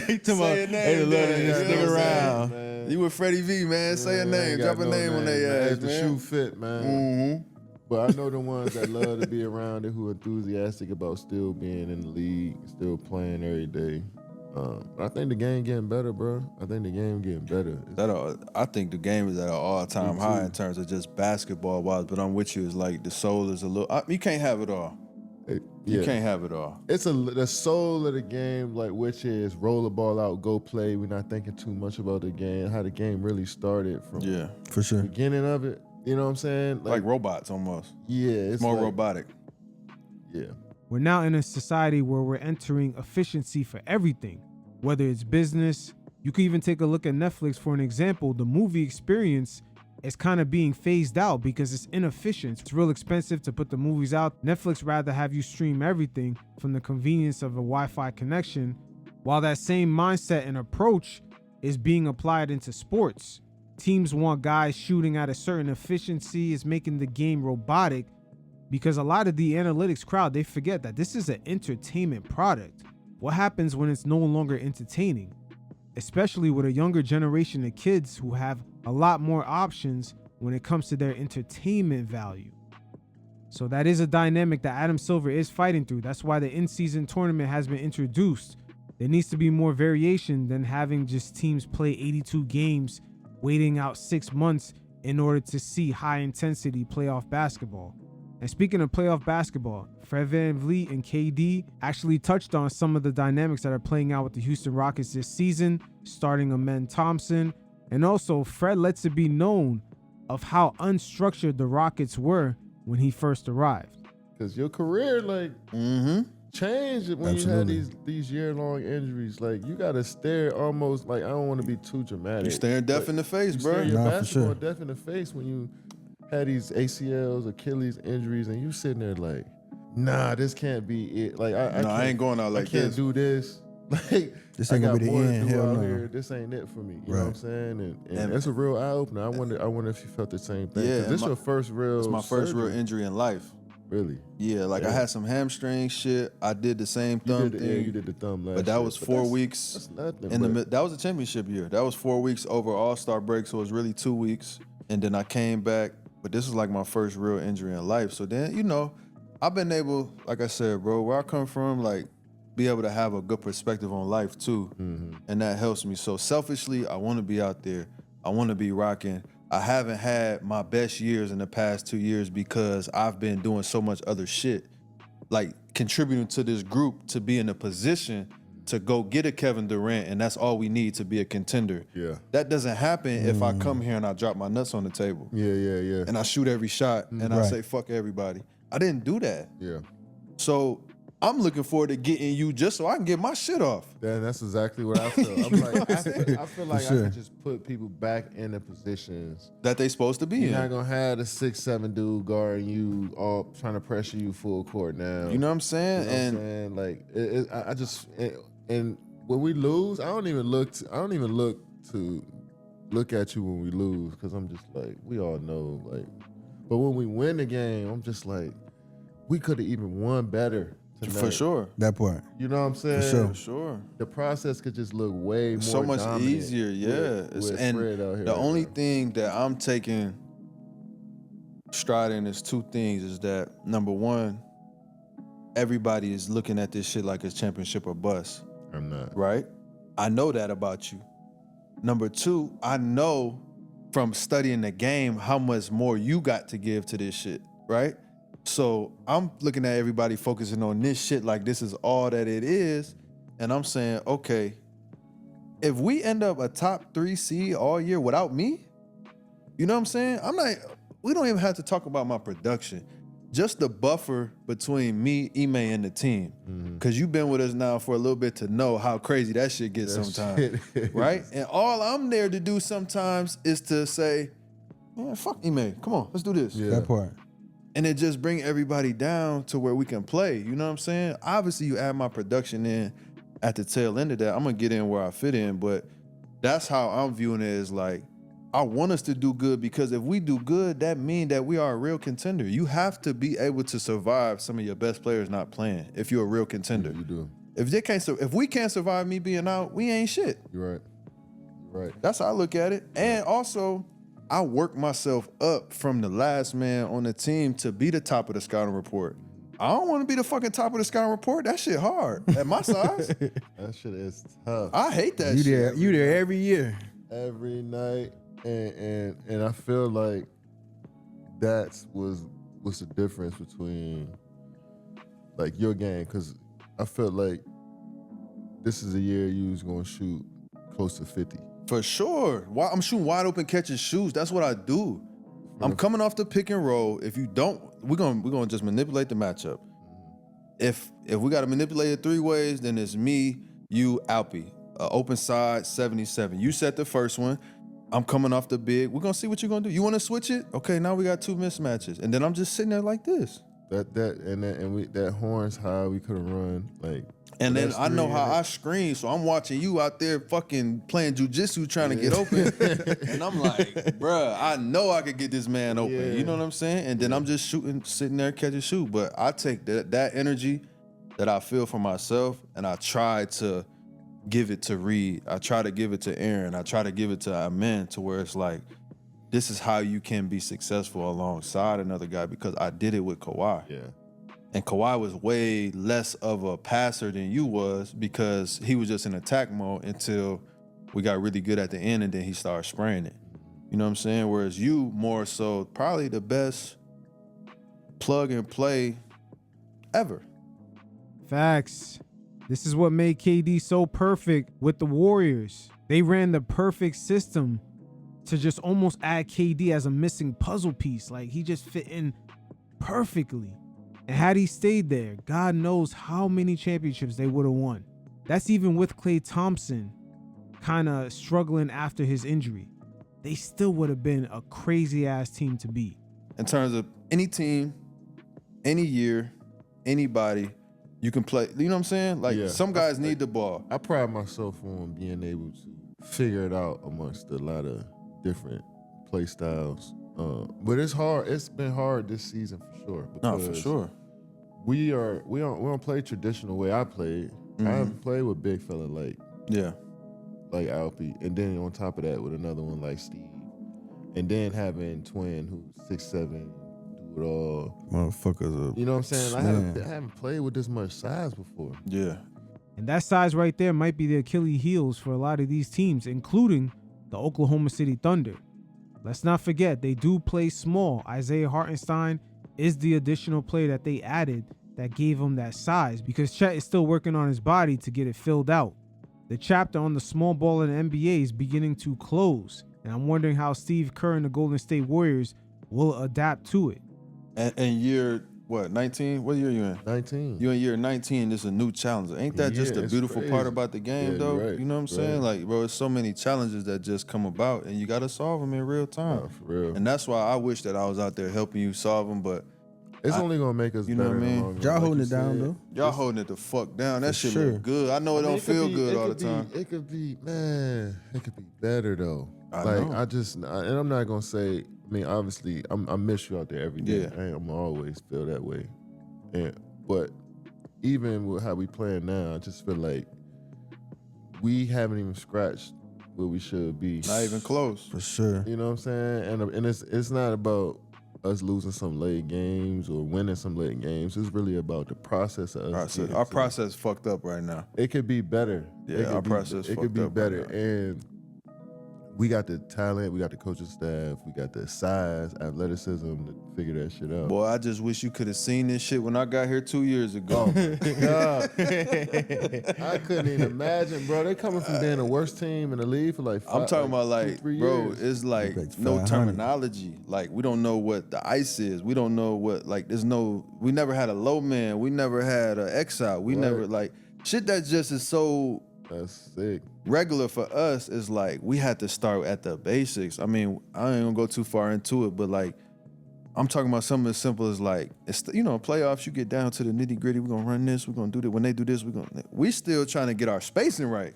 He talking about, hey, love to just stick around.
Man.
You with Freddie V, man. Say a name. Drop a name on their ass,
As the shoe fit, man.
Mm-hmm.
But I know the ones that love to be around it, who are enthusiastic about still being in the league, still playing every day. But I think the game getting better, bro. I think the game getting better.
I think the game is at an all-time high in terms of just basketball-wise, but I'm with you. It's like the soul is a little... you can't have it all. You can't have it all.
It's the soul of the game, like which is roll the ball out, go play. We're not thinking too much about the game, how the game really started from
for sure.
the beginning of it. You know what I'm saying?
Like robots almost.
Yeah, it's
more
like-
robotic.
Yeah.
We're now in a society where we're entering efficiency for everything, whether it's business. You can even take a look at Netflix for an example. The movie experience is kind of being phased out because it's inefficient. It's real expensive to put the movies out. Netflix rather have you stream everything from the convenience of a Wi-Fi connection, while that same mindset and approach is being applied into sports. Teams want guys shooting at a certain efficiency. It's making the game robotic because a lot of the analytics crowd, they forget that this is an entertainment product. What happens when it's no longer entertaining? Especially with a younger generation of kids who have a lot more options when it comes to their entertainment value. So that is a dynamic that Adam Silver is fighting through. That's why the in-season tournament has been introduced. There needs to be more variation than having just teams play 82 games, waiting out 6 months in order to see high-intensity playoff basketball. And speaking of playoff basketball, Fred VanVleet and KD actually touched on some of the dynamics that are playing out with the Houston Rockets this season, starting Amen Thompson. And also, Fred lets it be known of how unstructured the Rockets were when he first arrived.
Because your career, like, changed when
Absolutely.
you had these year-long injuries. Like, you got to stare almost, like, I don't want to be too dramatic.
You staring death
but
in the face,
you
bro.
stare your
Nah, for
basketball
sure.
death in the face when you had these ACLs, Achilles injuries, and you sitting there like, nah, this can't be it. Like, I
No, I ain't going out like
I can't
this.
do this. Like,
This ain't
I
gonna
got
be the
more to
end.
do
Hell
out
no.
here. This ain't it for me. You know what I'm
Right.
saying? And
And-
it's a real eye opener. I wonder if you felt the same thing. 'Cause
Yeah,
this
my-
your first real.
It's my first real
surgery.
injury in life.
Really?
Yeah, like I
Yeah.
had some hamstring shit. I did the same thumb
did,
thing.
yeah, you did the thumb last
But that
year,
was
but
4
that's-
weeks.
that's nothing,
in the
but-
mid, that was a championship year. That was 4 weeks over All-Star break, so it was really 2 weeks. And then I came back. But this was like my first real injury in life. So then, you know, I've been able, like I said, bro, where I come from, like, be able to have a good perspective on life too. And that helps me. So selfishly, I want to be out there. I want to be rocking. I haven't had my best years in the past 2 years because I've been doing so much other shit. Like contributing to this group to be in a position to go get a Kevin Durant, and that's all we need to be a contender.
Yeah.
That doesn't happen if I come here and I drop my nuts on the table.
Yeah.
And I shoot every shot and I
Right.
say fuck everybody. I didn't do that.
Yeah.
So I'm looking forward to getting you just so I can get my shit off.
Yeah, that's exactly what I feel. I'm like, I feel like I
sure.
can just put people back in the positions
that they supposed to be
You're
in.
not gonna have a 6'7" dude guarding you, all trying to pressure you full court now.
You know what I'm saying?
You know what I'm saying? Like, I just and when we lose, I don't even look to look at you when we lose because I'm just like, we all know, like. But when we win the game, I'm just like, we could have even won better tonight.
For sure.
That part.
You know what I'm saying?
sure.
For sure.
The process could just look way more
So much
dominant
easier, yeah.
with
And
Fred out here
the
right
only
now.
thing that I'm taking stride in is two things. Is that number one, everybody is looking at this shit like it's championship or bust.
I'm not.
Right? I know that about you. Number two, I know from studying the game how much more you got to give to this shit, right? So I'm looking at everybody focusing on this shit like this is all that it is. And I'm saying, okay, if we end up a top 3 seed all year without me, you know what I'm saying? We don't even have to talk about my production. Just the buffer between me, Ime, and the team. Because you've been with us now for a little bit to know how crazy that shit gets
That
sometimes.
shit is.
Right? And all I'm there to do sometimes is to say, man, fuck Ime. Come on, let's do this.
That part.
And it just bring everybody down to where we can play. You know what I'm saying? Obviously, you add my production in at the tail end of that. I'm going to get in where I fit in. But that's how I'm viewing it, is like, I want us to do good, because if we do good, that means that we are a real contender. You have to be able to survive some of your best players not playing if you're a real contender.
You do.
If we can't survive me being out, we ain't shit.
You're right. Right.
That's how I look at it. And also, I work myself up from the last man on the team to be the top of the scouting report. I don't want to be the fucking top of the scouting report. That shit hard at my size.
That shit is tough.
I hate that
You
shit.
there? You there every year?
Every night, and I feel like that's was the difference between like your game, because I felt like this is a year you was gonna shoot close to 50.
For sure. I'm shooting wide open catching shoes. That's what I do. I'm coming off the pick and roll. If you don't, we're gonna just manipulate the matchup. If we got to manipulate it 3 ways, then it's me, you, Alpy. Open side 77. You set the first one. I'm coming off the big. We're gonna see what you're gonna do. You want to switch it? Okay, now we got 2 mismatches, and then I'm just sitting there like this.
That horns high. We could have run like.
And then I know how I screen, so I'm watching you out there fucking playing jujitsu trying to get open. And I'm like, bruh, I know I could get this man open.
Yeah.
You know what I'm saying? And then I'm just shooting, sitting there, catch and shoot. But I take that energy that I feel for myself, and I try to give it to Reed. I try to give it to Aaron. I try to give it to Amen, to where it's like, this is how you can be successful alongside another guy, because I did it with Kawhi.
Yeah.
And Kawhi was way less of a passer than you was, because he was just in attack mode until we got really good at the end, and then he started spraying it. You know what I'm saying? Whereas you more so probably the best plug and play ever.
Facts. This is what made KD so perfect with the Warriors. They ran the perfect system to just almost add KD as a missing puzzle piece. Like, he just fit in perfectly. And had he stayed there, God knows how many championships they would have won. That's even with Klay Thompson kind of struggling after his injury. They still would have been a crazy-ass team to beat.
In terms of any team, any year, anybody, you can play. You know what I'm saying? Like, some guys need the ball.
I pride myself on being able to figure it out amongst a lot of different play styles. But it's hard. It's been hard this season for sure.
No, for sure.
We don't play traditional way I played. I haven't played with big fella like Alpy, and then on top of that with another one like Steve, and then having Twin who's 6'7", do it all.
Motherfuckers.
You know what I'm saying? I haven't played with this much size before.
Yeah.
And that size right there might be the Achilles heels for a lot of these teams, including the Oklahoma City Thunder. Let's not forget, they do play small. Isaiah Hartenstein is the additional player that they added that gave him that size, because Chet is still working on his body to get it filled out. The chapter on the small ball in the NBA is beginning to close, and I'm wondering how Steve Kerr and the Golden State Warriors will adapt to it.
And year, what, 19? What year are you in?
19.
You in year 19, this is a new challenge. Ain't that just the beautiful part about the game, though?
Right,
you know what I'm saying? Like, bro, there's so many challenges that just come about, and you got to solve them in real time.
Oh, for real.
And that's why I wish that I was out there helping you solve them, but
it's only going to make us
you know
better.
what I mean? Y'all holding it down, though. Y'all holding it the fuck down. That shit look good. I know it don't feel good all the time.
It could be better, though.
I
know. And I'm not going to say, I mean, obviously, I miss you out there every day.
Yeah.
I'm always feel that way. But even with how we playing now, I just feel like we haven't even scratched where we should be.
Not even close. For sure.
You know what I'm saying? And it's not about us losing some late games or winning some late games. It's really about the process of us.
Our process fucked up right now.
It could be better.
Yeah, our process
it could be
fucked up
better.
right now.
And we got the talent, we got the coaching staff, we got the size, athleticism to figure that shit out.
Boy, I just wish you could have seen this shit when I got here 2 years ago.
Oh my God. I couldn't even imagine, bro. They coming from being the worst team in the league for like
I'm talking about like,
2-3
bro,
years.
it's like no terminology. Like, we don't know what the ice is. We don't know what, like, we never had a low man. We never had an X out. We never, like, shit that just is so
That's sick.
regular for us is like, we had to start at the basics. I mean, I ain't gonna go too far into it, but like, I'm talking about something as simple as like, it's, you know, playoffs, you get down to the nitty gritty. We're gonna run this, we're gonna do that. When they do this, we still trying to get our spacing right.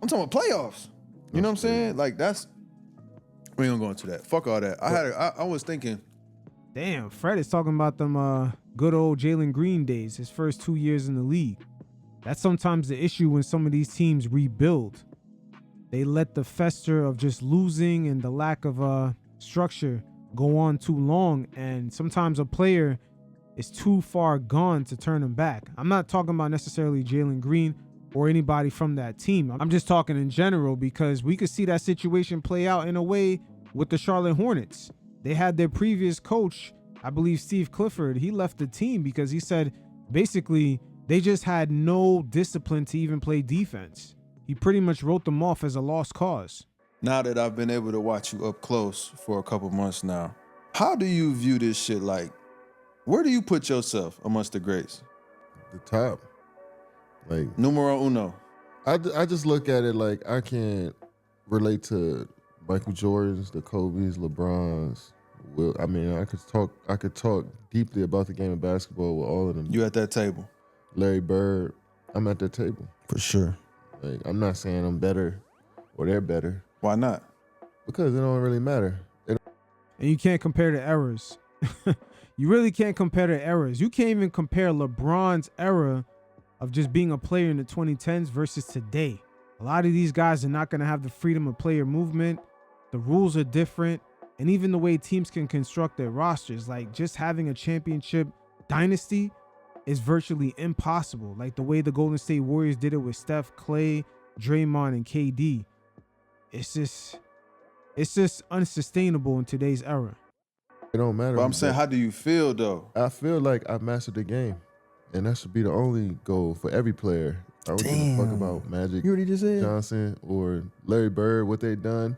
I'm talking about playoffs. You know what I'm saying? Like, that's, we ain't gonna go into that. Fuck all that. I was thinking,
Damn, Fred is talking about them good old Jalen Green days, his first 2 years in the league. That's sometimes the issue when some of these teams rebuild. They let the fester of just losing and the lack of structure go on too long, and sometimes a player is too far gone to turn him back. I'm not talking about necessarily Jalen Green or anybody from that team. I'm just talking in general, because we could see that situation play out in a way with the Charlotte Hornets. They had their previous coach, I believe Steve Clifford, he left the team because he said basically they just had no discipline to even play defense. He pretty much wrote them off as a lost cause.
now that I've been able to watch you up close for a couple months now, How do you view this shit? Like, where do you put yourself amongst the greats?
The top. Like
numero uno.
I just look at it like I can't relate to Michael Jordan's, the Kobe's, LeBron's. I mean, I could talk deeply about the game of basketball with all of them.
You at that table?
Larry Bird, I'm at that table
for sure.
Like, I'm not saying I'm better or they're better.
Why not?
Because it don't really matter.
And you can't compare the eras. You really can't compare the eras. You can't even compare LeBron's era of just being a player in the 2010s versus today. A lot of these guys are not going to have the freedom of player movement. The rules are different. And even the way teams can construct their rosters, like just having a championship dynasty is virtually impossible. Like the way the Golden State Warriors did it with Steph, Clay, Draymond, and KD. It's just unsustainable in today's era.
It don't matter.
But I'm saying, how do you feel though?
I feel like I've mastered the game. And that should be the only goal for every player. I don't give a fuck about Magic Johnson or Larry Bird, what they done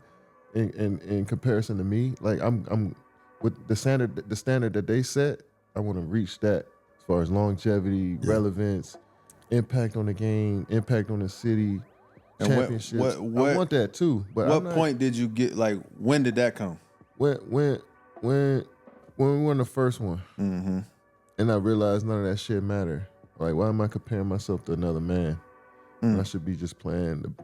in comparison to me. Like I'm with the standard that they set, I want to reach that as far as longevity, relevance, impact on the game, impact on the city,
and
championships. I want that too. But
what point did you get? Like, when did that come?
When we won the first one, and I realized none of that shit matter. Like, why am I comparing myself to another man? I should be just playing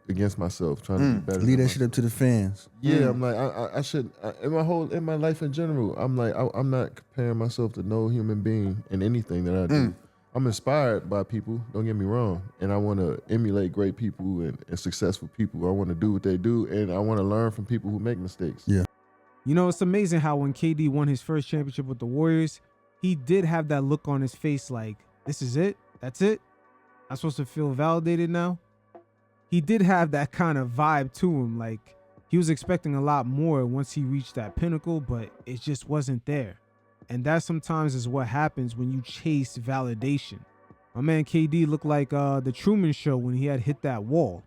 against myself, trying to be better.
Leave that shit up to the fans.
Yeah, I'm like, I should. In my life in general, I'm like, I'm not comparing myself to no human being in anything that I do. I'm inspired by people. Don't get me wrong, and I want to emulate great people and successful people. I want to do what they do, and I want to learn from people who make mistakes.
Yeah.
You know, it's amazing how when KD won his first championship with the Warriors, he did have that look on his face like, this is it? That's it? I'm supposed to feel validated now? He did have that kind of vibe to him. Like, he was expecting a lot more once he reached that pinnacle, but it just wasn't there. And that sometimes is what happens when you chase validation. My man KD looked like the Truman Show when he had hit that wall.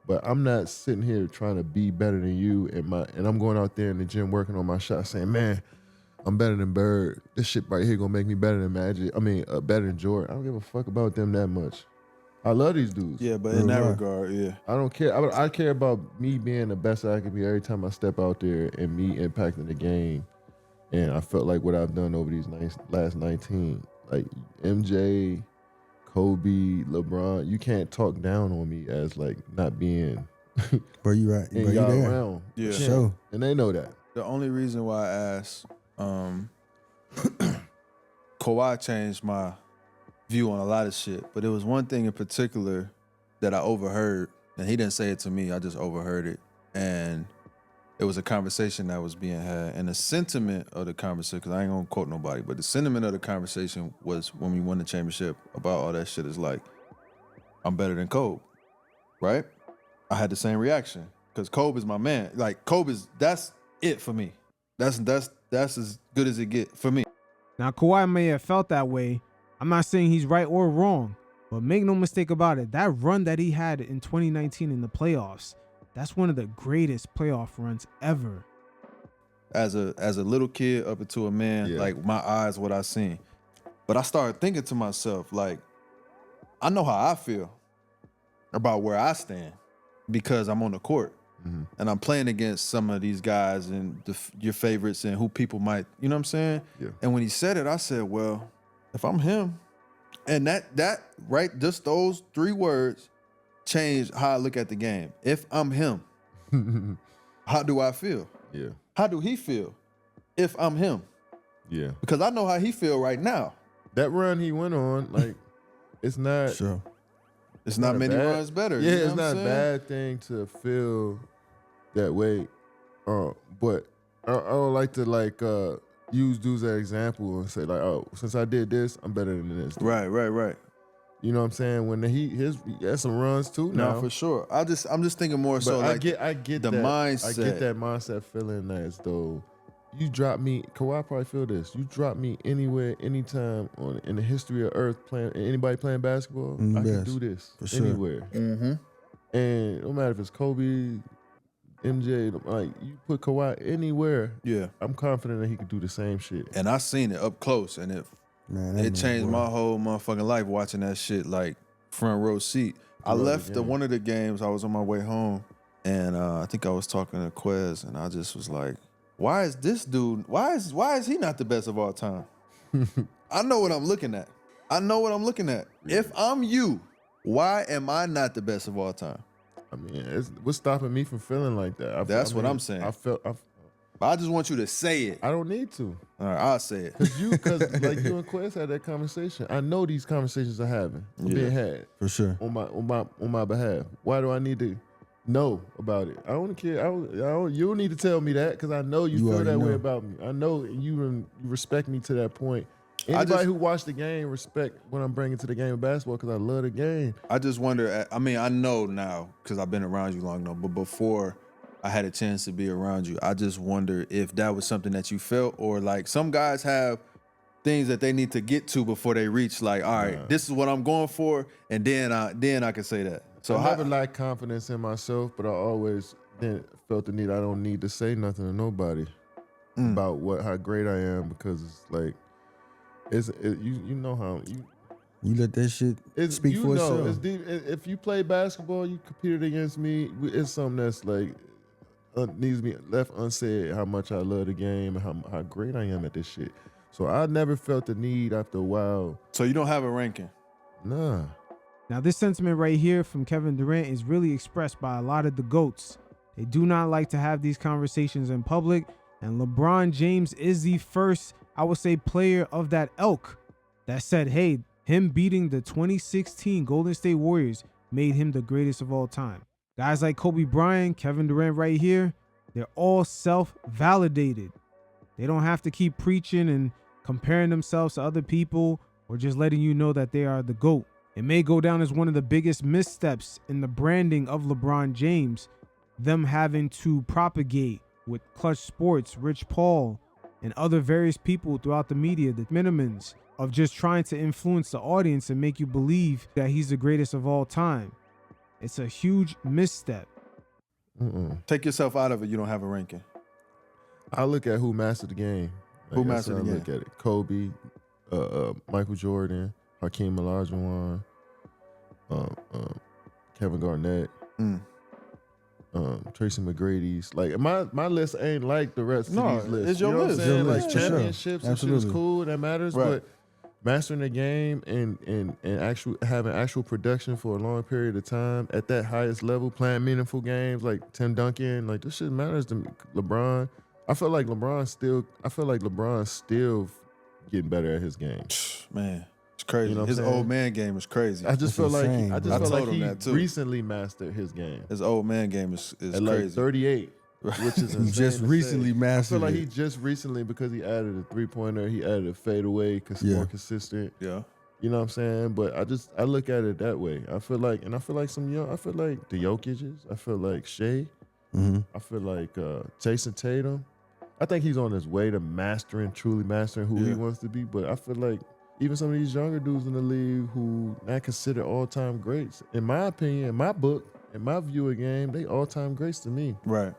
But I'm not sitting here trying to be better than you, and I'm going out there in the gym working on my shot saying, man, I'm better than Bird. This shit right here gonna make me better than Magic. I mean, better than Jordan. I don't give a fuck about them that much. I love these dudes.
Yeah, but in that regard, yeah.
I don't care. I care about me being the best I can be every time I step out there and me impacting the game. And I felt like what I've done over these last 19, like MJ, Kobe, LeBron, you can't talk down on me as like not being
Bro, you right.
in
Bro, you
y'all
there.
realm.
Yeah.
Sure.
And they know that.
The only reason why I asked, Kawhi changed my view on a lot of shit, but there was one thing in particular that I overheard, and he didn't say it to me, I just overheard it. And it was a conversation that was being had. And the sentiment of the conversation, because I ain't gonna quote nobody, but the sentiment of the conversation was when we won the championship about all that shit is like, I'm better than Kobe, right? I had the same reaction because Kobe is my man. Like that's it for me. That's as good as it get for me.
Now, Kawhi may have felt that way. I'm not saying he's right or wrong, but make no mistake about it. That run that he had in 2019 in the playoffs, that's one of the greatest playoff runs ever.
As a little kid up into a man, like my eyes, what I seen. But I started thinking to myself, like, I know how I feel about where I stand because I'm on the court. And I'm playing against some of these guys and your favorites and who people might, you know what I'm saying?
Yeah.
And when he said it, I said, well, if I'm him, and that right, just those 3 words changed how I look at the game. If I'm him, how do I feel?
Yeah.
How do he feel if I'm him?
Yeah.
Because I know how he feel right now.
That run he went on, like, it's not.
Sure.
It's not many runs better.
Yeah,
you know
it's
what I'm
not a
saying?
bad thing to feel that way. But I don't like to use dudes as an example and say like, oh, since I did this, I'm better than this.
Right.
You know what I'm saying? When he has some runs too now.
No, for sure. I'm just thinking more so
But
like
I get
the
that,
mindset.
I get that mindset feeling as though you drop me. Kawhi probably feel this. You drop me anywhere, anytime in the history of Earth anybody playing basketball. I can
Yes,
do this
for sure.
anywhere. And no matter if it's Kobe, MJ, like you put Kawhi anywhere,
Yeah.
I'm confident that he could do the same shit.
And I seen it up close, and it changed my whole motherfucking life watching that shit, like front row seat. I left one of the games. I was on my way home, and I think I was talking to Quez, and I just was like, "Why is this dude? Why is he not the best of all time?" I know what I'm looking at. If I'm you, why am I not the best of all time?
I mean, what's stopping me from feeling like that?
That's what I'm saying. But I just want you to say it.
I don't need to.
All right, I'll say it.
Because like you and Quest had that conversation. I know these conversations are being had
for sure
on my behalf. Why do I need to know about it? I don't care. You don't need to tell me that because I know you feel that way about me. I know you respect me to that point. Anybody who watched the game respect what I'm bringing to the game of basketball because I love the game.
I just wonder. I mean, I know now because I've been around you long enough, but before I had a chance to be around you, I just wonder if that was something that you felt, or like some guys have things that they need to get to before they reach. Like, all right, this is what I'm going for, and then I can say that. So
I never lacked confidence in myself, but I always then felt the need. I don't need to say nothing to nobody about how great I am because it's like. You know how
you let that shit speak for itself.
It's deep. If you play basketball, you competed against me. It's something that's like needs to be left unsaid. How much I love the game and how great I am at this shit. So I never felt the need after a while.
So you don't have a ranking?
Nah.
Now this sentiment right here from Kevin Durant is really expressed by a lot of the GOATs. They do not like to have these conversations in public, and LeBron James is the first, I would say, player of that ilk that said, hey, him beating the 2016 Golden State Warriors made him the greatest of all time. Guys like Kobe Bryant, Kevin Durant right here, they're all self-validated. They don't have to keep preaching and comparing themselves to other people or just letting you know that they are the GOAT. It may go down as one of the biggest missteps in the branding of LeBron James, them having to propagate with Clutch Sports, Rich Paul, and other various people throughout the media, the minimums of just trying to influence the audience and make you believe that he's the greatest of all time. It's a huge misstep.
Take yourself out of it. You don't have a ranking.
I look at who mastered the game.
Who mastered the game?
Look at it. Kobe, Michael Jordan, Hakeem Olajuwon, Kevin Garnett. Tracy McGrady's. Like my list ain't like the rest of these lists.
It's your list.
What I'm saying?
Your
like
list,
championships and shit is cool, that matters, but mastering the game and actual having actual production for a long period of time at that highest level, playing meaningful games like Tim Duncan, like this shit matters to me. LeBron. I feel like LeBron's still getting better at his game.
Man. It's crazy.
You know
his old man game is crazy.
I just feel like he
that too.
recently mastered his game.
His old man game is
at
crazy.
Like 38, which is insane
just
to
recently
say.
mastered.
I feel like
it.
he just recently, because he added a 3-pointer, he added a fadeaway, more consistent.
Yeah.
You know what I'm saying? But I look at it that way. I feel like the Jokic's. I feel like Shea. I feel like Jason Tatum. I think he's on his way to truly mastering who he wants to be. But I feel like even some of these younger dudes in the league who not considered all-time greats, in my opinion, in my book, in my view of game, they all-time greats to me.
Right.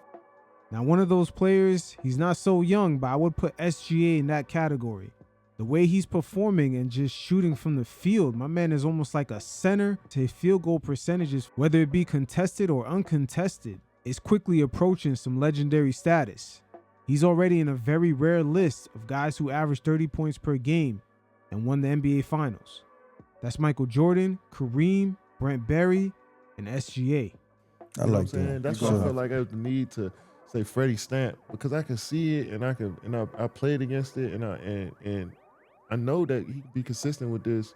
Now, one of those players, he's not so young, but I would put SGA in that category. The way he's performing and just shooting from the field, my man is almost like a center. His field goal percentages, whether it be contested or uncontested, is quickly approaching some legendary status. He's already in a very rare list of guys who average 30 points per game and won the NBA Finals. That's Michael Jordan, Kareem, Brent Berry, and SGA.
I like that. That's why I feel like I have the need to say Freddie Stamp, because I can see it and I played against it and I know that he can be consistent with this.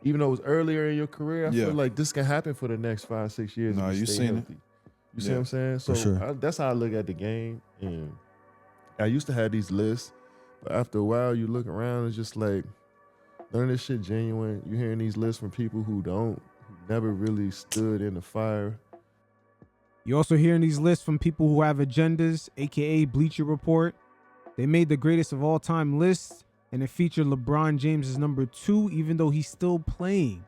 Even though it was earlier in your career, I feel like this can happen for the next 5-6 years.
No, you seen it.
You see what I'm saying? So that's how I look at the game. And I used to have these lists, but after a while, you look around, it's just like, none of this shit genuine. You're hearing these lists from people who never really stood in the fire.
You're also hearing these lists from people who have agendas, aka Bleacher Report. They made the greatest of all time list, and it featured LeBron James as number 2, even though he's still playing.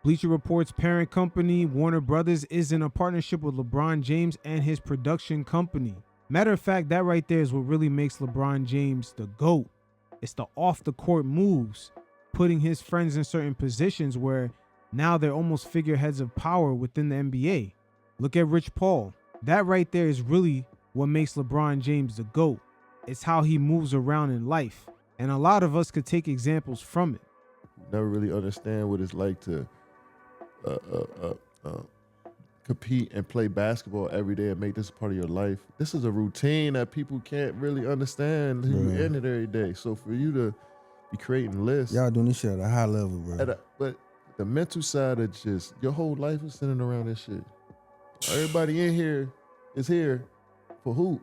Bleacher Report's parent company, Warner Brothers, is in a partnership with LeBron James and his production company. Matter of fact, that right there is what really makes LeBron James the GOAT. It's the off-the-court moves, putting his friends in certain positions where now they're almost figureheads of power within the NBA. Look at Rich Paul. That right there is really what makes LeBron James the GOAT. It's how he moves around in life. And a lot of us could take examples from it.
Never really understand what it's like to compete and play basketball every day and make this a part of your life. This is a routine that people can't really understand who you in it every day. So for you to be creating lists.
Y'all doing this shit at a high level, bro.
But the mental side of just your whole life is centered around this shit. Everybody in here is here for hoop.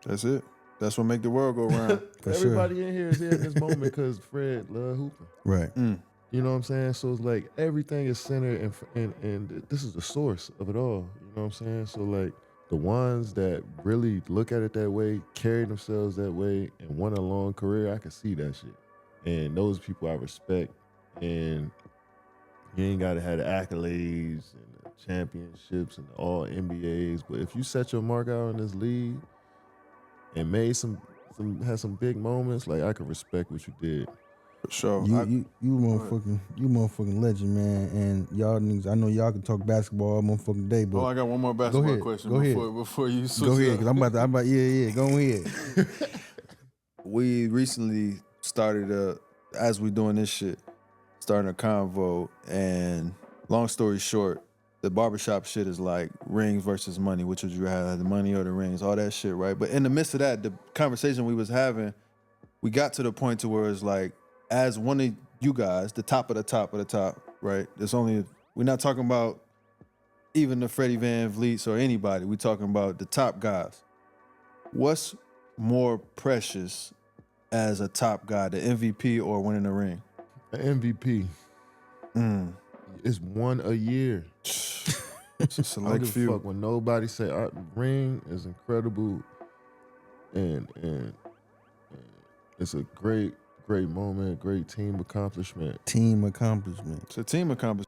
That's it. That's what make the world go round.
Everybody in here is here in this moment because Fred love hooping.
Right.
You know what I'm saying? So it's like everything is centered and this is the source of it all. You know what I'm saying? So like the ones that really look at it that way, carry themselves that way, and want a long career, I can see that shit. And those people I respect. And you ain't gotta have the accolades and the championships and all NBAs. But if you set your mark out in this league and made had some big moments, like I can respect what you did.
For sure.
You motherfucking legend, man. And y'all niggas, I know y'all can talk basketball all motherfucking day, but
I got one more basketball question before you switch.
Go ahead,
up.
because I'm about go ahead.
We recently started as we doing this shit, starting a convo, and long story short, the barbershop shit is like rings versus money. Which would you have, the money or the rings, all that shit, right? But in the midst of that, the conversation we was having, we got to the point to where it's like, as one of you guys, the top of the top of the top, right? We're not talking about even the Freddie VanVleets or anybody. We're talking about the top guys. What's more precious as a top guy, the MVP or winning the ring?
The MVP. It's one a year.
It's a
I
select
don't give a
few.
fuck when nobody say ring is incredible and it's a great moment, great team accomplishment.
It's a team accomplishment.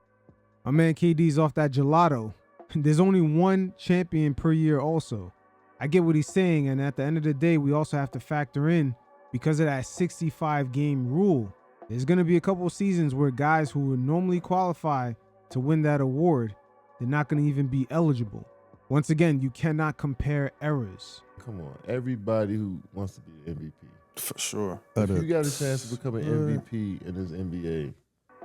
My man KD's off that gelato. There's only one champion per year also. I get what he's saying, and at the end of the day, we also have to factor in, because of that 65-game rule, there's going to be a couple of seasons where guys who would normally qualify to win that award, they're not going to even be eligible. Once again, you cannot compare eras.
Come on, everybody who wants to be an MVP.
For sure.
If you got a chance to become an MVP in this NBA,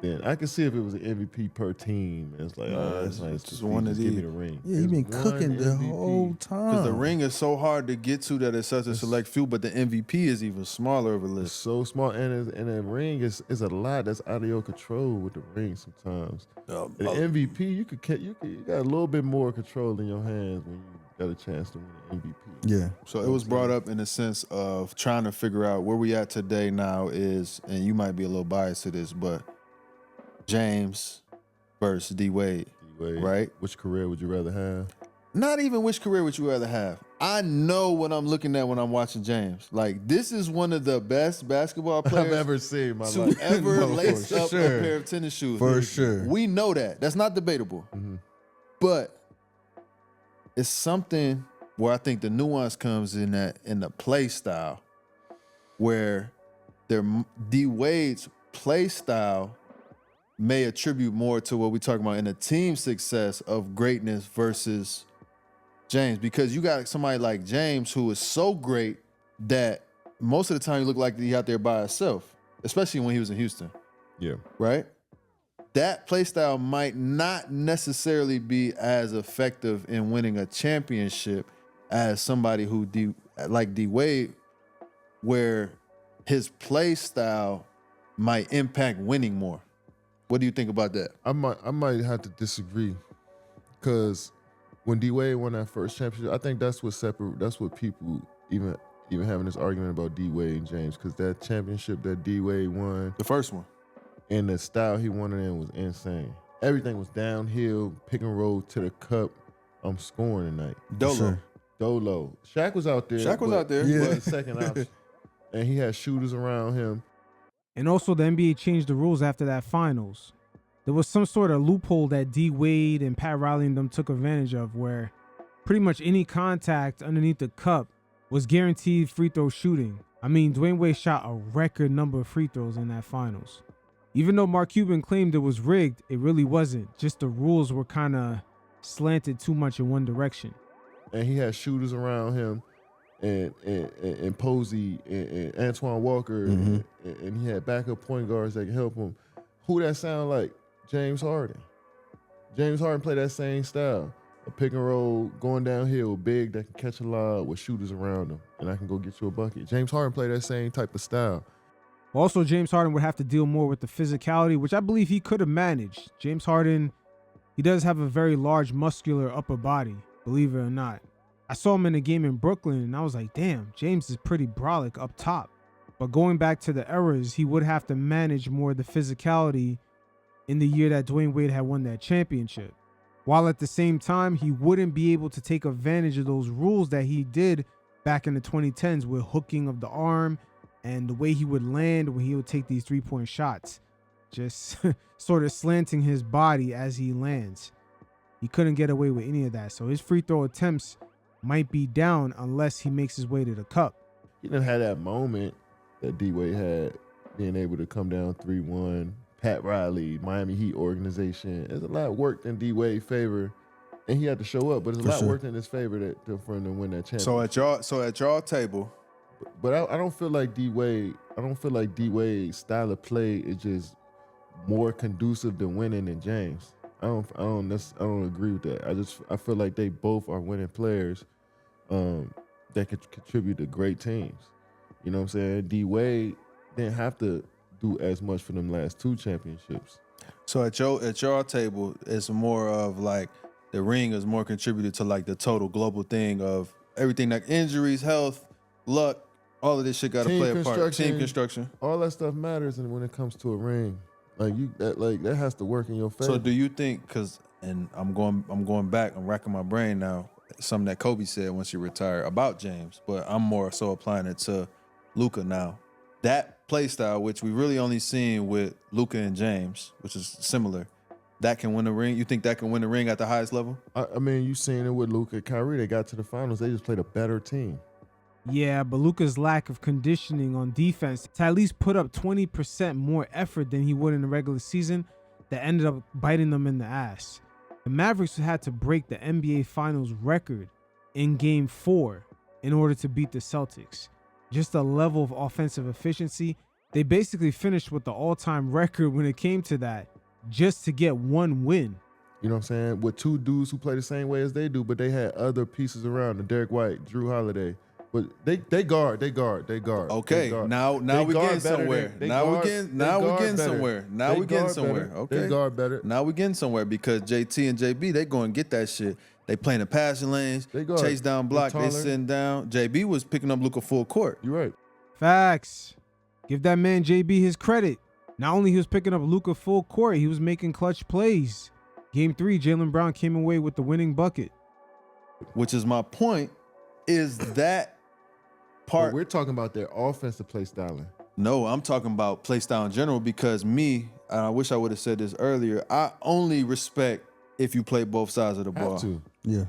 then I can see if it was an MVP per team. It's like, it's nice.
Just one of
give me
these.
the ring.
Yeah, you've been cooking the whole time.
Because the ring is so hard to get to that it's such a select few, but the MVP is even smaller of a
It's
list.
so small, and the ring is a lot that's out of your control with the ring sometimes. The MVP, you got a little bit more control in your hands when you got a chance to win an MVP.
Yeah. So it was brought up in the sense of trying to figure out where we at today now is, and you might be a little biased to this, but James versus D-Wade, right?
Which career would you rather have?
Not even which career would you rather have. I know what I'm looking at when I'm watching James. Like, this is one of the best basketball players
I've ever seen in my
to
life.
ever
No,
lace
for
up
sure.
a pair of tennis shoes.
For sure.
We know that. That's not debatable. But it's something where I think the nuance comes in the play style, where D-Wade's play style may attribute more to what we're talking about in the team success of greatness versus James, because you got somebody like James who is so great that most of the time he looked like he out there by himself, especially when he was in Houston.
Yeah.
Right? That play style might not necessarily be as effective in winning a championship as somebody who like D-Wade, where his play style might impact winning more. What do you think about that?
I might have to disagree, because when D-Wade won that first championship, I think that's what people even having this argument about D-Wade and James, because that championship that D-Wade won,
the first one,
and the style he won it in was insane. Everything was downhill, pick and roll to the cup. I'm scoring tonight. Dolo. Shaq was out there. But second option. And he had shooters around him.
And also the NBA changed the rules after that finals. there was some sort of loophole that D Wade and Pat Riley and them took advantage of, where pretty much any contact underneath the cup was guaranteed free throw shooting. I mean, Dwayne Wade shot a record number of free throws in that finals. Even though Mark Cuban claimed it was rigged, it really wasn't. Just the rules were kind of slanted too much in one direction.
And he had shooters around him, and Posey and Antoine Walker, and he had backup point guards that could help him. Who that sound like? James Harden. James Harden played that same style. A pick and roll, going downhill, big that can catch a lob with shooters around him, and I can go get you a bucket. James Harden played that same type of style.
Also, James Harden would have to deal more with the physicality, which I believe he could have managed. James Harden, he does have a very large muscular upper body, believe it or not. I saw him in a game in Brooklyn, and I was like, damn, James is pretty brolic up top. But going back to the eras, he would have to manage more of the physicality in the year that Dwayne Wade had won that championship. While at the same time, he wouldn't be able to take advantage of those rules that he did back in the 2010s with hooking of the arm and the way he would land when he would take these three-point shots, just sort of slanting his body as he lands. He couldn't get away with any of that. So his free throw attempts might be down unless he makes his way to the cup.
He didn't have that moment that D-Wade had, being able to come down 3-1. Pat Riley, Miami Heat organization. There's a lot of work in D-Wade's favor, and he had to show up. But there's a lot of work in his favor for him to win that championship.
So at y'all table,
but I don't feel like D-Wade. I don't feel like D-Wade's style of play is just more conducive to winning than James. I don't agree with that. I feel like they both are winning players that could contribute to great teams. You know what I'm saying? D-Wade didn't have to do as much for them last two championships.
So at your table, it's more of like the ring is more contributed to like the total global thing of everything, like injuries, health, luck, all of this shit got to play a part. Team construction,
all that stuff matters, and when it comes to a ring, that has to work in your favor.
So do you think? And I'm going back, I'm racking my brain now. Something that Kobe said once he retired about James, but I'm more so applying it to Luka now. That play style, which we really only seen with Luka and James, which is similar, that can win the ring. You think that can win the ring at the highest level?
I mean, you seen it with Luka and Kyrie. They got to the finals. They just played a better team.
Yeah, but Luka's lack of conditioning on defense to at least put up 20% more effort than he would in the regular season, that ended up biting them in the ass. The Mavericks had to break the NBA Finals record in Game 4 in order to beat the Celtics. Just a level of offensive efficiency. They basically finished with the all-time record when it came to that, just to get one win.
You know what I'm saying? With two dudes who play the same way as they do, but they had other pieces around them. Derek White, Drew Holiday. But they guard.
Okay, now
guard
we're getting
better
somewhere.
Now we're getting
somewhere. Okay.
They guard better.
Now we're getting somewhere because JT and JB, they going to get that shit. They playing the passing lanes, chase down block, they sitting down. JB was picking up Luka full court.
You're right.
Facts. Give that man JB his credit. Not only he was picking up Luka full court, he was making clutch plays. Game 3, Jaylen Brown came away with the winning bucket.
Which is my point, is that part.
But we're talking about their offensive play styling.
No, I'm talking about play style in general because me, and I wish I would have said this earlier, I only respect if you play both sides of the ball.
Have to.
Yeah.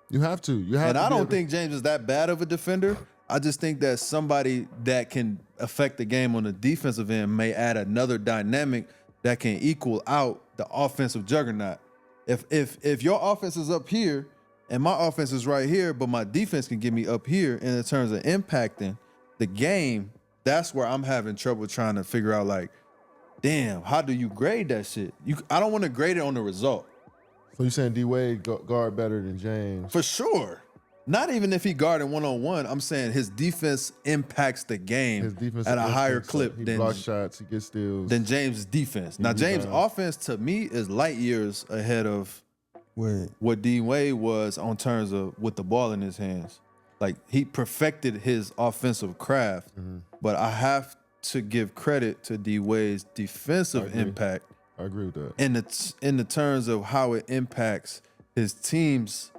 You have to.
And I don't think James is that bad of a defender. I just think that somebody that can affect the game on the defensive end may add another dynamic that can equal out the offensive juggernaut. If your offense is up here and my offense is right here, but my defense can get me up here in terms of impacting the game, that's where I'm having trouble trying to figure out, like, damn, how do you grade that shit? I don't want to grade it on the result.
So you're saying D-Wade guard better than James?
For sure. Not even if he guarded one-on-one. I'm saying his defense impacts the game at a higher clip
he blocks shots, he gets steals.
Than James' defense. Now, James' offense, to me, is light years ahead of what D-Wade was on terms of with the ball in his hands. Like, he perfected his offensive craft, but I have to give credit to D-Wade's defensive impact.
I agree with that.
In the terms of how it impacts his team's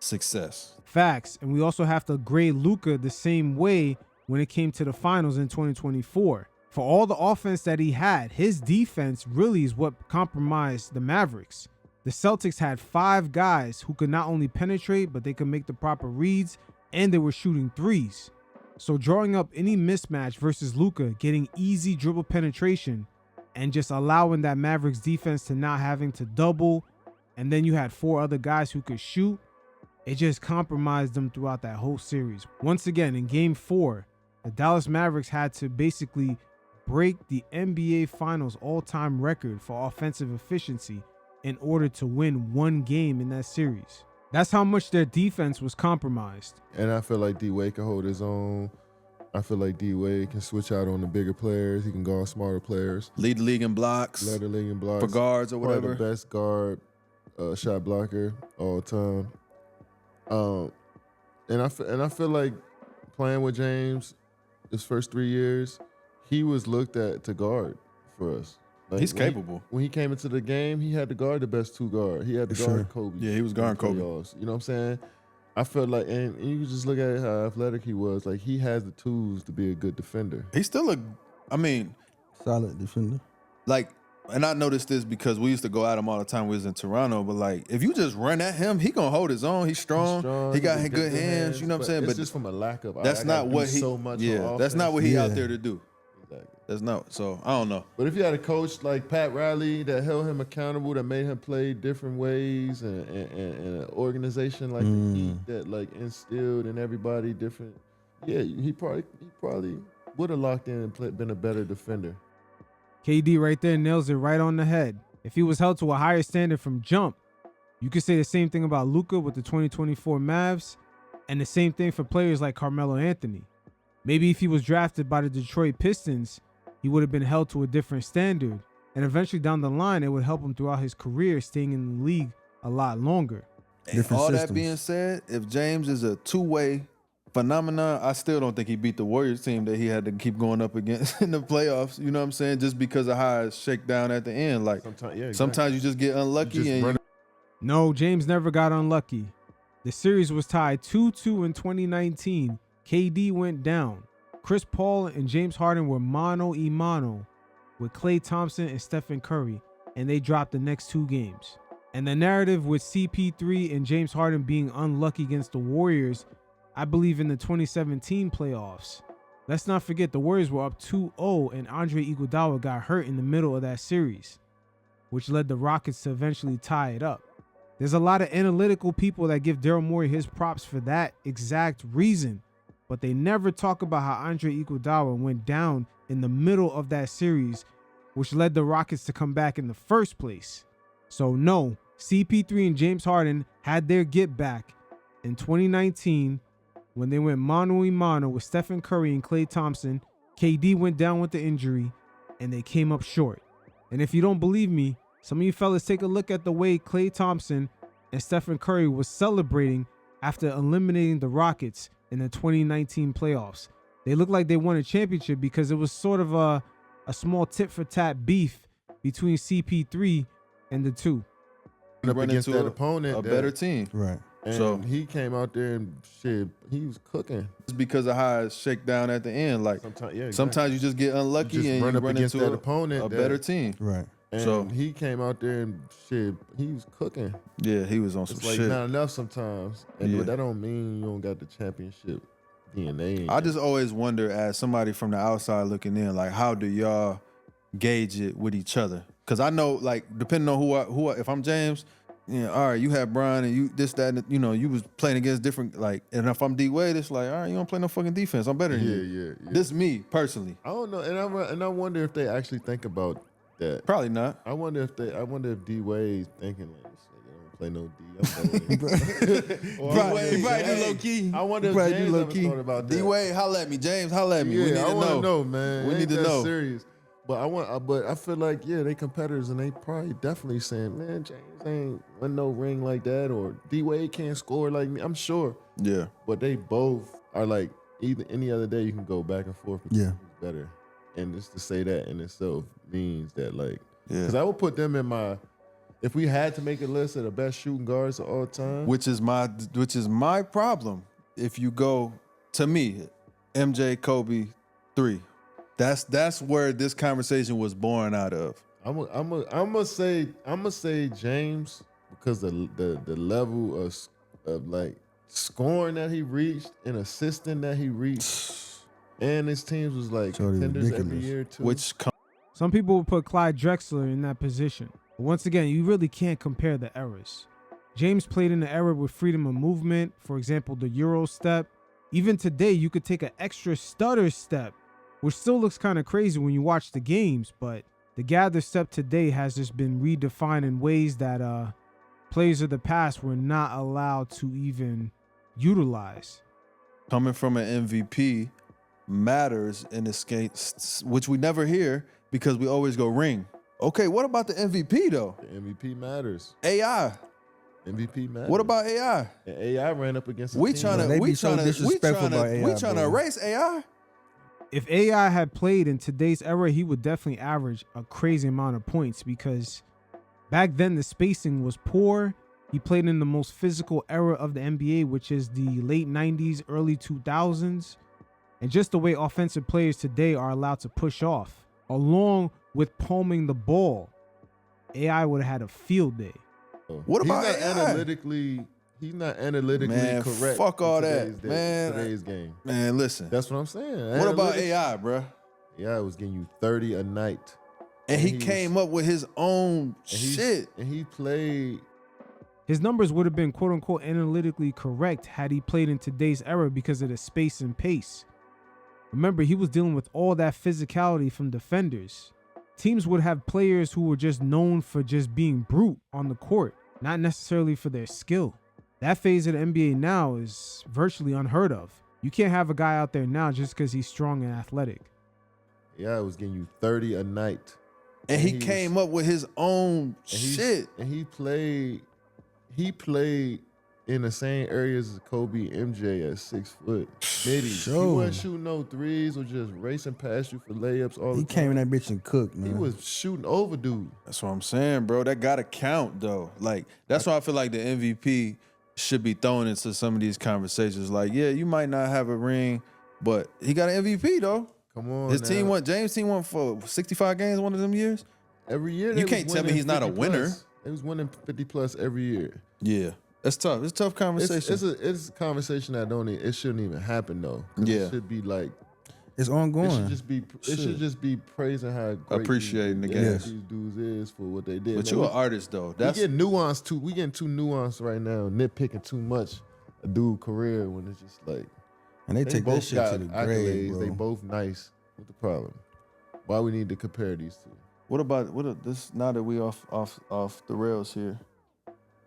success.
Facts. And we also have to grade Luka the same way when it came to the finals in 2024. For all the offense that he had, his defense really is what compromised the Mavericks. The Celtics had 5 guys who could not only penetrate, but they could make the proper reads, and they were shooting threes. So drawing up any mismatch versus Luka, getting easy dribble penetration, and just allowing that Mavericks defense to not having to double, and then you had 4 other guys who could shoot, it just compromised them throughout that whole series. Once again, in Game 4, the Dallas Mavericks had to basically break the NBA Finals all-time record for offensive efficiency in order to win 1 game in that series. That's how much their defense was compromised.
And I feel like D-Wade can hold his own. I feel like D-Wade can switch out on the bigger players. He can guard smarter players.
Lead the league in blocks.
Lead the league in blocks.
For guards or whatever.
Probably the best guard shot blocker all time. And I feel like playing with James his first 3 years, he was looked at to guard for us. Like
He's capable.
When he came into the game, he had to guard the best 2 guard. He had to guard Kobe.
Yeah, he was guarding Kobe.
Playoffs. You know what I'm saying? I felt like, and you can just look at how athletic he was. Like, he has the tools to be a good defender.
He's still
solid defender.
Like, and I noticed this because we used to go at him all the time when we was in Toronto, but like, if you just run at him, he gonna hold his own. He's strong. He got good hands. You know what I'm saying?
But it's just from a lack of.
That's not what he.
So much
that's not what he out there to do.
Exactly.
That's not. So I don't know.
But if you had a coach like Pat Riley that held him accountable, that made him play different ways, and an organization like the Heat that like instilled in everybody different, he probably would have locked in and been a better defender.
KD right there nails it right on the head. If he was held to a higher standard from jump, you could say the same thing about Luka with the 2024 Mavs, and the same thing for players like Carmelo Anthony. Maybe if he was drafted by the Detroit Pistons, he would have been held to a different standard, and eventually down the line, it would help him throughout his career, staying in the league a lot longer.
All that being said, if James is a two-way phenomenon, I still don't think he beat the Warriors team that he had to keep going up against in the playoffs. You know what I'm saying? Just because of how it shake down at the end. Like sometimes you just get unlucky.
No, James never got unlucky. The series was tied 2-2 in 2019. KD went down. Chris Paul and James Harden were mano-a-mano with Klay Thompson and Stephen Curry, and they dropped the next 2 games. And the narrative with CP3 and James Harden being unlucky against the Warriors, I believe in the 2017 playoffs. Let's not forget the Warriors were up 2-0 and Andre Iguodala got hurt in the middle of that series, which led the Rockets to eventually tie it up. There's a lot of analytical people that give Daryl Morey his props for that exact reason, but they never talk about how Andre Iguodala went down in the middle of that series, which led the Rockets to come back in the first place. So no, CP3 and James Harden had their get back in 2019 when they went mano-a-mano with Stephen Curry and Klay Thompson. KD went down with the injury, and they came up short. And if you don't believe me, some of you fellas take a look at the way Klay Thompson and Stephen Curry was celebrating after eliminating the Rockets in the 2019 playoffs. They looked like they won a championship because it was sort of a small tit-for-tat beef between CP3 and the two.
Up against that opponent,
a better team.
Right.
And
So
he came out there and shit, he was cooking.
it's because of how it shake down at the end. Like sometimes you just get unlucky
You just
and
run
you
up
run
against
into
that opponent
a
that-
better team.
Right.
And
So
he came out there and shit, he was cooking.
yeah, he was on some
It's like
shit.
not enough sometimes. And
Yeah.
but that don't mean you don't got the championship DNA.
I just always wonder, as somebody from the outside looking in, like how do y'all gauge it with each other? Because I know, like, depending on who if I'm James, all right, you have Brian and you this that, and, you was playing against different, like, and if I'm D Wade, it's like, all right, you don't play no fucking defense. I'm better than you.
Yeah.
This is me personally.
I don't know, and I wonder if they actually think about that.
Probably not.
I wonder if D Wade's thinking like, this nigga don't play no D. I'm better than him. Or I wonder if
He probably do
James-
low key.
I wonder if
Probably
James
do low
ever
key.
thought about that.
D Wade, holla at me. James, holla at me.
Yeah,
we need
I
to
want
know.
to know, man.
We
It
need
ain't
to
that
know.
serious. But I feel like they competitors and they probably definitely saying, man, James ain't win no ring like that, or D Wade can't score like me. I'm sure.
Yeah.
But they both are like either any other day you can go back and forth.
Yeah.
Who's better, and just to say that in itself means that like,
Yeah.
because I would put them in my. If we had to make a list of the best shooting guards of all time,
Which is my problem. If you go to me, MJ, Kobe, 3. That's where this conversation was born out of.
I'm gonna say James because the level of like scoring that he reached and assisting that he reached, and his teams was like contenders every year too.
Some people would put Clyde Drexler in that position. But once again, you really can't compare the eras. James played in the era with freedom of movement, for example, the Euro step. Even today, you could take an extra stutter step, which still looks kind of crazy when you watch the games, but the gather step today has just been redefined in ways that players of the past were not allowed to even utilize.
Coming from an MVP matters in this game, which we never hear because we always go ring. Okay, what about the MVP though?
The MVP matters.
AI.
MVP matters.
What about AI?
And AI ran up against
We trying to erase AI.
If AI had played in today's era, he would definitely average a crazy amount of points because back then the spacing was poor. He played in the most physical era of the NBA, which is the late 90s, early 2000s. And just the way offensive players today are allowed to push off, along with palming the ball, AI would have had a field day.
What about
he's not
AI?
He's not analytically
Man,
correct.
fuck all
in
that, man.
Today's game.
Man, listen.
That's what I'm saying.
What about
Analytics-
AI, bro?
AI was getting you 30 a night.
And he came up with his own shit.
And he played.
His numbers would have been quote unquote analytically correct had he played in today's era because of the space and pace. Remember, he was dealing with all that physicality from defenders. Teams would have players who were just known for just being brute on the court, not necessarily for their skill. That phase of the NBA now is virtually unheard of. You can't have a guy out there now just because he's strong and athletic.
Yeah, it was getting you 30 a night.
And he came up with his own shit.
And he played in the same areas as Kobe MJ at 6 foot. He wasn't shooting no threes or just racing past you for layups all the
He
time.
came in that bitch and cooked, man.
He was shooting over dude.
That's what I'm saying, bro. That gotta count though. Like that's why I feel like the MVP should be thrown into some of these conversations. Like, yeah, you might not have a ring, but he got an MVP though.
Come on.
His
now.
team won. James' team won for 65 games one of them years.
Every year.
You can't tell me he's not a winner.
They was winning 50 plus every year.
Yeah, that's tough. It's a tough conversation.
It's a conversation that it shouldn't even happen though.
Yeah.
It should be like
it's ongoing.
It should just be praising how great
Appreciating the game.
these dudes is for what they did.
But
Man,
you're an artist though.
We getting nuanced too. We getting too nuanced right now. Nitpicking too much a dude career when it's just like.
And they take
both
that shit
got
to the
accolades.
grave, bro.
They both nice. What's the problem? Why we need to compare these two?
What about this? Now that we off the rails here,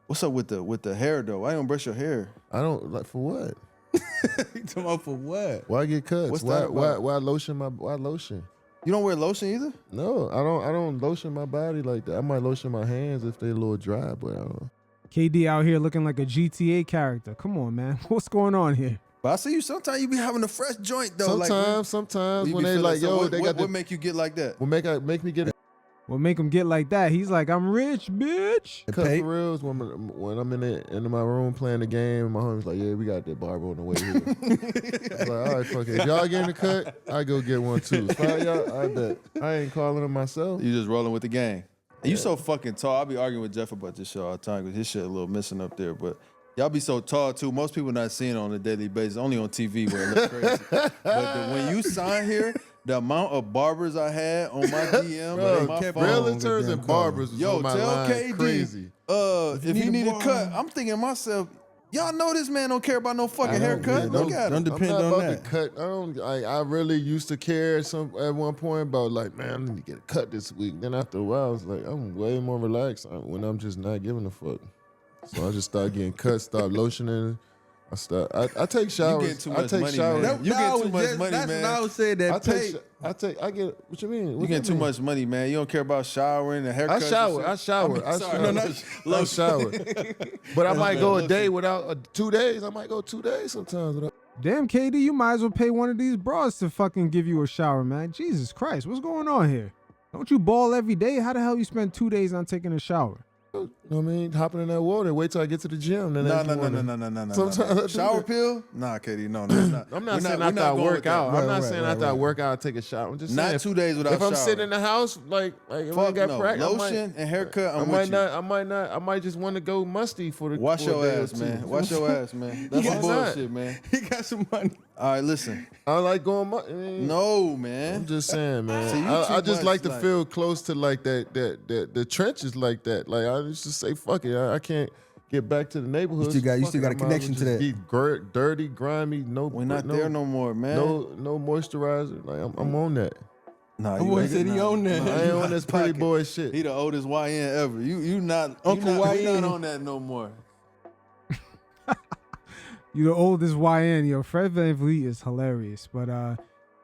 what's up with the hair though? Why don't brush your hair?
I don't like for what?
You talking about for what?
Why get cuts?
What's
why
that about?
why lotion my why lotion?
You don't wear lotion either?
No, I don't lotion my body like that. I might lotion my hands if they're a little dry, but I don't know.
KD out here looking like a GTA character. Come on, man. What's going on here?
But I see you. Sometimes you be having a fresh joint though.
Sometimes
you
when
be
they
feeling
like,
so-
yo,
what,
they
what,
got
what
the,
make you get like that?
what make me get a
What make him get like that? He's like, I'm rich, bitch.
cut for reals when I'm in my room playing the game. And my homie's like, yeah, we got that barber on the way here. I was like, all right, fuck it. If y'all getting a cut, I go get one too. So y'all, I bet. I ain't calling them myself.
You just rolling with the gang. And you so fucking tall. I be arguing with Jeff about this show all the time because his shit a little missing up there. But y'all be so tall too. Most people not seeing it on a daily basis. Only on TV where it looks crazy. But when you sign here, the amount of barbers I had on my DM,
Bro,
and my phone,
realtors and barbers was
yo,
on my
tell
line
KD,
crazy.
if he need a cut, I'm thinking to myself, y'all know this man don't care about no fucking haircut. Look at him.
I'm not about to cut. I really used to care at one point about like, man, I need to get a cut this week. Then after a while, I was like, I'm way more relaxed when I'm just not giving a fuck. So I just started getting cut, start lotioning. I take showers.
You get too much
I take
money,
showers.
man. You get too much money,
that's
man.
what I was saying. That
I get. What you mean?
You get too much money, man. You don't care about showering and haircuts.
I shower. I shower. But I might go a day without 2 days. I might go 2 days sometimes without.
Damn, KD, you might as well pay one of these bras to fucking give you a shower, man. Jesus Christ, what's going on here? Don't you ball every day? How the hell you spend 2 days not taking a shower?
You know what I mean? Hopping in that water and wait till I get to the gym. Then
No.
Sometimes
Shower pill? Nah, Katie, no, that's not.
I'm not saying after I work out. I'm not saying after I work out, I take a shower. I'm just saying
Not 2 days without
if I'm
showering.
sitting in the house, like if I
Fuck
got
no.
practice,
Lotion and haircut, I'm with you.
I might just want to go musty for the.
Wash
for a
your
day or
ass,
two.
man. Wash your ass, man. That's some bullshit, man.
He got some money.
All right, listen.
I like going.
No, man.
I'm just saying, man.
See, you
I
too
just
much,
like to
like-
feel close to like the trenches like that. Like I just say, fuck it. I can't get back to the neighborhood.
You still got a connection to that.
Get dirty, grimy. No,
We're not there no more, man.
No moisturizer. Like I'm on that.
Nah,
The boy said he on that.
I ain't on this pretty boy shit.
He the oldest YN ever. You not
Uncle
you
YN.
not on that no more.
You the oldest YN. Yo, Fred VanVleet is hilarious, but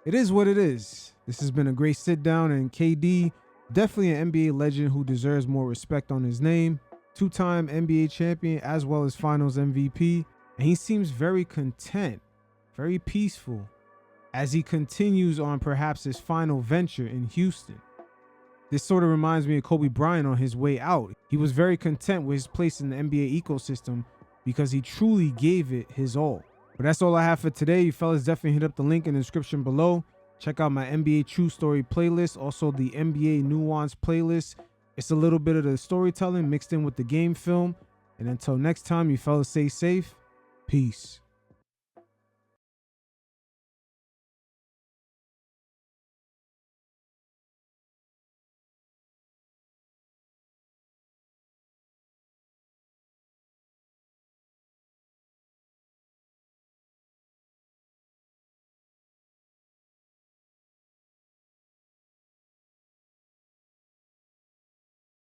it is what it is. This has been a great sit down, and KD, definitely an NBA legend who deserves more respect on his name. 2-time NBA champion as well as Finals MVP, and he seems very content, very peaceful as he continues on perhaps his final venture in Houston. This sort of reminds me of Kobe Bryant on his way out. He was very content with his place in the NBA ecosystem because he truly gave it his all. But that's all I have for today. You fellas definitely hit up the link in the description below. Check out my NBA True Story playlist, also the NBA Nuance playlist. It's a little bit of the storytelling mixed in with the game film. And until next time, you fellas stay safe. Peace.